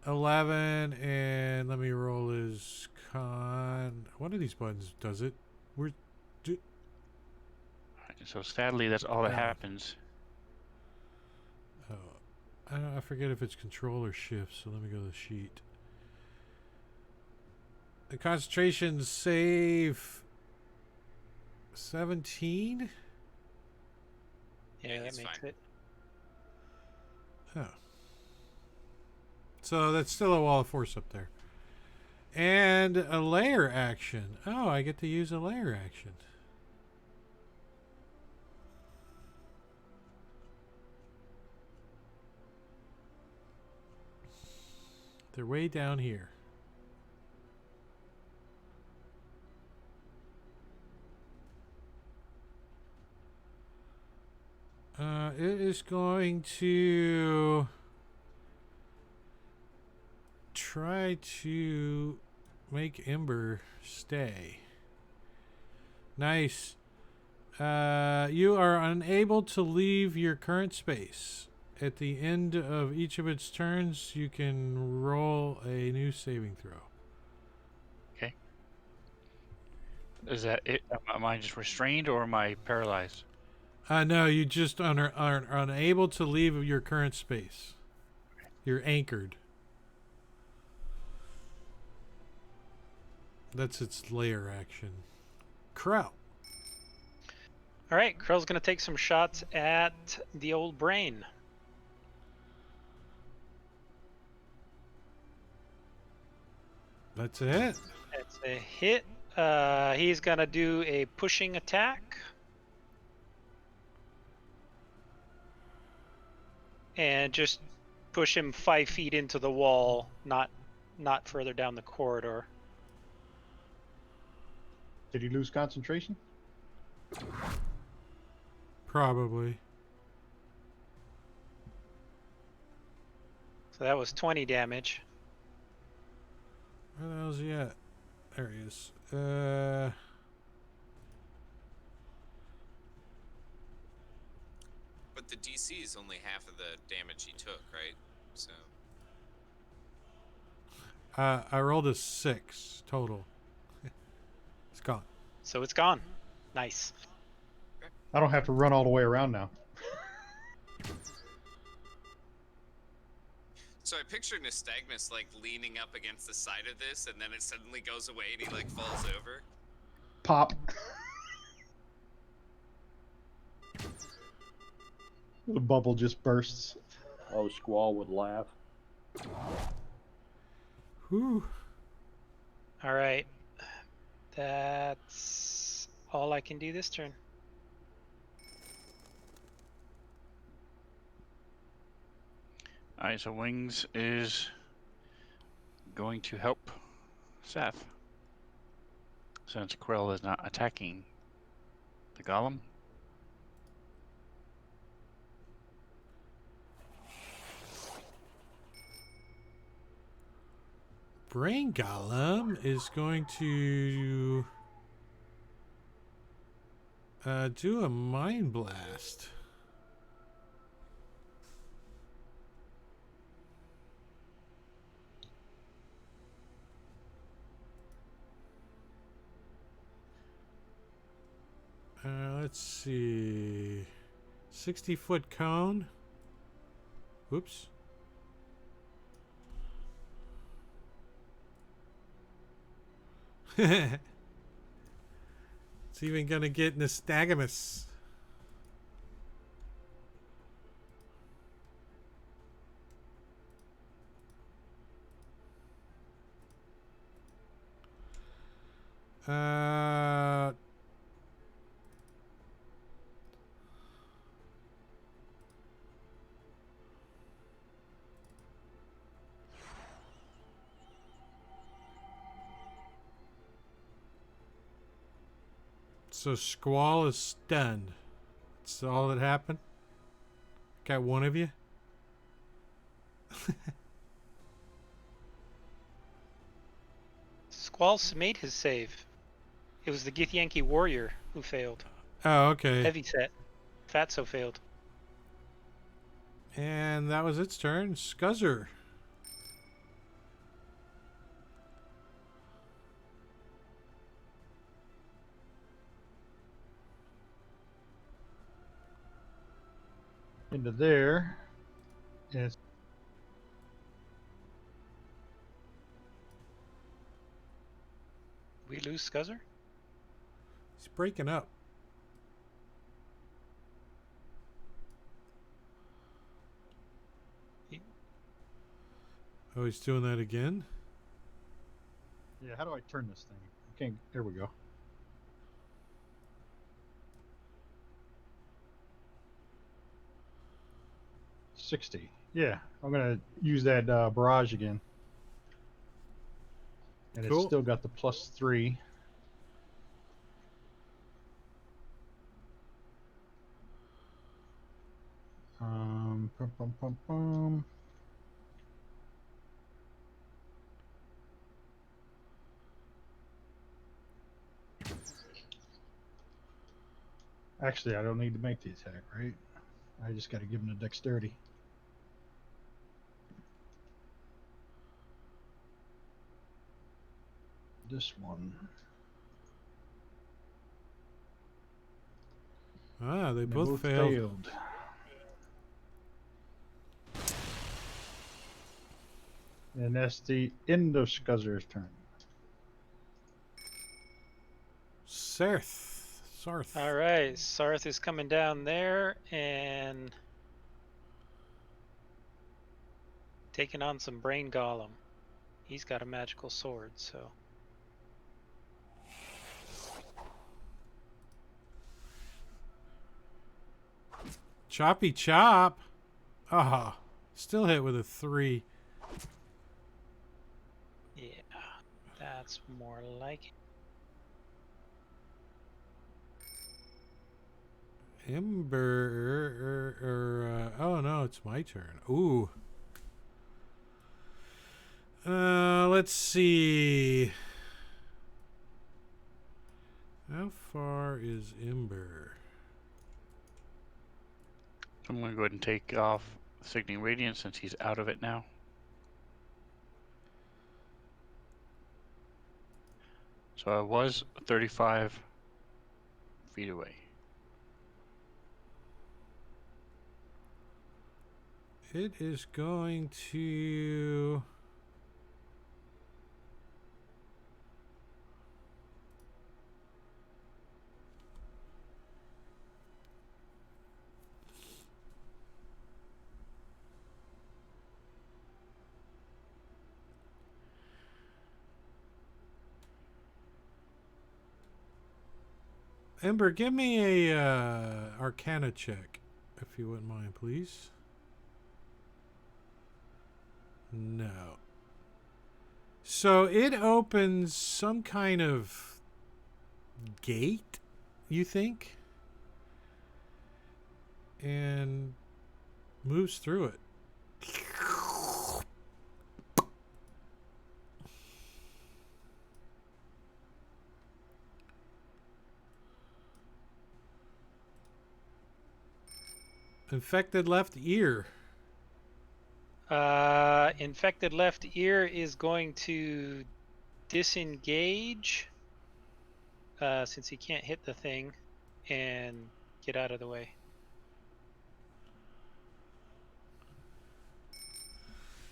11, and let me roll his con. One of these buttons does it. So sadly, that's all that Yeah. happens. Oh, I forget if it's control or shift. So let me go to the sheet. The concentration save 17. Yeah, that that's makes fine. it. Oh. So that's still a wall of force up there. And a layer action. Oh, I get to use a layer action. They're way down here. It is going to try to make Ember stay. Nice. You are unable to leave your current space. At the end of each of its turns, you can roll a new saving throw. Is that it? Am I just restrained or am I paralyzed? No, you just are unable to leave your current space. You're anchored. That's its layer action. Crow. All right, Krell's gonna take some shots at the old brain. That's it. That's a hit. He's gonna do a pushing attack. And just push him 5 feet into the wall, not further down the corridor. Did he lose concentration? Probably. So that was 20 damage. Where the hell's he at? There he is. But the DC is only half of the damage he took, right? So I rolled a 6 total. It's gone. So it's gone. Nice. I don't have to run all the way around now. So I picture Nystagmus like leaning up against the side of this, and then it suddenly goes away, and he like falls over. Pop. The bubble just bursts. Oh, Squall would laugh. Whew. All right. That's all I can do this turn. Alright, so Wings is going to help Seth. Since Krell is not attacking the golem. Brain Golem is going to do a Mind Blast. Let's see. 60-foot cone. Whoops. It's even gonna get Nystagmus. So Squall is stunned. That's all that happened. Got one of you. Squall's made his save. It was the Githyanki warrior who failed. Oh, okay. Heavy set. Fatso failed. And that was its turn. Scuzzer. into there. And it's We lose Scuzzer? He's breaking up. Oh, he's doing that again? yeah. How do I turn this thing? Okay, there we go. $60. Yeah, I'm gonna use that barrage again. And Cool. it's still got the +3. Pum, pum, pum, pum. Actually, I don't need to make the attack, right? I just got to give him the dexterity. This one. Ah, they They both failed. And that's the end of Scuzzer's turn. Sarth. All right, Sarth is coming down there and taking on some Brain Golem. He's got a magical sword, so. Choppy chop. Ah, still hit with a 3. Yeah, that's more like it. Ember. Oh no, it's my turn. Ooh. Let's see. How far is Ember? I'm going to go ahead and take off Signaling Radiance since he's out of it now. So I was 35 feet away. It is going to. Ember, give me a Arcana check, if you wouldn't mind, please. No. So it opens some kind of gate, you think? And moves through it. Infected left ear. Infected left ear is going to disengage since he can't hit the thing and get out of the way.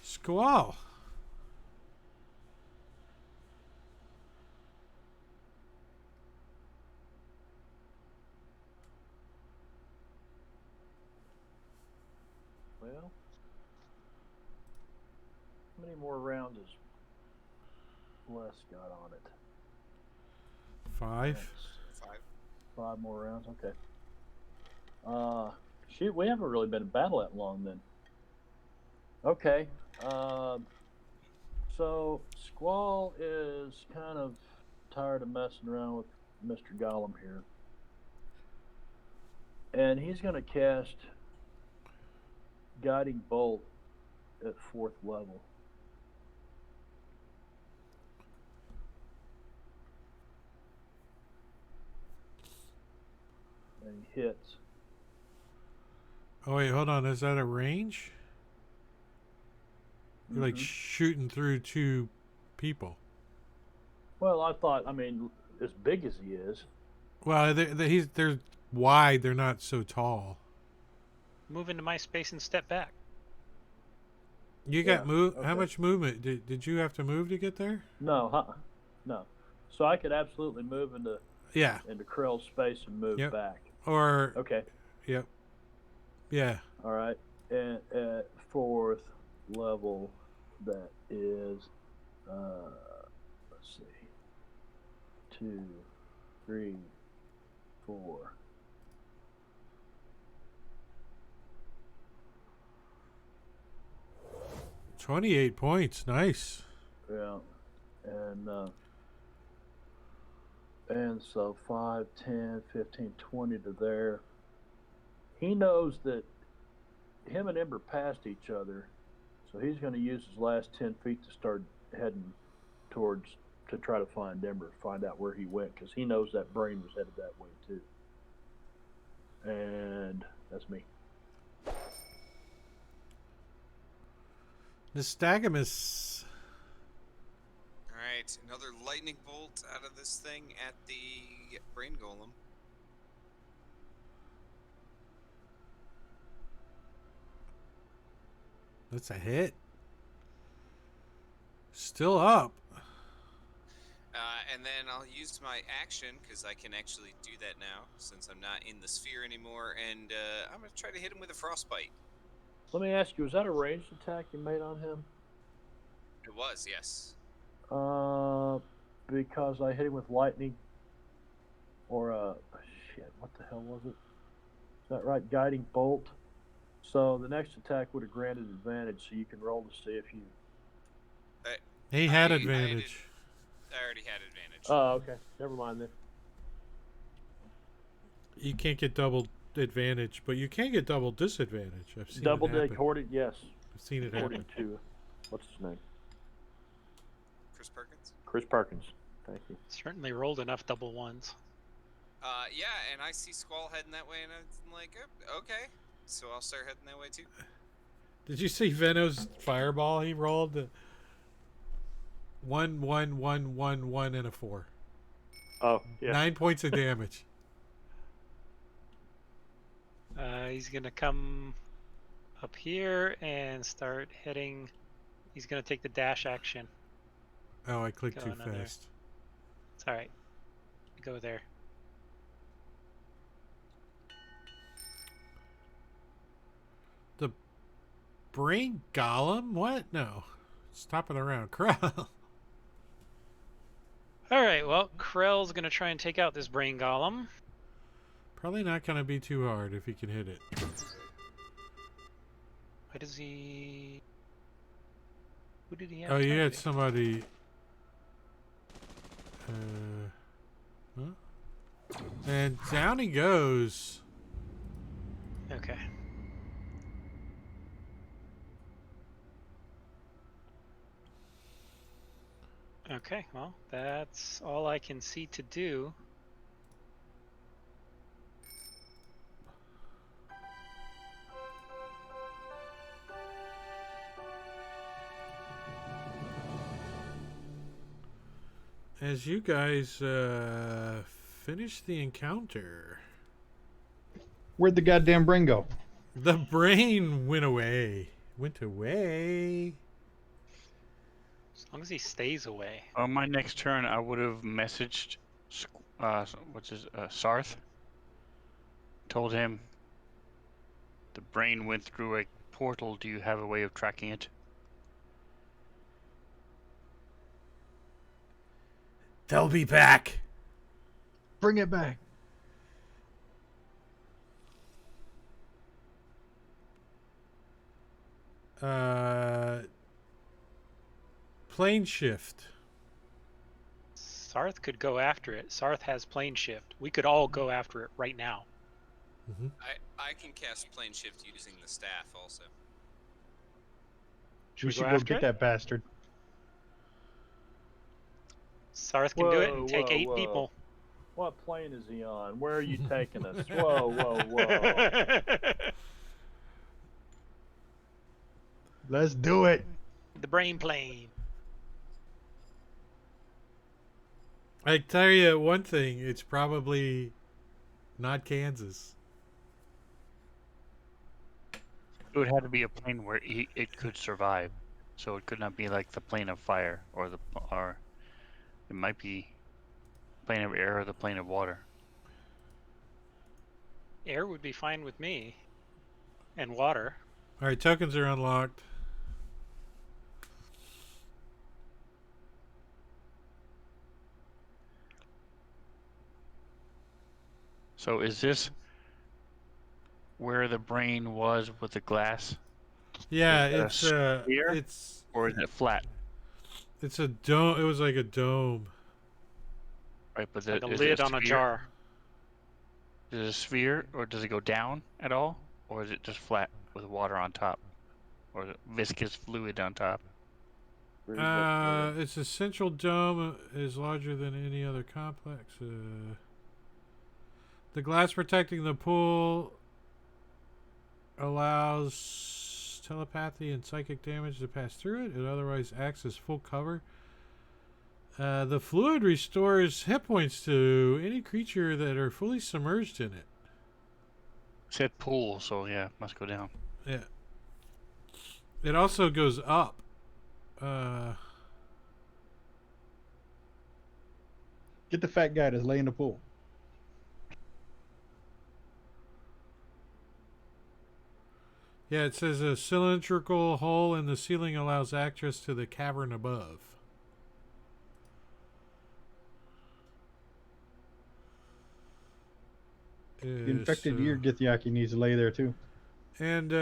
Squall. Well, how many more rounds has Bless got on it? 5. That's 5 more rounds. Okay. Shoot, we haven't really been in battle that long then. Okay. So Squall is kind of tired of messing around with Mr. Gollum here, and he's going to cast Guiding Bolt at 4th level. And he hits. Oh wait, hold on. Is that a range? You're like Mhm. shooting through 2 people. Well, I thought, I mean, as big as he is. Well, they're wide. They're not so tall. move into my space and step back. You got Yeah, move. How okay. much movement did you have to move to get there? No, no. So I could absolutely move Yeah. into Krell's space and move Yep. back. Or Okay. yep. Yeah. All right. And at 4th level, that is, let's see, 2, 3, 4. 28 points. Nice. Yeah. And so 5, 10, 15, 20 to there. He knows that him and Ember passed each other, so he's going to use his last 10 feet to start heading towards, to try to find Ember, find out where he went, because he knows that brain was headed that way too. And that's me. Nystagmus. All right, another lightning bolt out of this thing at the brain golem. That's a hit. Still up. And then I'll use my action, because I can actually do that now, since I'm not in the sphere anymore, and I'm going to try to hit him with a frostbite. Let me ask you, was that a ranged attack you made on him? It was, yes. Because I hit him with lightning, or shit, what the hell was it? Is that right? Guiding bolt. So the next attack would have granted advantage, so you can roll to see if you. He had I advantage. I already had advantage. Oh, okay. Never mind then. You can't get double advantage, but you can get double disadvantage. I've seen Double it dick, happen. according, yes. I've seen it According happen. to, what's his name? Chris Perkins? Chris Perkins. Thank you. Certainly rolled enough double ones. Yeah, and I see Squall heading that way, and I'm like, oh, okay. So I'll start heading that way too. Did you see Veno's fireball he rolled? 1, 1, 1, 1, 1, and a 4. Oh, yeah. 9 points of damage. He's gonna come up here and start heading. He's gonna take the dash action. Oh, I clicked too Going under. fast. It's all right. Go there. The brain golem? What? No. Stop it around. Krell. All right. Well, Krell's gonna try and take out this brain golem. Probably not going to be too hard if he can hit it. What does he? Who did he have? Oh, you had targeted? somebody. Huh? And down he goes. Okay. Okay, well, that's all I can see to do. As you guys finish the encounter, Where'd the goddamn brain go? the brain went away. Went away. As long as he stays away. On my next turn, I would have messaged, Sarth. Told him the brain went through a portal. Do you have a way of tracking it? They'll be back. Bring it back. Plane shift. Sarth could go after it. Sarth has plane shift. We could all go after it right now. I can cast plane shift using the staff also. Should We we should go go after get it? that bastard. Sarth can do it Whoa, and take whoa, 8 whoa. people. What plane is he on? Where are you taking us? Whoa, whoa, whoa. Let's do it. The brain plane. I tell you one thing, it's probably not Kansas. It would have to be a plane where it could survive, so it could not be like the plane of fire or it might be plane of air or the plane of water. Air would be fine with me. And water. All right, tokens are unlocked. So is this where the brain was with the glass, Yeah, Is it a it's sphere? it's or is it flat? it's a dome. It was like a dome. Right, but Like a is it lid on a sphere? jar. Is it a sphere, or does it go down at all, or is it just flat with water on top, or viscous fluid on top? Its a central dome is larger than any other complex. The glass protecting the pool allows telepathy and psychic damage to pass through it. It otherwise acts as full cover. The fluid restores hit points to any creature that are fully submerged in it. It said pool, so yeah, must go down. Yeah. It also goes up. Get the fat guy that's laying in the pool. Yeah, it says a cylindrical hole in the ceiling allows access to the cavern above. The infected ear Githyanki needs to lay there too. And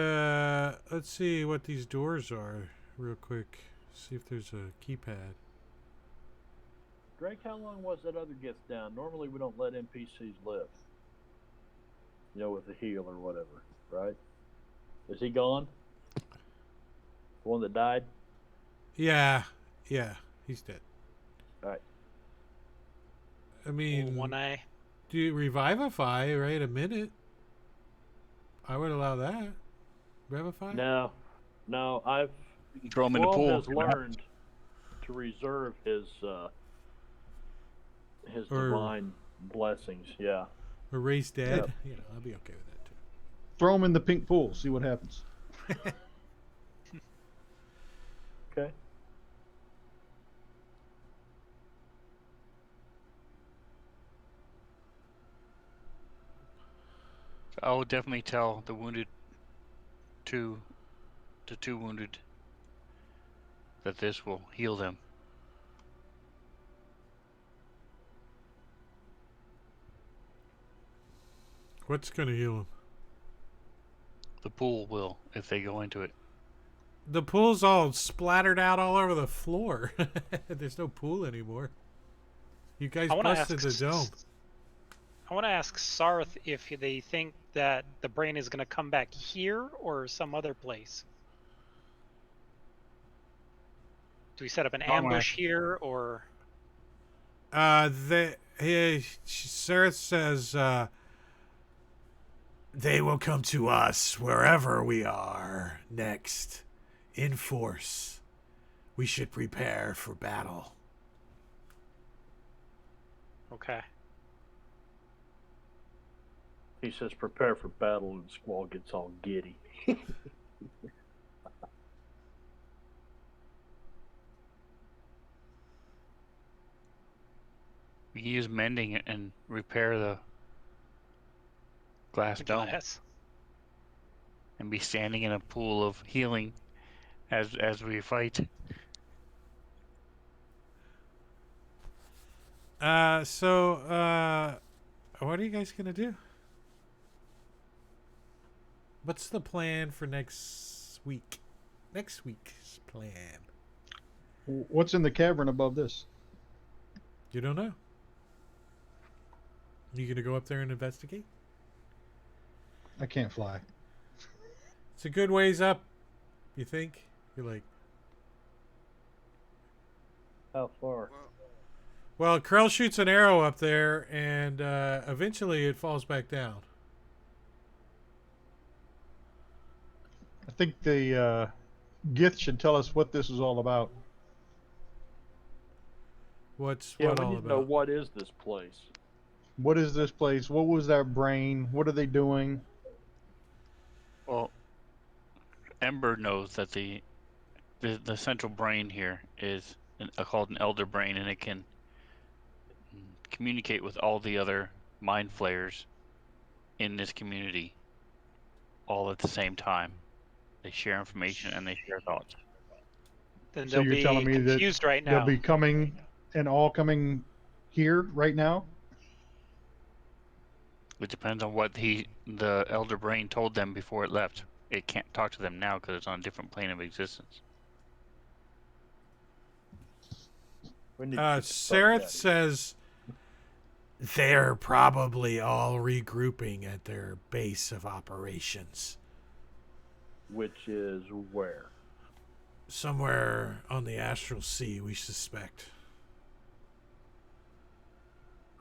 let's see what these doors are real quick. See if there's a keypad. Drake, how long was that other gets down? Normally we don't let NPCs live. You know, with a heal or whatever, right? Is he gone? The one that died? Yeah, he's dead. Alright. I mean, One eye. do you revivify, right? A minute. I would allow that. Revivify? No. I've You can throw him in the Squall pool. has learned to reserve his Or- divine blessings. Yeah. Or raise dead? Yep. You know, I'll be okay with that too. Throw him in the pink pool. See what happens. Okay. I will definitely tell the two wounded, that this will heal them. What's gonna heal him? The pool will, if they go into it. The pool's all splattered out all over the floor. There's no pool anymore. You guys I want to busted ask. the dome. I want to ask Sarth if they think that the brain is going to come back here or some other place. Do we set up an ambush here or? Sarah says, they will come to us wherever we are next. In force. We should prepare for battle. Okay. He says, "Prepare for battle," and Squall gets all giddy. We can use mending it and repair the glass dome Glass. and be standing in a pool of healing as we fight. So, what are you guys gonna do? What's the plan for next week? Next week's plan. What's in the cavern above this? You don't know? You gonna go up there and investigate? I can't fly. It's a good ways up. You think? You're like, How far? well, Krell shoots an arrow up there, and eventually it falls back down. I think the Gith should tell us what this is all about. What's Yeah, what we all need to know about? what is this place. What is this place? What was that brain? What are they doing? Well, Ember knows that the central brain here is called an elder brain, and it can communicate with all the other mind flayers in this community all at the same time. They share information and they share thoughts. Then So they'll you're be telling me that confused right they'll now. be coming and all coming here right now? It depends on what the elder brain told them before it left. It can't talk to them now because it's on a different plane of existence. We need to get the fuck Sareth outta here. says they're probably all regrouping at their base of operations. Which is where? Somewhere on the Astral Sea, we suspect.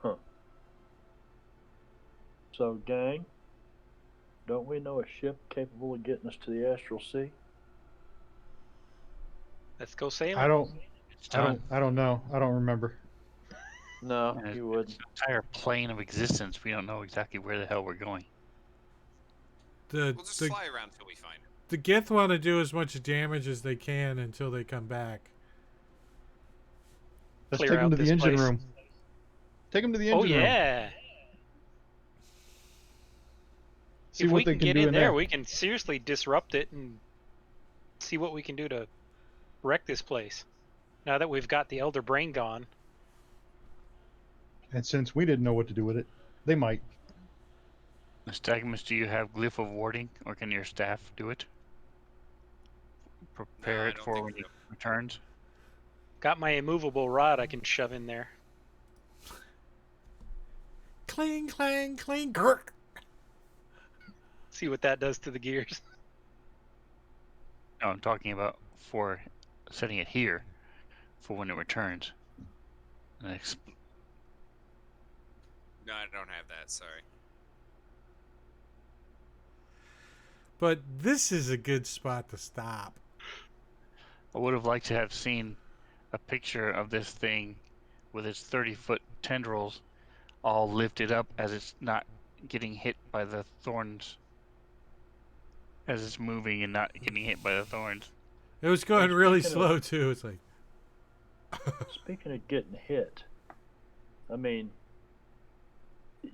Huh. So, gang, don't we know a ship capable of getting us to the Astral Sea? Let's go sailing. It's done. I don't know. I don't remember. No, And you it's wouldn't. an entire plane of existence. We don't know exactly where the hell we're going. The We'll just the, fly around till we find it. the Gith want to do as much damage as they can until they come back. Let's Clear take them out to the this engine place. room. Take them to the Oh engine room. yeah. See If what we they can can get do in there, there. we can seriously disrupt it and see what we can do to wreck this place. Now that we've got the Elder Brain gone. And since we didn't know what to do with it, they might. Nystagmus, do you have glyph of warding, or can your staff do it? Prepare No, I it don't for think when so. it returns. Got my immovable rod I can shove in there. Clang, clang, clang, grr. See what that does to the gears. No, I'm talking about for setting it here for when it returns. And No, I don't have that. Sorry. But this is a good spot to stop. I would have liked to have seen a picture of this thing with its 30-foot tendrils all lifted up as it's not getting hit by the thorns. As it's moving and not getting hit by the thorns. It was going Well, really speaking of- slow too. It's like Speaking of getting hit, I mean,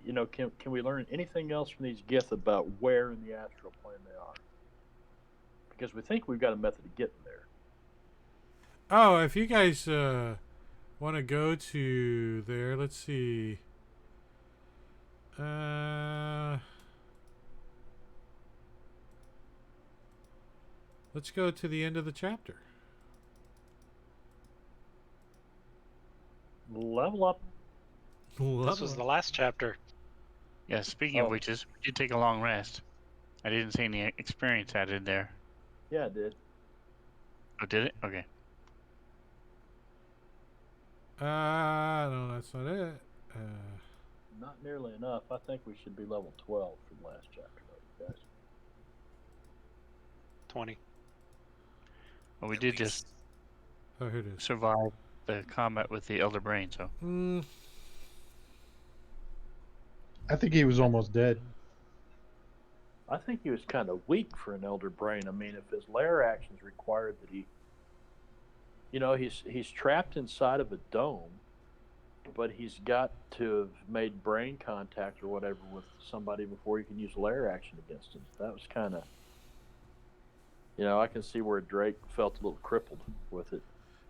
you know, can we learn anything else from these Gith about where in the astral plane they are? Because we think we've got a method of getting there. oh, if you guys want to go to there, let's see. Let's go to the end of the chapter. Level up. This was the last chapter. Yeah, speaking of Oh. which, we did take a long rest. I didn't see any experience added there. Yeah, it did. Oh, did it? Okay. No, that's not it. Not nearly enough. I think we should be level 12 for the last chapter, though, guys. 20. Well, we At did least. just Oh, here it is. survive the combat with the Elder Brain, so. I think he was almost dead. I think he was kind of weak for an Elder Brain. I mean, if his lair actions required that he, you know, he's trapped inside of a dome, but he's got to have made brain contact or whatever with somebody before he can use lair action against him. That was kind of, you know, I can see where Drake felt a little crippled with it.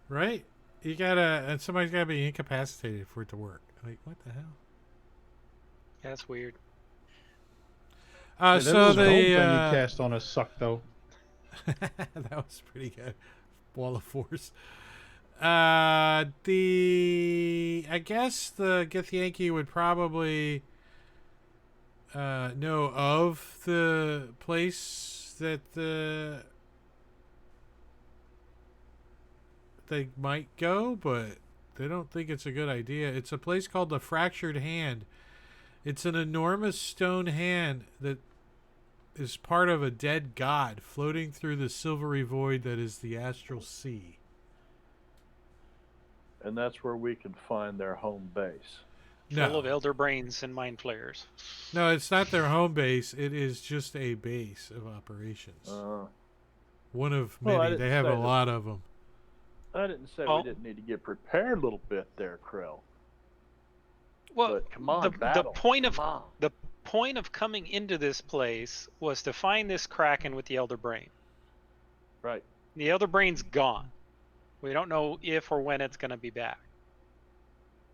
Right? You gotta, and somebody's gotta be incapacitated for it to work. Like, what the hell? That's weird. Yeah, that So little dome the thing he cast on us sucked though. that was pretty good. Wall of force. I guess the Githyanki would probably know of the place that they might go, but they don't think it's a good idea. It's a place called the Fractured Hand. It's an enormous stone hand that is part of a dead god floating through the silvery void that is the Astral Sea. And that's where we can find their home base. Full of No, Elder Brains and Mind Flayers. no, it's not their home base. It is just a base of operations. One of Well, I many. They didn't have say a that. lot of them. I didn't say Well- we didn't need to get prepared a little bit there, Krill. Well, But come on, the battle. point of Come on. the point of coming into this place was to find this Kraken with the Elder Brain. Right. The Elder Brain's gone. We don't know if or when it's going to be back.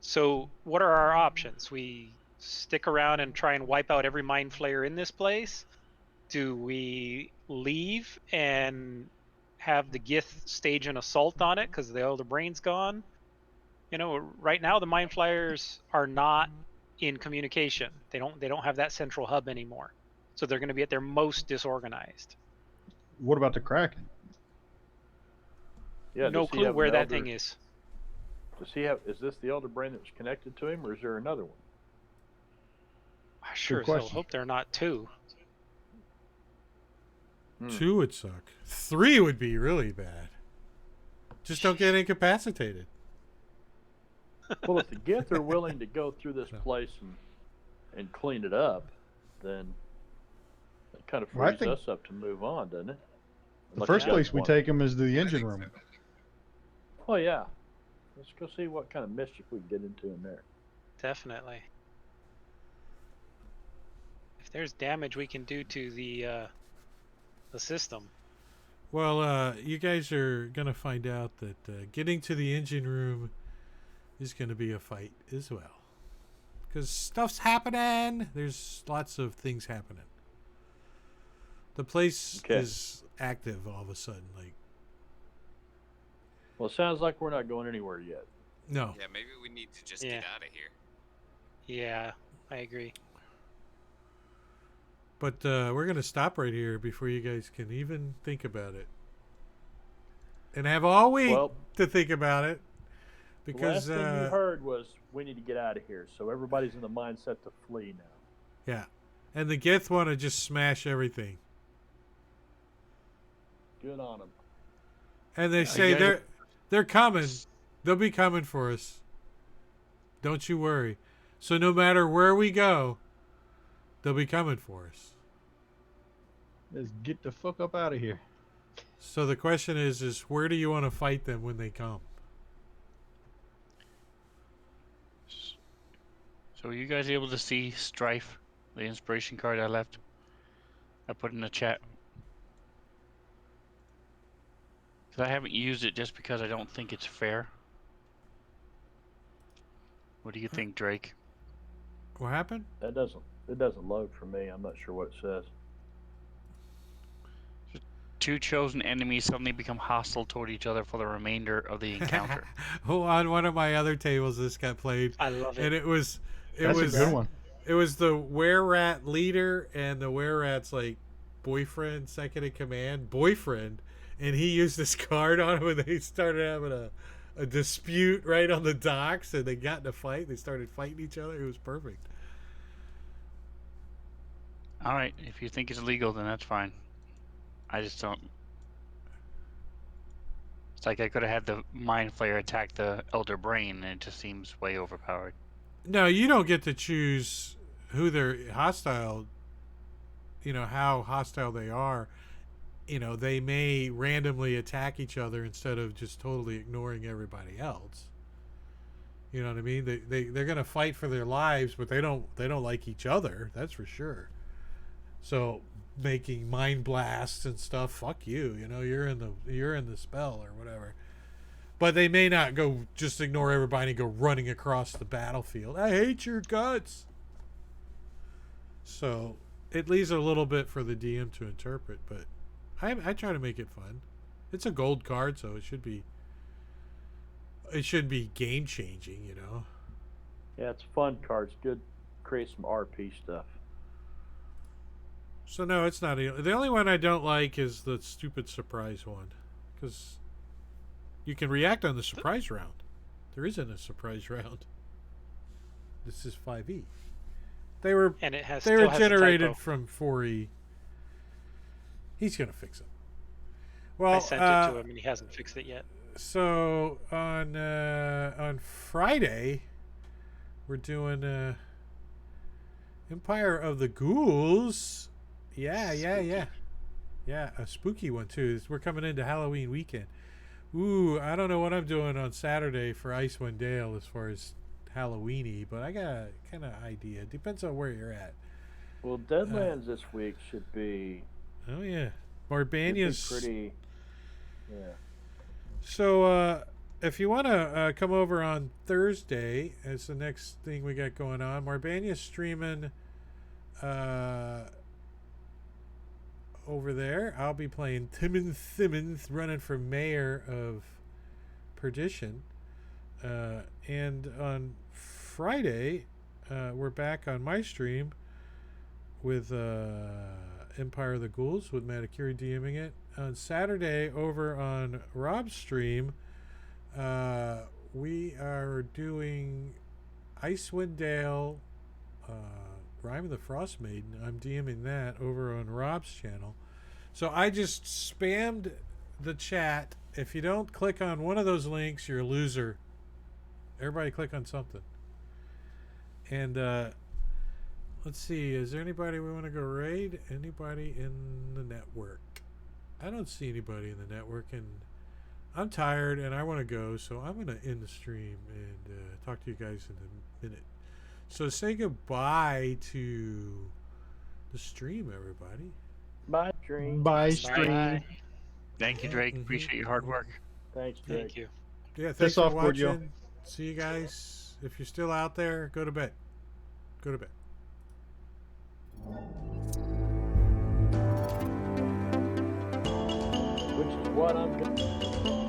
So, what are our options? We stick around and try and wipe out every Mind Flayer in this place? Do we leave and have the Gith stage an assault on it because the Elder Brain's gone? You know, right now the Mind Flayers are not in communication. They don't have that central hub anymore. So they're going to be at their most disorganized. What about the Kraken? Yeah. No does he clue have where an that elder- thing is. Does he have? Is this the Elder Brain that was connected to him, or is there another one? I sure as hell question. hope they're not two. Hmm. 2 would suck. 3 would be really bad. Just don't get incapacitated. Well, if the Gith are willing to go through this No. place and clean it up, then that kind of Well, I frees think- us up to move on, doesn't it? The Unless first you guys place we want- take him is the engine room. Oh yeah. Let's go see what kind of mischief we can get into in there. Definitely. If there's damage we can do to the system. Well, you guys are going to find out that getting to the engine room is going to be a fight as well. Because stuff's happening. There's lots of things happening. The place Okay. is active all of a sudden. Like, Well, it sounds like we're not going anywhere yet. no. Yeah, maybe we need to just Yeah. get out of here. Yeah, I agree. But we're going to stop right here before you guys can even think about it. And have all week Well, to think about it. the Because, last thing you heard was we need to get out of here, so everybody's in the mindset to flee now. yeah. And the Gith want to just smash everything. Good on them. And they say guys- they're coming. They'll be coming for us. Don't you worry. So no matter where we go, they'll be coming for us. Let's get the fuck up out of here. So the question is where do you want to fight them when they come? So were you guys able to see Strife, the inspiration card I left? I put in the chat. 'Cause I haven't used it just because I don't think it's fair. What do you think, Drake? What happened? It doesn't load for me. I'm not sure what it says. 2 chosen enemies suddenly become hostile toward each other for the remainder of the encounter. Oh, on one of my other tables this got played. I love And it. it was That's a good one. It was the were-rat leader and the were-rat's like boyfriend, second in command, boyfriend, and he used this card on him and they started having a dispute right on the docks and they got in a fight. They started fighting each other. It was perfect. Alright, if you think it's illegal, then that's fine. I just don't. It's like I could have had the Mind Flayer attack the Elder Brain, and it just seems way overpowered. No, you don't get to choose who they're hostile, how hostile they are. They may randomly attack each other instead of just totally ignoring everybody else. You know what I mean? They're going to fight for their lives, but they don't like each other, that's for sure. So making mind blasts and stuff, fuck you, you're in the spell or whatever. But they may not go just ignore everybody and go running across the battlefield. I hate your guts. So it leaves a little bit for the DM to interpret, but I try to make it fun. It's a gold card, so it shouldn't be game changing, Yeah, it's fun cards. Good. Create some RP stuff. So no, it's not. The only one I don't like is the stupid surprise one, because you can react on the surprise round. There isn't a surprise round. This is 5e. They were And it has they still were has a generated typo. from 4e. He's gonna fix it. Well, I sent it to him and he hasn't fixed it yet. So on Friday, we're doing Empire of the Ghouls. Yeah. Yeah, a spooky one too. We're coming into Halloween weekend. Ooh, I don't know what I'm doing on Saturday for Icewind Dale as far as Halloweeny, but I got a kind of idea. Depends on where you're at. Well, Deadlands this week should be Oh yeah, should be Morbania's pretty. Yeah. So, if you want to come over on Thursday, as the next thing we got going on, Marbania's streaming over there. I'll be playing Timon Simmons, running for mayor of Perdition. And on Friday, we're back on my stream with Empire of the Ghouls with Manicure DMing it. On Saturday, over on Rob's stream, we are doing Icewind Dale, Rime of the Frost Maiden. I'm DMing that over on Rob's channel. So I just spammed the chat. If you don't click on one of those links, you're a loser. Everybody click on something. And let's see, is there anybody we want to go raid? Anybody in the network? I don't see anybody in the network, and I'm tired and I want to go, so I'm going to end the stream and talk to you guys in a minute. So say goodbye to the stream, everybody. Bye, Dream. By stream. Bye. Thank you, Drake. Mhm. Appreciate your hard work. Thanks, Drake. Thank you. Yeah, thanks Piss for off, Cordio. watching. See you guys. If you're still out there, go to bed. Go to bed. Which is what I'm.